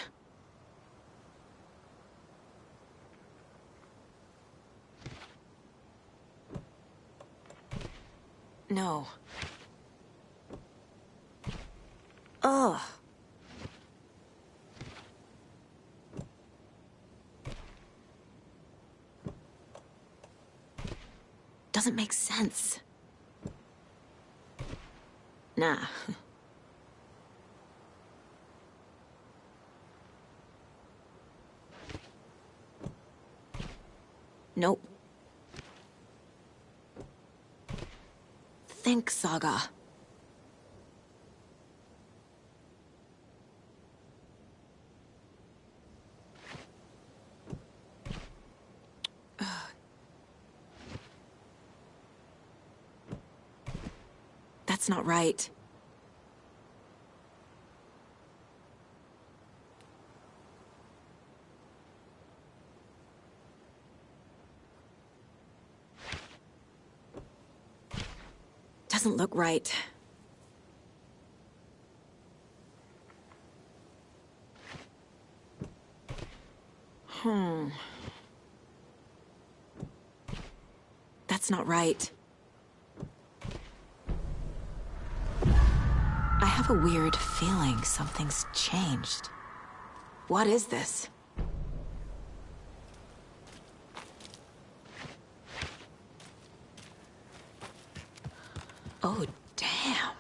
No. Ugh. Doesn't make sense. Nah. Nope. Think, Saga. That's not right. doesn't look right. That's not right. I have a weird feeling something's changed. What is this? Oh, damn.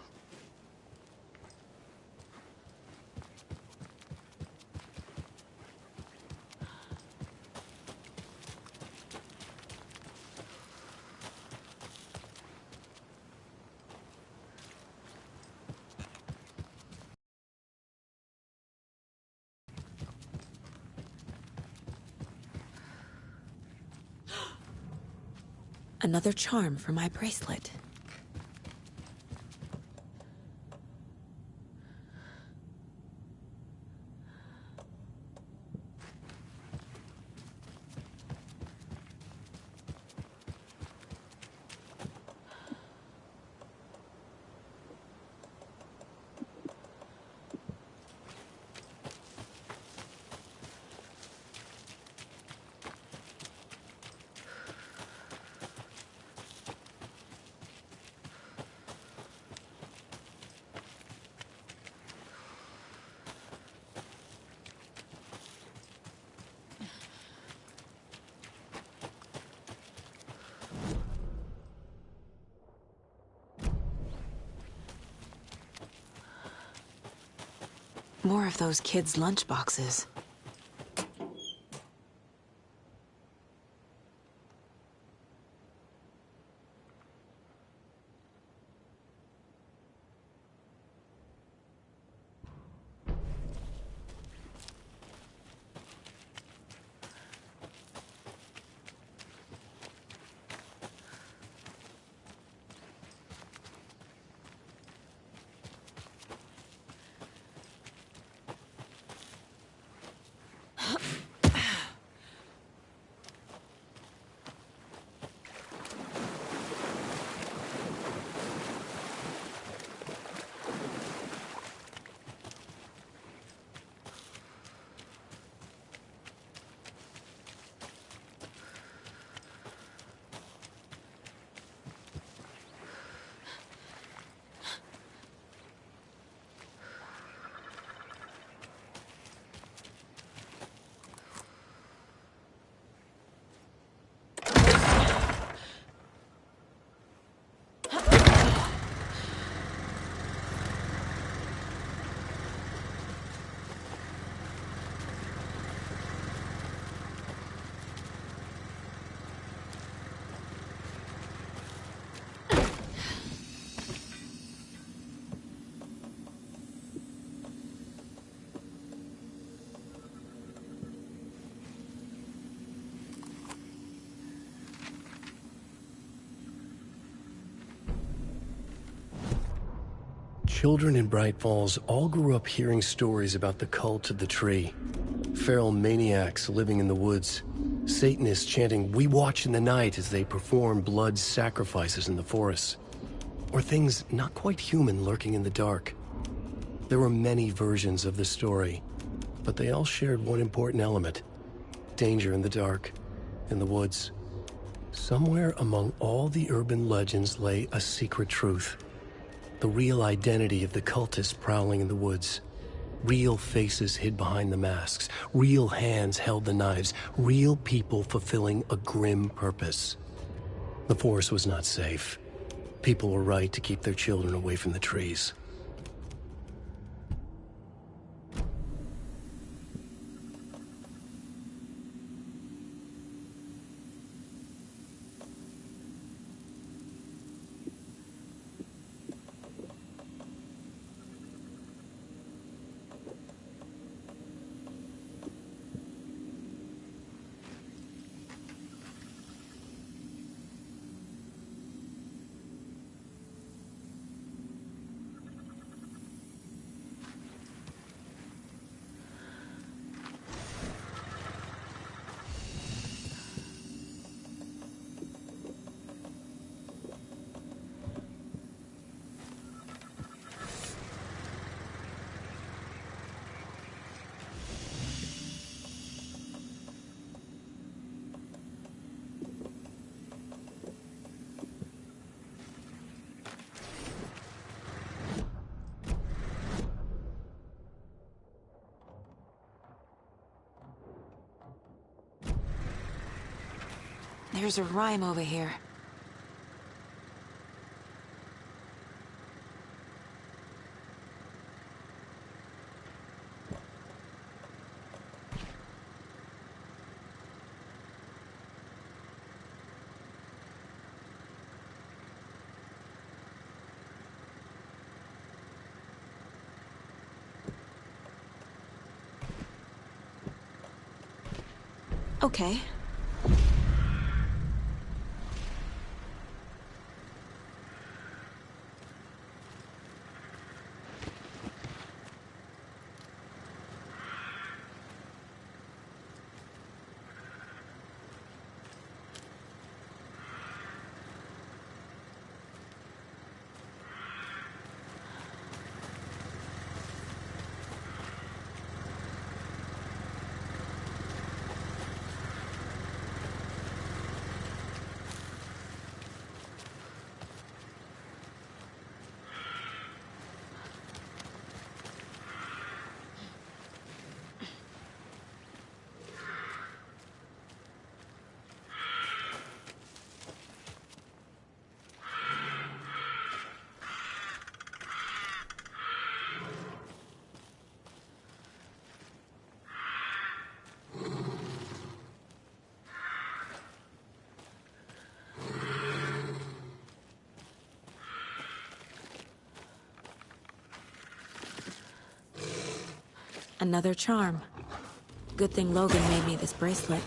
Another charm for my bracelet. More of those kids' lunchboxes. Children in Bright Falls all grew up hearing stories about the cult of the tree. Feral maniacs living in the woods. Satanists chanting, "We watch in the night," as they perform blood sacrifices in the forests. Or things not quite human lurking in the dark. There were many versions of the story, but they all shared one important element. Danger in the dark, in the woods. Somewhere among all the urban legends lay a secret truth. The real identity of the cultists prowling in the woods. Real faces hid behind the masks. Real hands held the knives. Real people fulfilling a grim purpose. The forest was not safe. People were right to keep their children away from the trees. There's a rhyme over here. Okay. Another charm. Good thing Logan made me this bracelet.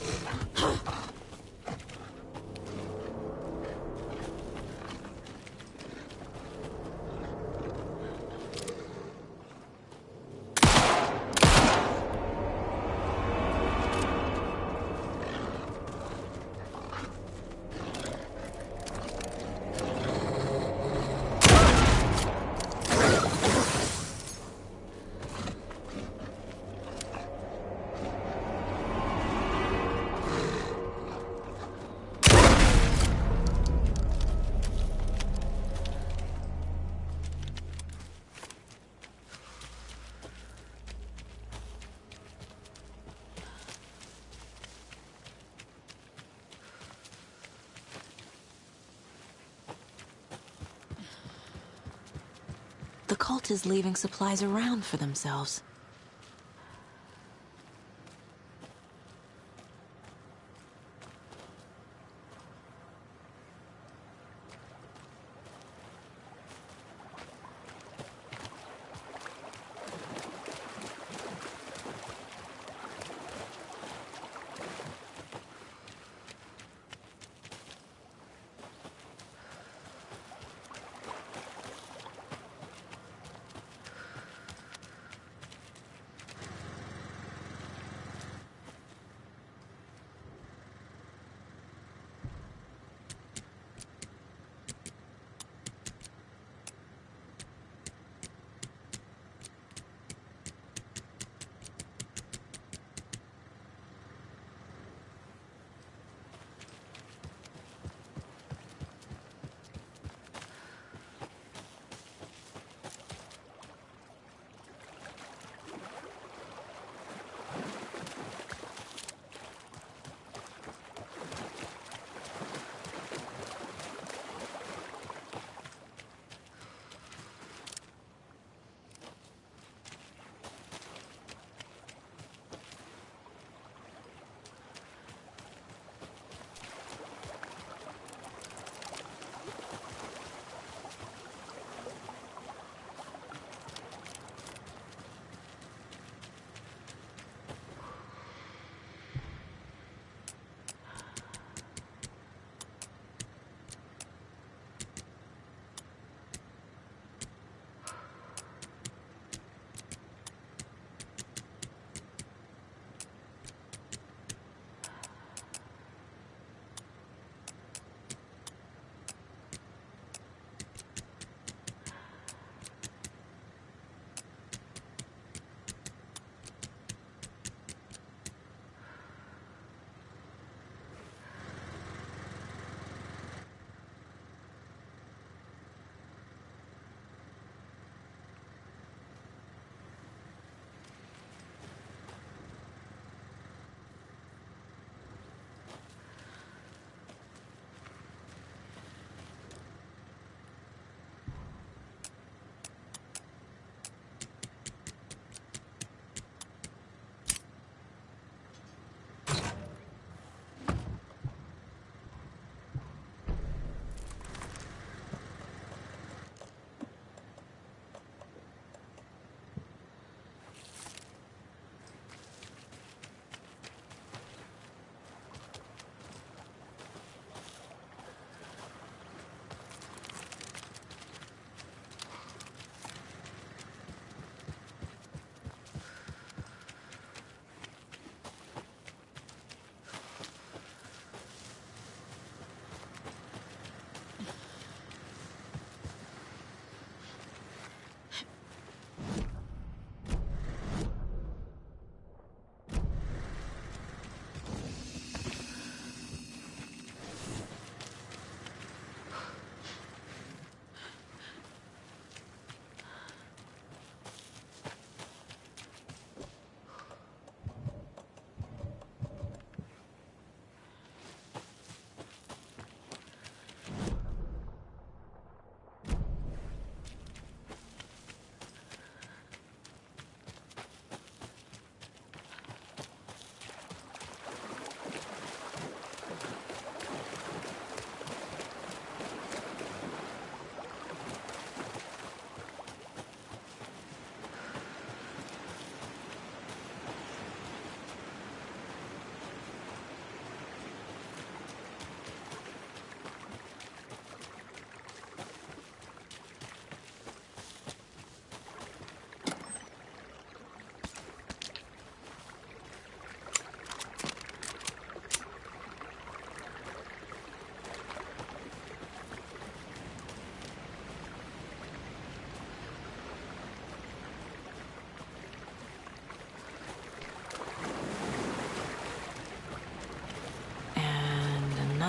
The cult is leaving supplies around for themselves.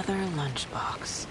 Another lunchbox.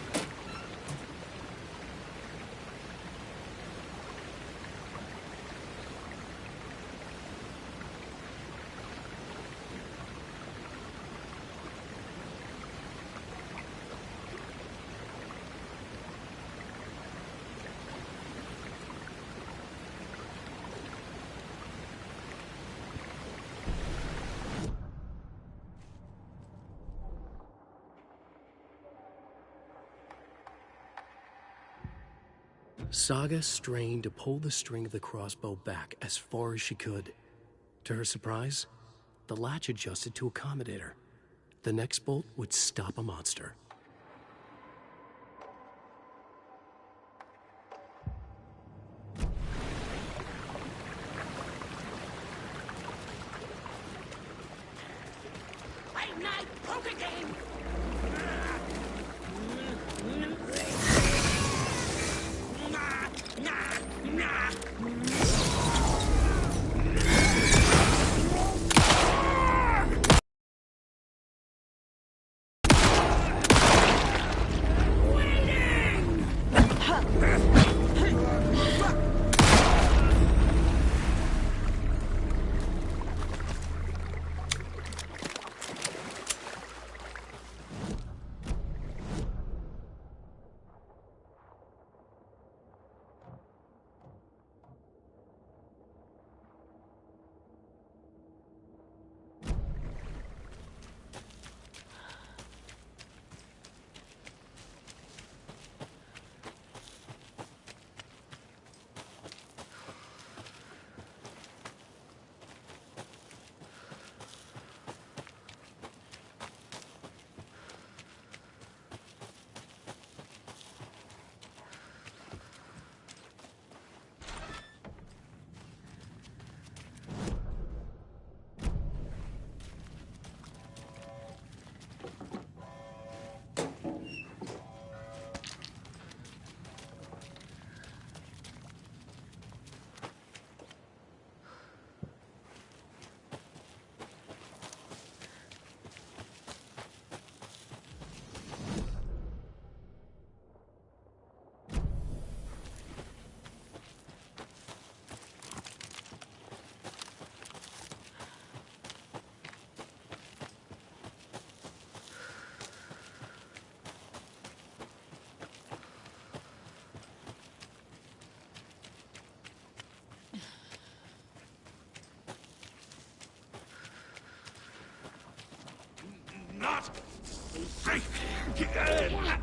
Saga strained to pull the string of the crossbow back as far as she could. To her surprise, the latch adjusted to accommodate her. The next bolt would stop a monster. Fight night poker game! Not safe again!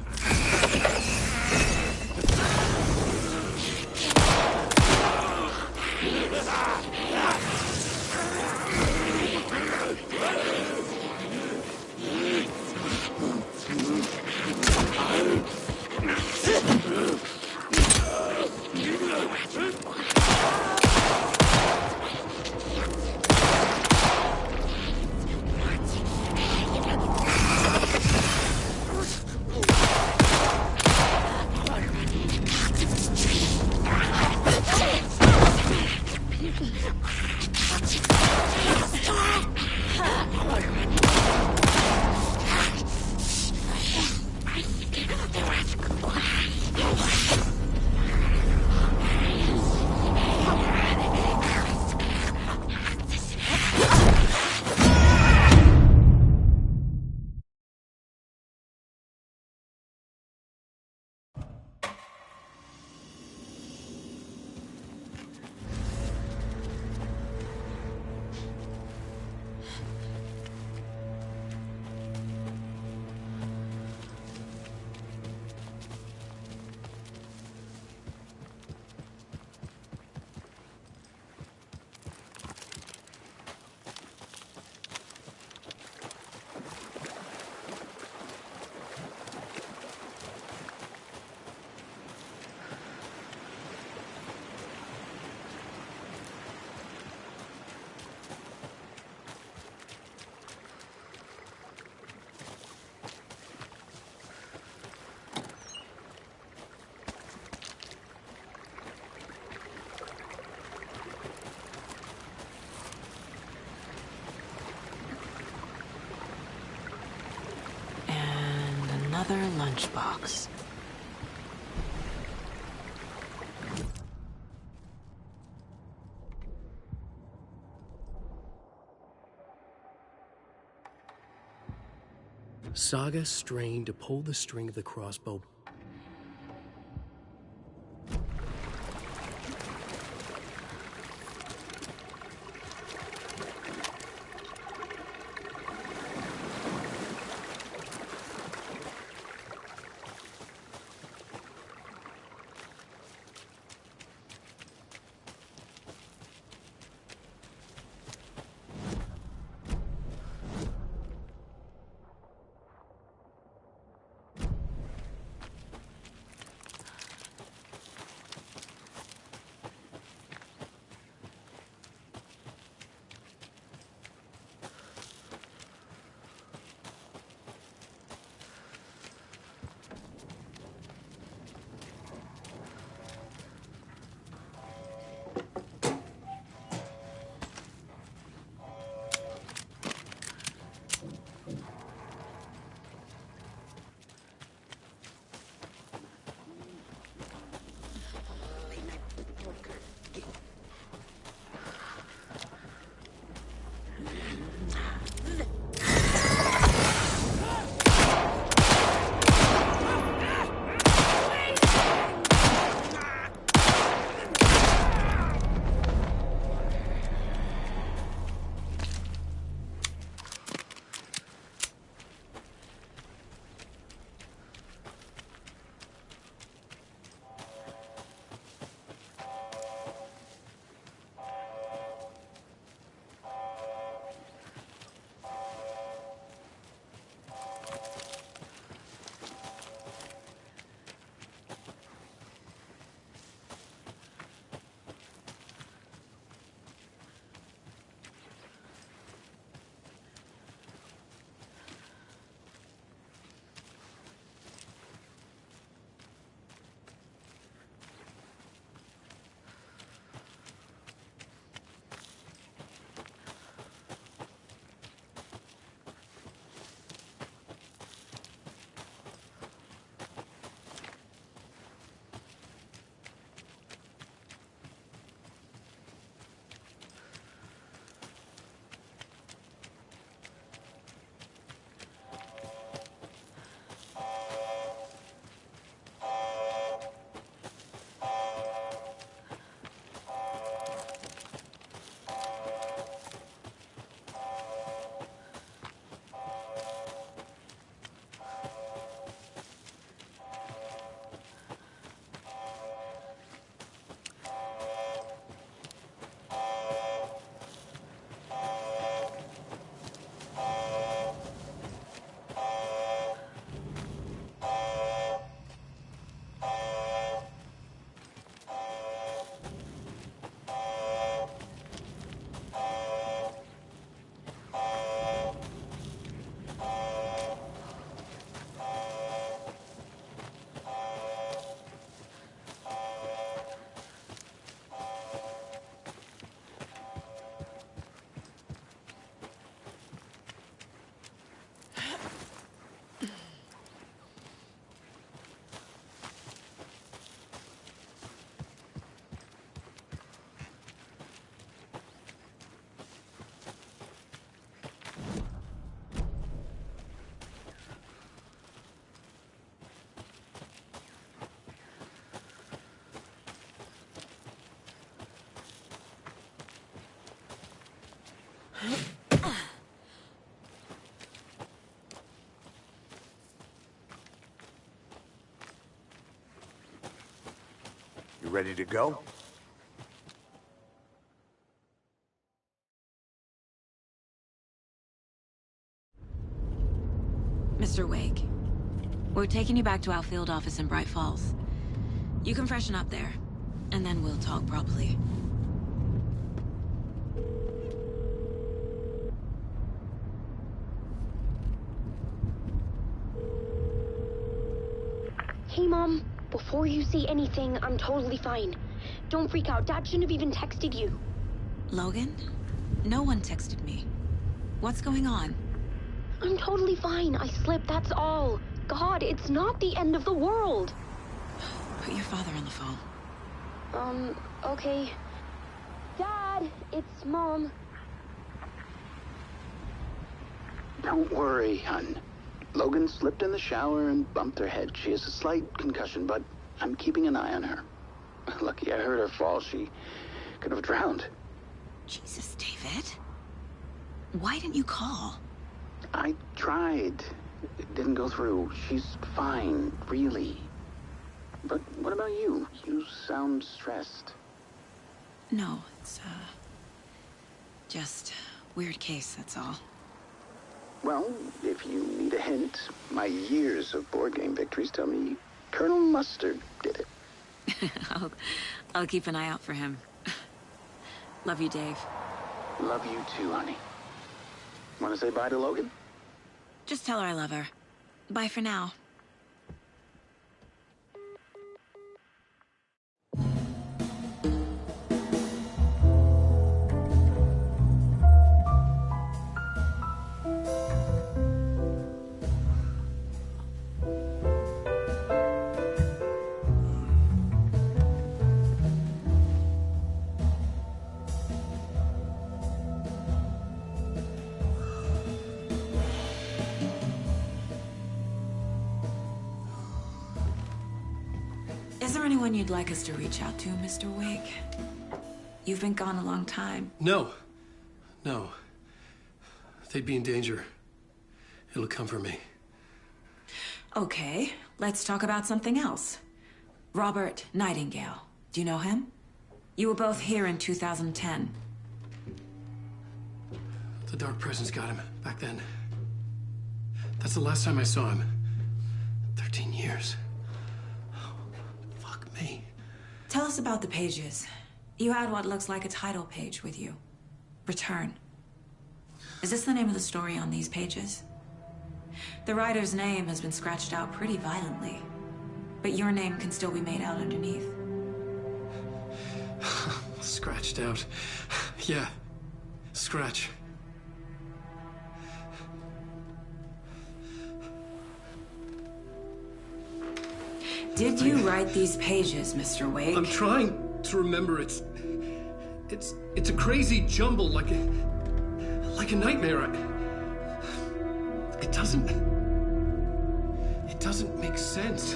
Another lunchbox. Saga strained to pull the string of the crossbow. You ready to go? Mr. Wake, we're taking you back to our field office in Bright Falls. You can freshen up there, and then we'll talk properly. Hey, Mom. Before you say anything, I'm totally fine. Don't freak out. Dad shouldn't have even texted you. Logan? No one texted me. What's going on? I'm totally fine. I slipped, that's all. God, it's not the end of the world. Put your father on the phone. Okay. Dad, it's Mom. Don't worry, hon. Logan slipped in the shower and bumped her head. She has a slight concussion, but I'm keeping an eye on her. Lucky I heard her fall. She could have drowned. Jesus, David. Why didn't you call? I tried. It didn't go through. She's fine, really. But what about you? You sound stressed. No, it's, just weird case, that's all. Well, if you need a hint, my years of board game victories tell me Colonel Mustard did it. I'll keep an eye out for him. Love you, Dave. Love you too, honey. Want to say bye to Logan? Just tell her I love her. Bye for now. Is there anyone you'd like us to reach out to, Mr. Wake? You've been gone a long time. No. No. They'd be in danger. It'll come for me. Okay, let's talk about something else. Robert Nightingale. Do you know him? You were both here in 2010. The Dark Presence got him back then. That's the last time I saw him. 13 years. Fuck me. Tell us about the pages. You had what looks like a title page with you. Return. Is this the name of the story on these pages? The writer's name has been scratched out pretty violently, but your name can still be made out underneath. Scratched out. Yeah. Scratch. Did you write these pages, Mr. Wake? I'm trying to remember. It's a crazy jumble, like a nightmare. It doesn't make sense.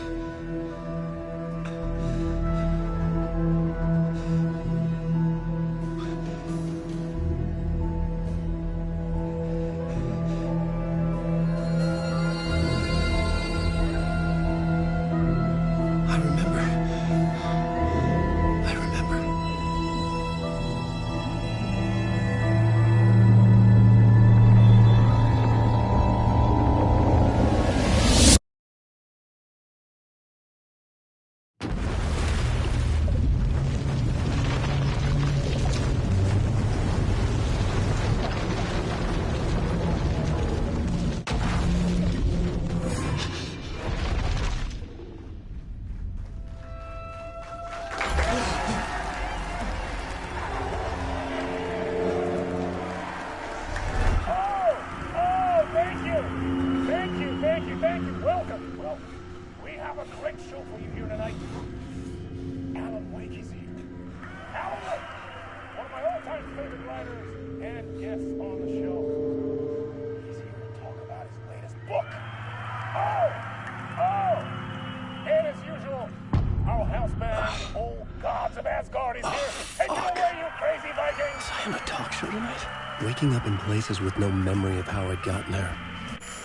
Waking up in places with no memory of how I'd gotten there.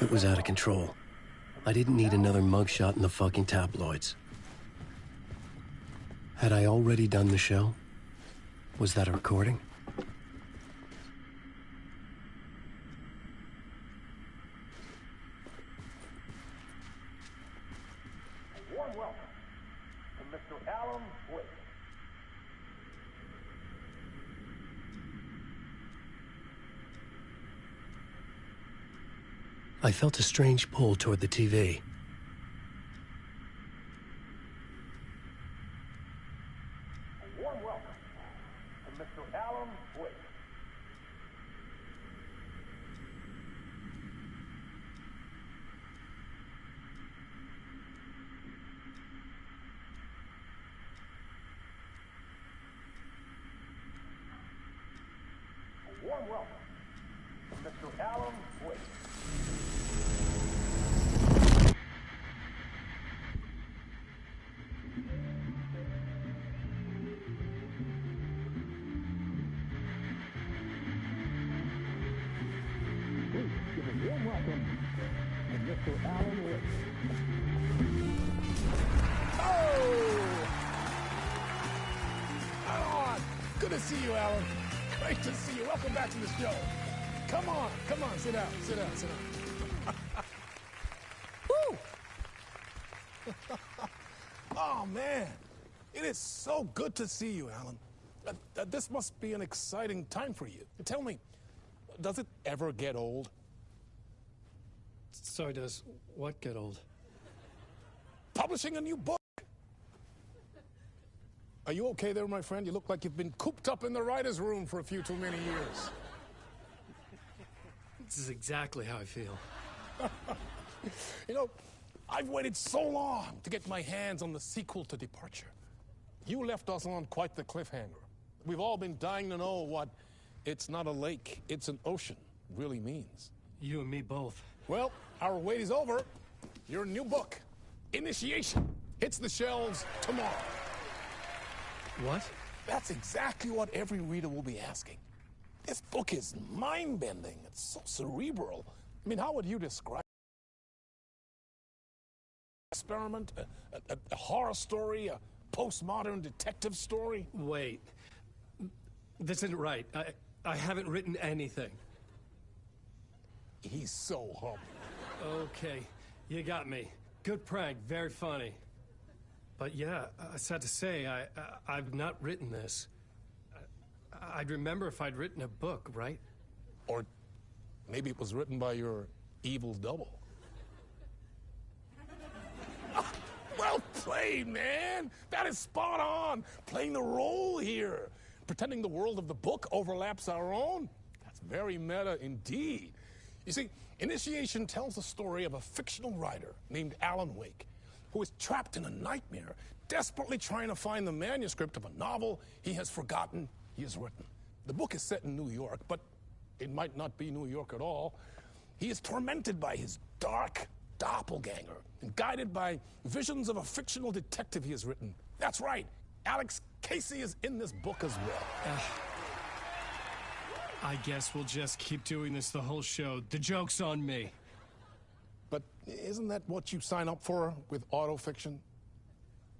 It was out of control. I didn't need another mugshot in the fucking tabloids. Had I already done the show? Was that a recording? A warm welcome to Mr. Alan Wake. I felt a strange pull toward the TV. A warm welcome to Mr. Alan Wake. warm welcome from Mr. Alan Wake. Please give a warm welcome to Mr. Alan Wake. Good to see you, Alan. Great to see you. Welcome back to the show. Come on, sit down, sit down. Woo! Oh, man. It is so good to see you, Alan. This must be an exciting time for you. Tell me, does it ever get old? Sorry, does what get old? Publishing a new book. Are you okay there, my friend? You look like you've been cooped up in the writer's room for a few too many years. This is exactly how I feel. You know, I've waited so long to get my hands on the sequel to Departure. You left us on quite the cliffhanger. We've all been dying to know what "it's not a lake, it's an ocean" really means. You and me both. Well, our wait is over. Your new book, Initiation, hits the shelves tomorrow. What? That's exactly what every reader will be asking. This book is mind-bending. It's so cerebral. I mean, how would you describe it? Experiment, a horror story, a postmodern detective story? Wait. This isn't right. I haven't written anything. He's so humble. Okay, you got me. Good prank, very funny. But yeah, sad to say, I've not written this. I'd remember if I'd written a book, right? Or maybe it was written by your evil double. Well played, man! That is spot on! Playing the role here. Pretending the world of the book overlaps our own. That's very meta indeed. You see, Initiation tells the story of a fictional writer named Alan Wake, who is trapped in a nightmare, desperately trying to find the manuscript of a novel he has forgotten he has written. The book is set in New York, but it might not be New York at all. He is tormented by his dark doppelganger and guided by visions of a fictional detective he has written. That's right, Alex Casey is in this book as well. I guess we'll just keep doing this the whole show. The joke's on me. But isn't that what you sign up for with autofiction?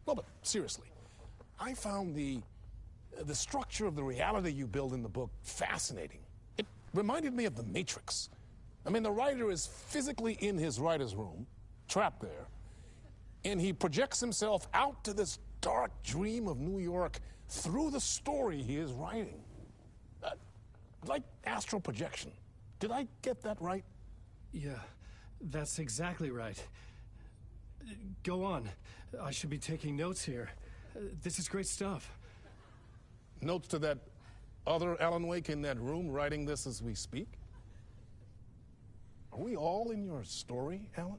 No, but seriously, I found the structure of the reality you build in the book fascinating. It reminded me of The Matrix. I mean, the writer is physically in his writer's room, trapped there, and he projects himself out to this dark dream of New York through the story he is writing. Like astral projection. Did I get that right? Yeah, that's exactly right. Go on. I should be taking notes here. This is great stuff. Notes to that other Alan Wake in that room writing this as we speak? Are we all in your story, Alan?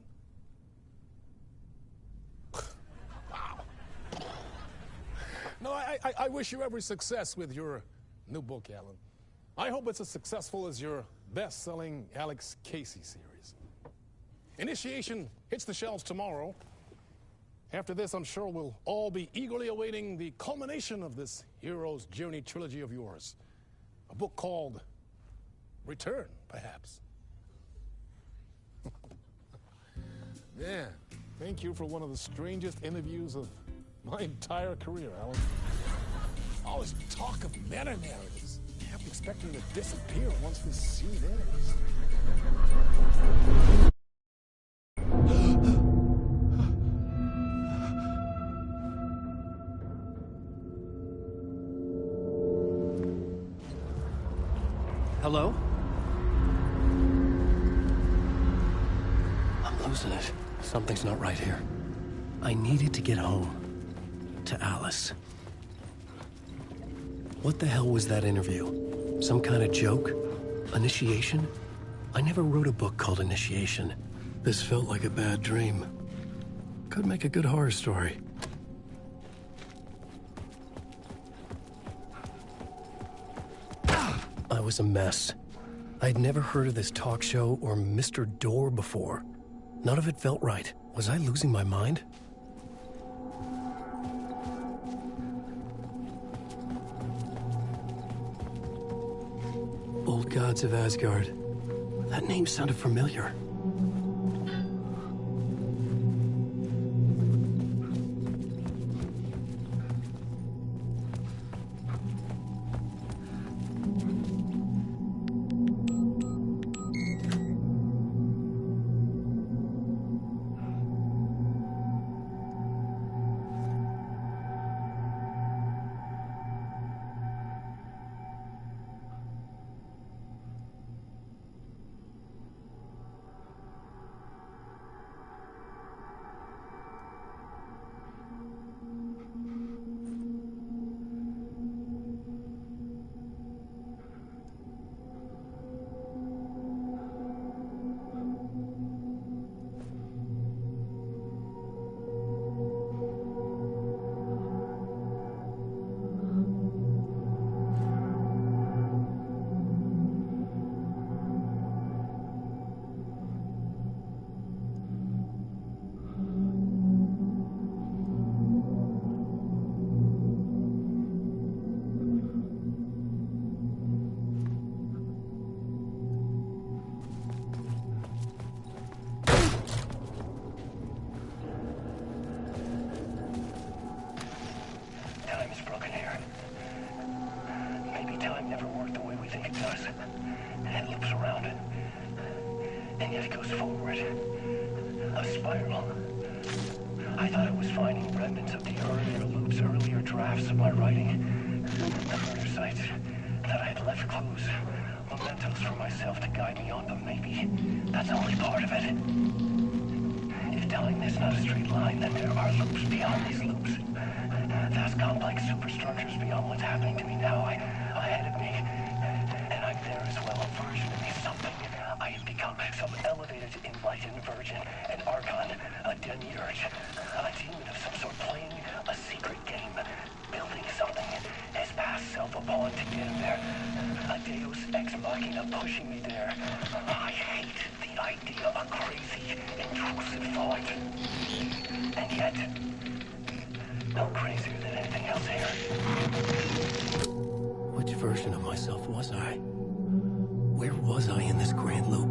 Wow. No, I wish you every success with your new book, Alan. I hope it's as successful as your best-selling Alex Casey series. Initiation hits the shelves tomorrow. After this, I'm sure we'll all be eagerly awaiting the culmination of this hero's journey trilogy of yours. A book called Return, perhaps. Man, thank you for one of the strangest interviews of my entire career, Alan. All this talk of meta-narratives. I'm expecting to disappear once this scene ends. Hello? I'm losing it. Something's not right here. I needed to get home. To Alice. What the hell was that interview? Some kind of joke? Initiation? I never wrote a book called Initiation. This felt like a bad dream. Could make a good horror story. I was a mess. I'd never heard of this talk show or Mr. Door before. None of it felt right. Was I losing my mind? Old Gods of Asgard. That name sounded familiar. Which version of myself was I? Where was I in this grand loop?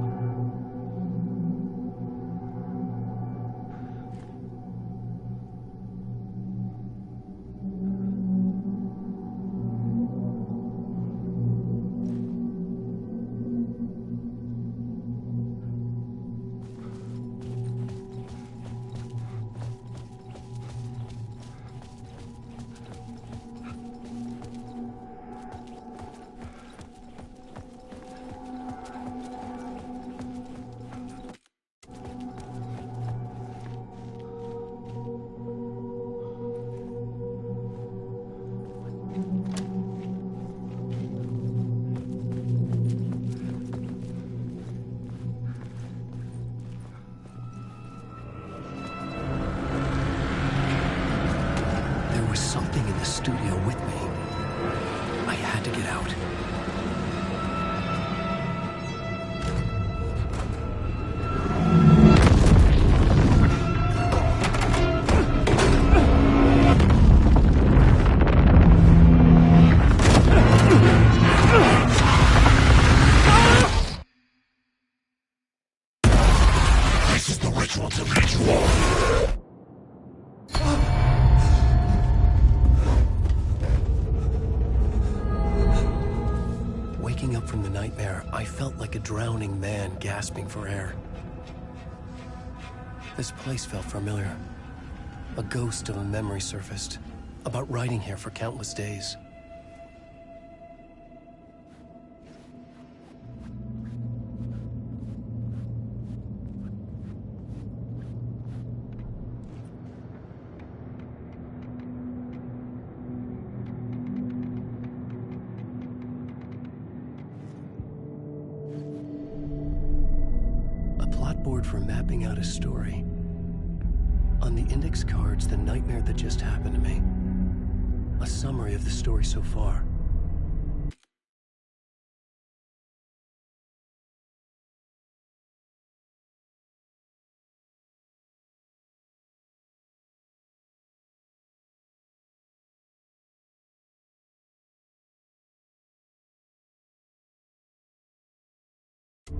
Waking up from the nightmare, I felt like a drowning man gasping for air. This place felt familiar. A ghost of a memory surfaced, about riding here for countless days. Board for mapping out a story. On the index cards, the nightmare that just happened to me. A summary of the story so far.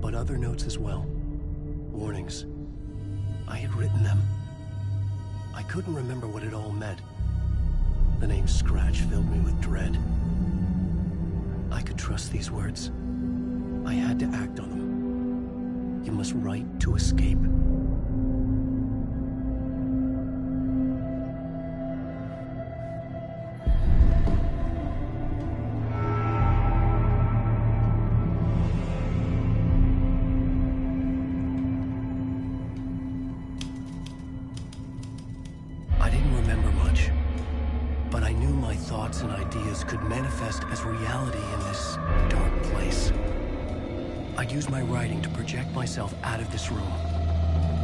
but other notes as well. Warnings. I had written them. I couldn't remember what it all meant. The name Scratch filled me with dread. I could trust these words. I had to act on them. You must write to escape. I didn't remember much, but I knew my thoughts and ideas could manifest as reality in this dark place. I'd use my writing to project myself out of this room,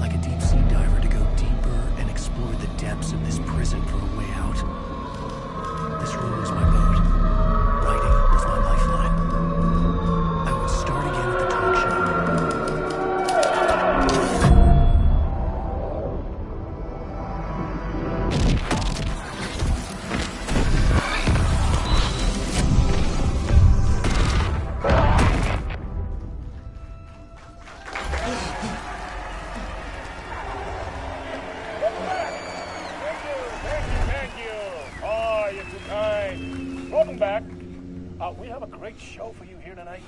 like a deep-sea diver to go deeper and explore the depths of this prison for a way out. This room was my boat. Writing was my lifeline. I would start again at the talk show. Thank you. Oh, you're too kind. Welcome back. We have a great show for you here tonight.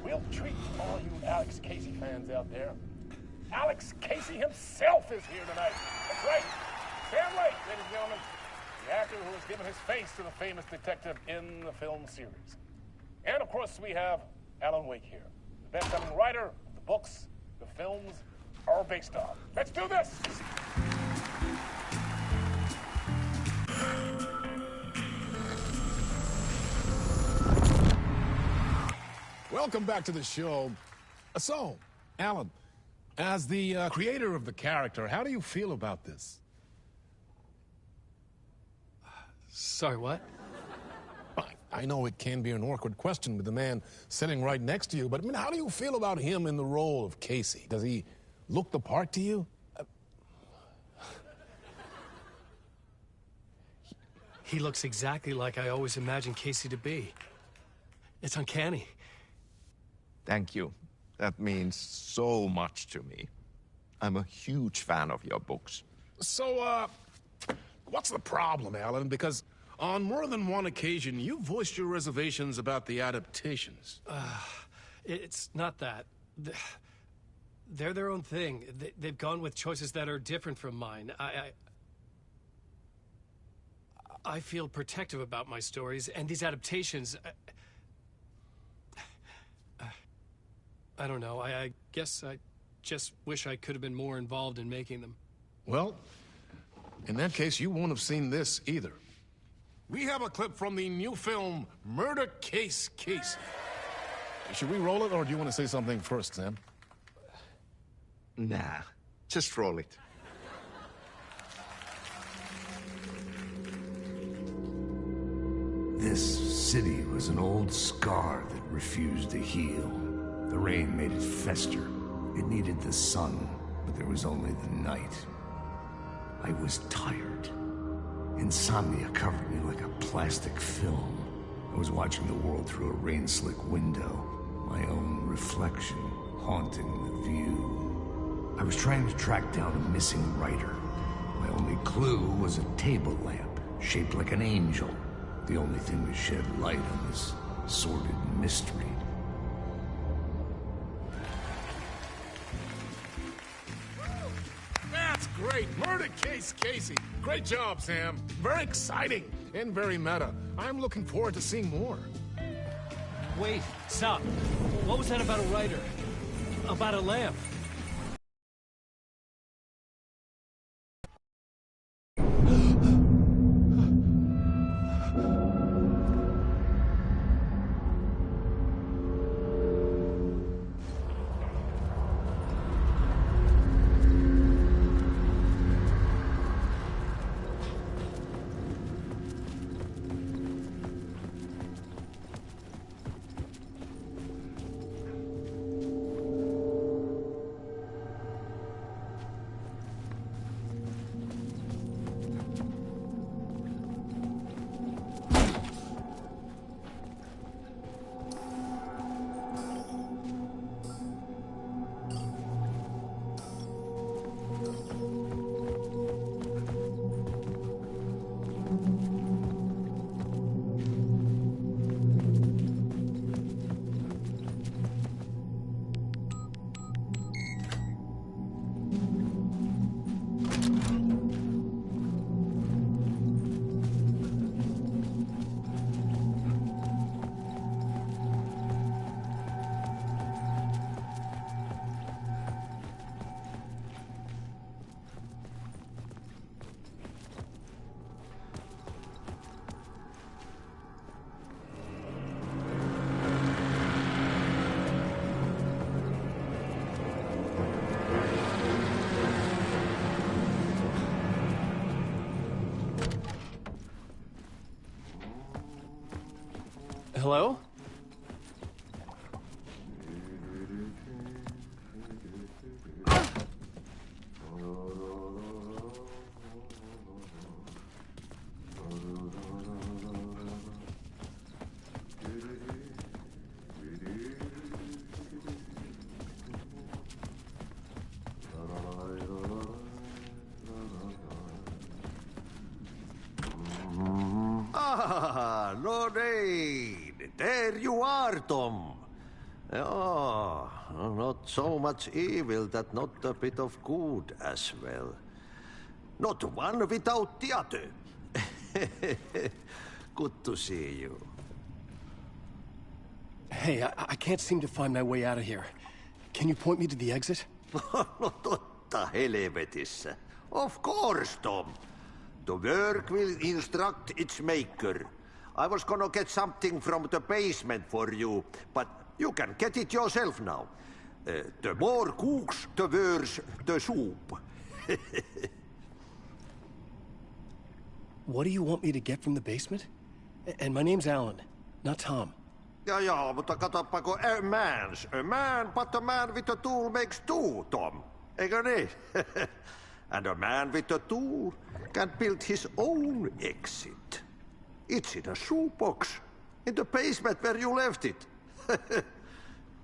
We'll treat all you Alex Casey fans out there. Alex Casey himself is here tonight. That's right. Sam Lake, ladies and gentlemen. The actor who has given his face to the famous detective in the film series. And of course, we have Alan Wake here, the best-selling writer of the books the films are based on. Let's do this! Welcome back to the show. So, Alan, as the creator of the character, how do you feel about this? Sorry, what? I know it can be an awkward question with the man sitting right next to you, but I mean, how do you feel about him in the role of Casey? Does he look the part to you? He looks exactly like I always imagined Casey to be. It's uncanny. Thank you. That means so much to me. I'm a huge fan of your books. So, what's the problem, Alan? Because on more than one occasion, you voiced your reservations about the adaptations. It's not that. They're their own thing. They've gone with choices that are different from mine. I feel protective about my stories, and these adaptations... I don't know. I guess I just wish I could have been more involved in making them. Well, in that case, you won't have seen this either. We have a clip from the new film, Murder Case Casey. Should we roll it, or do you want to say something first, Sam? Nah, just roll it. This city was an old scar that refused to heal. The rain made it fester. It needed the sun, but there was only the night. I was tired. Insomnia covered me like a plastic film. I was watching the world through a rain-slick window, my own reflection haunting the view. I was trying to track down a missing writer. My only clue was a table lamp, shaped like an angel. The only thing that shed light on this sordid mystery. That's great. Murder case, Casey. Great job, Sam. Very exciting and very meta. I'm looking forward to seeing more. Wait, stop. What was that about a writer? About a lamp? Hello? Ah, Lorraine! There you are, Tom. Oh, not so much evil that not a bit of good as well. Not one without the other. Good to see you. Hey, I can't seem to find my way out of here. Can you point me to the exit? Totta helvetissä. Of course, Tom. The work will instruct its maker. I was gonna get something from the basement for you, but you can get it yourself now. The more cooks, the worse the soup. What do you want me to get from the basement? And my name's Alan, not Tom. Ja, mutta katsoppa, a man, but a man with a tool makes two, Tom. Eikö niin? And a man with a tool can build his own exit. It's in a shoebox, in the basement where you left it.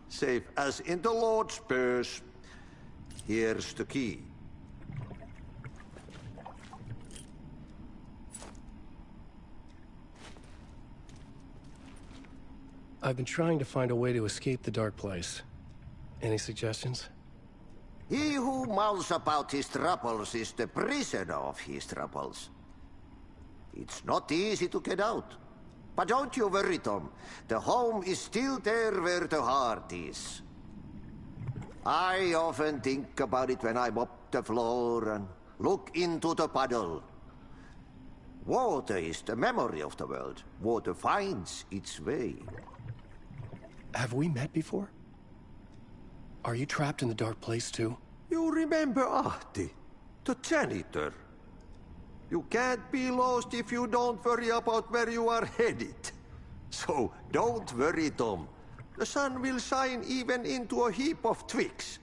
Safe as in the Lord's purse. Here's the key. I've been trying to find a way to escape the dark place. Any suggestions? He who mouths about his troubles is the prisoner of his troubles. It's not easy to get out. But don't you worry, Tom. The home is still there where the heart is. I often think about it when I mop the floor and look into the puddle. Water is the memory of the world. Water finds its way. Have we met before? Are you trapped in the dark place too? You remember Ahti, the janitor. You can't be lost if you don't worry about where you are headed. So don't worry, Tom. The sun will shine even into a heap of twigs.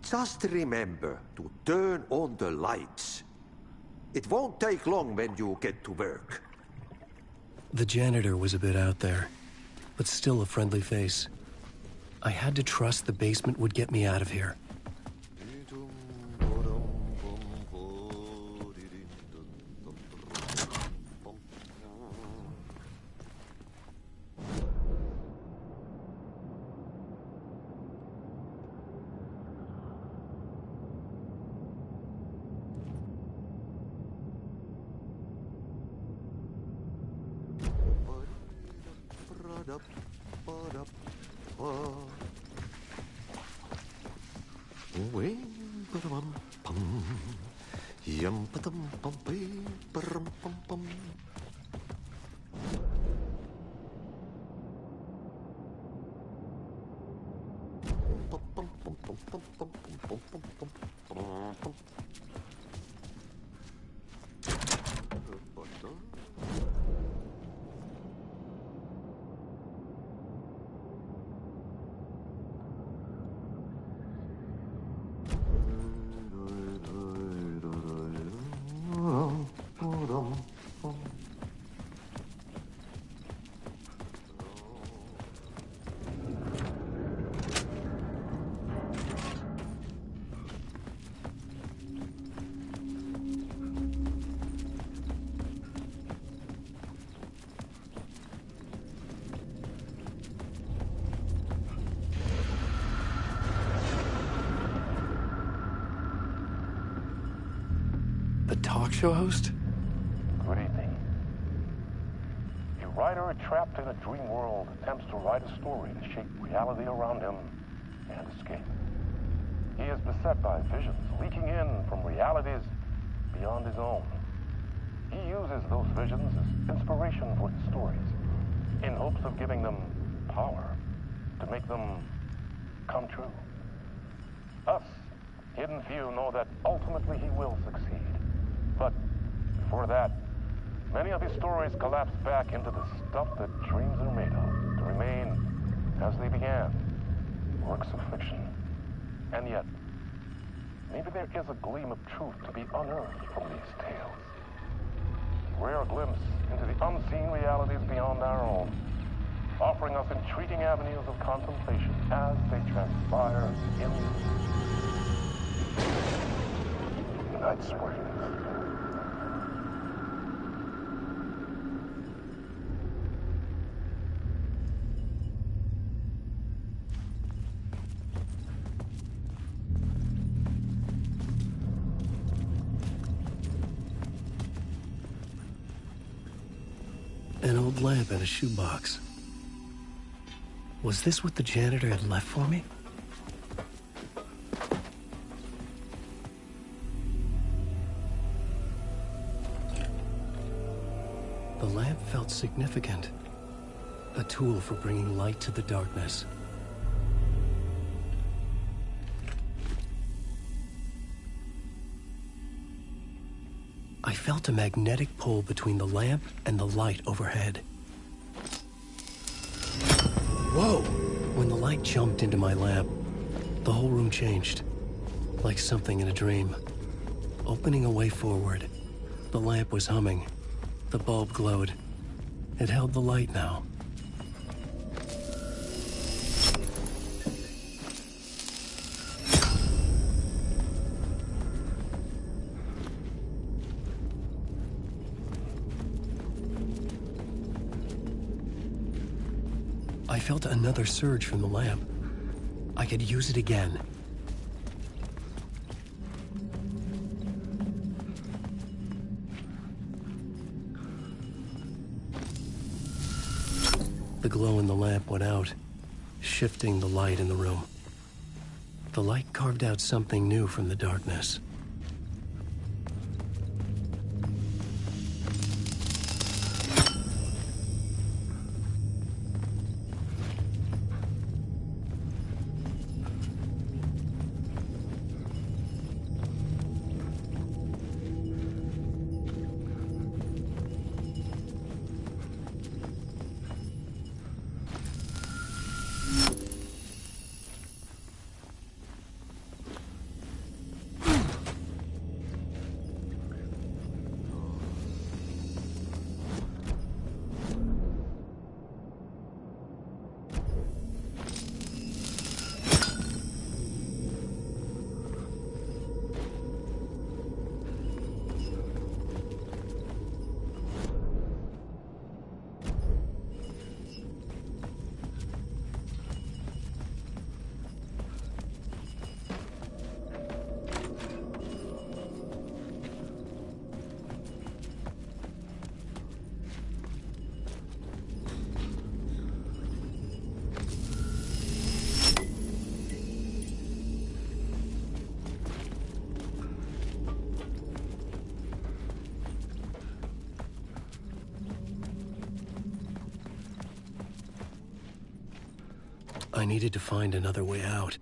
Just remember to turn on the lights. It won't take long when you get to work. The janitor was a bit out there, but still a friendly face. I had to trust the basement would get me out of here. The talk show host? Good evening. A writer trapped in a dream world attempts to write a story to shape reality around him and escape. He is beset by visions leaking in from realities beyond his own. He uses those visions as inspiration for his stories, in hopes of giving them power to make them come true. Us, hidden few, know that ultimately he will succeed. But before that, many of his stories collapse back into the stuff that dreams are made of, to remain as they began, works of fiction. And yet, maybe there is a gleam of truth to be unearthed from these tales. A rare glimpse into the unseen realities beyond our own, offering us intriguing avenues of contemplation as they transpire in the night springs. An old lamp in a shoebox. Was this what the janitor had left for me? The lamp felt significant. A tool for bringing light to the darkness. I felt a magnetic pull between the lamp and the light overhead. Whoa! When the light jumped into my lamp, the whole room changed, like something in a dream. Opening a way forward, the lamp was humming. The bulb glowed. It held the light now. I felt another surge from the lamp. I could use it again. The glow in the lamp went out, shifting the light in the room. The light carved out something new from the darkness. I needed to find another way out.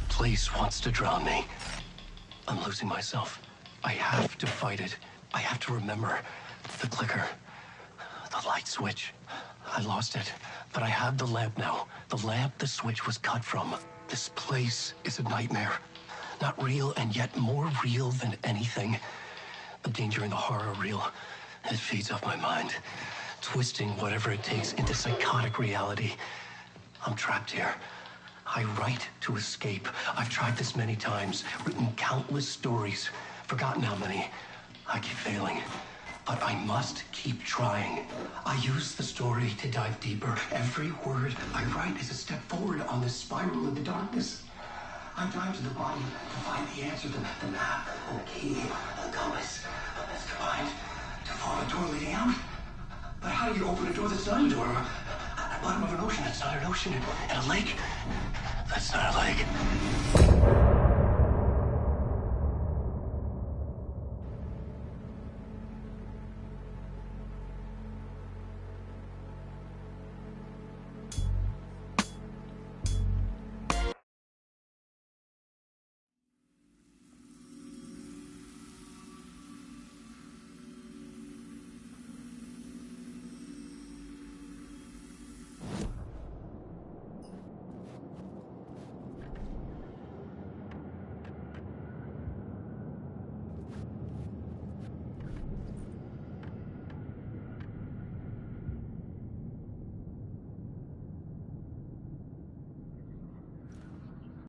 Place wants to drown me. I'm losing myself. I have to fight it. I have to remember the clicker, the light switch. I lost it, but I have the lamp now. The lamp the switch was cut from. This place is a nightmare. Not real, and yet more real than anything. The danger and the horror are real. It feeds off my mind, twisting whatever it takes into psychotic reality. I'm trapped here. I write to escape. I've tried this many times, written countless stories, forgotten how many. I keep failing, but I must keep trying. I use the story to dive deeper. Every word I write is a step forward on this spiral of the darkness. I dive to the body to find the answer, the map, the key, the compass. That's combined to form a door leading out. But how do you open a door that's not a door? At the bottom of an ocean that's not an ocean, and a lake that's not a lake.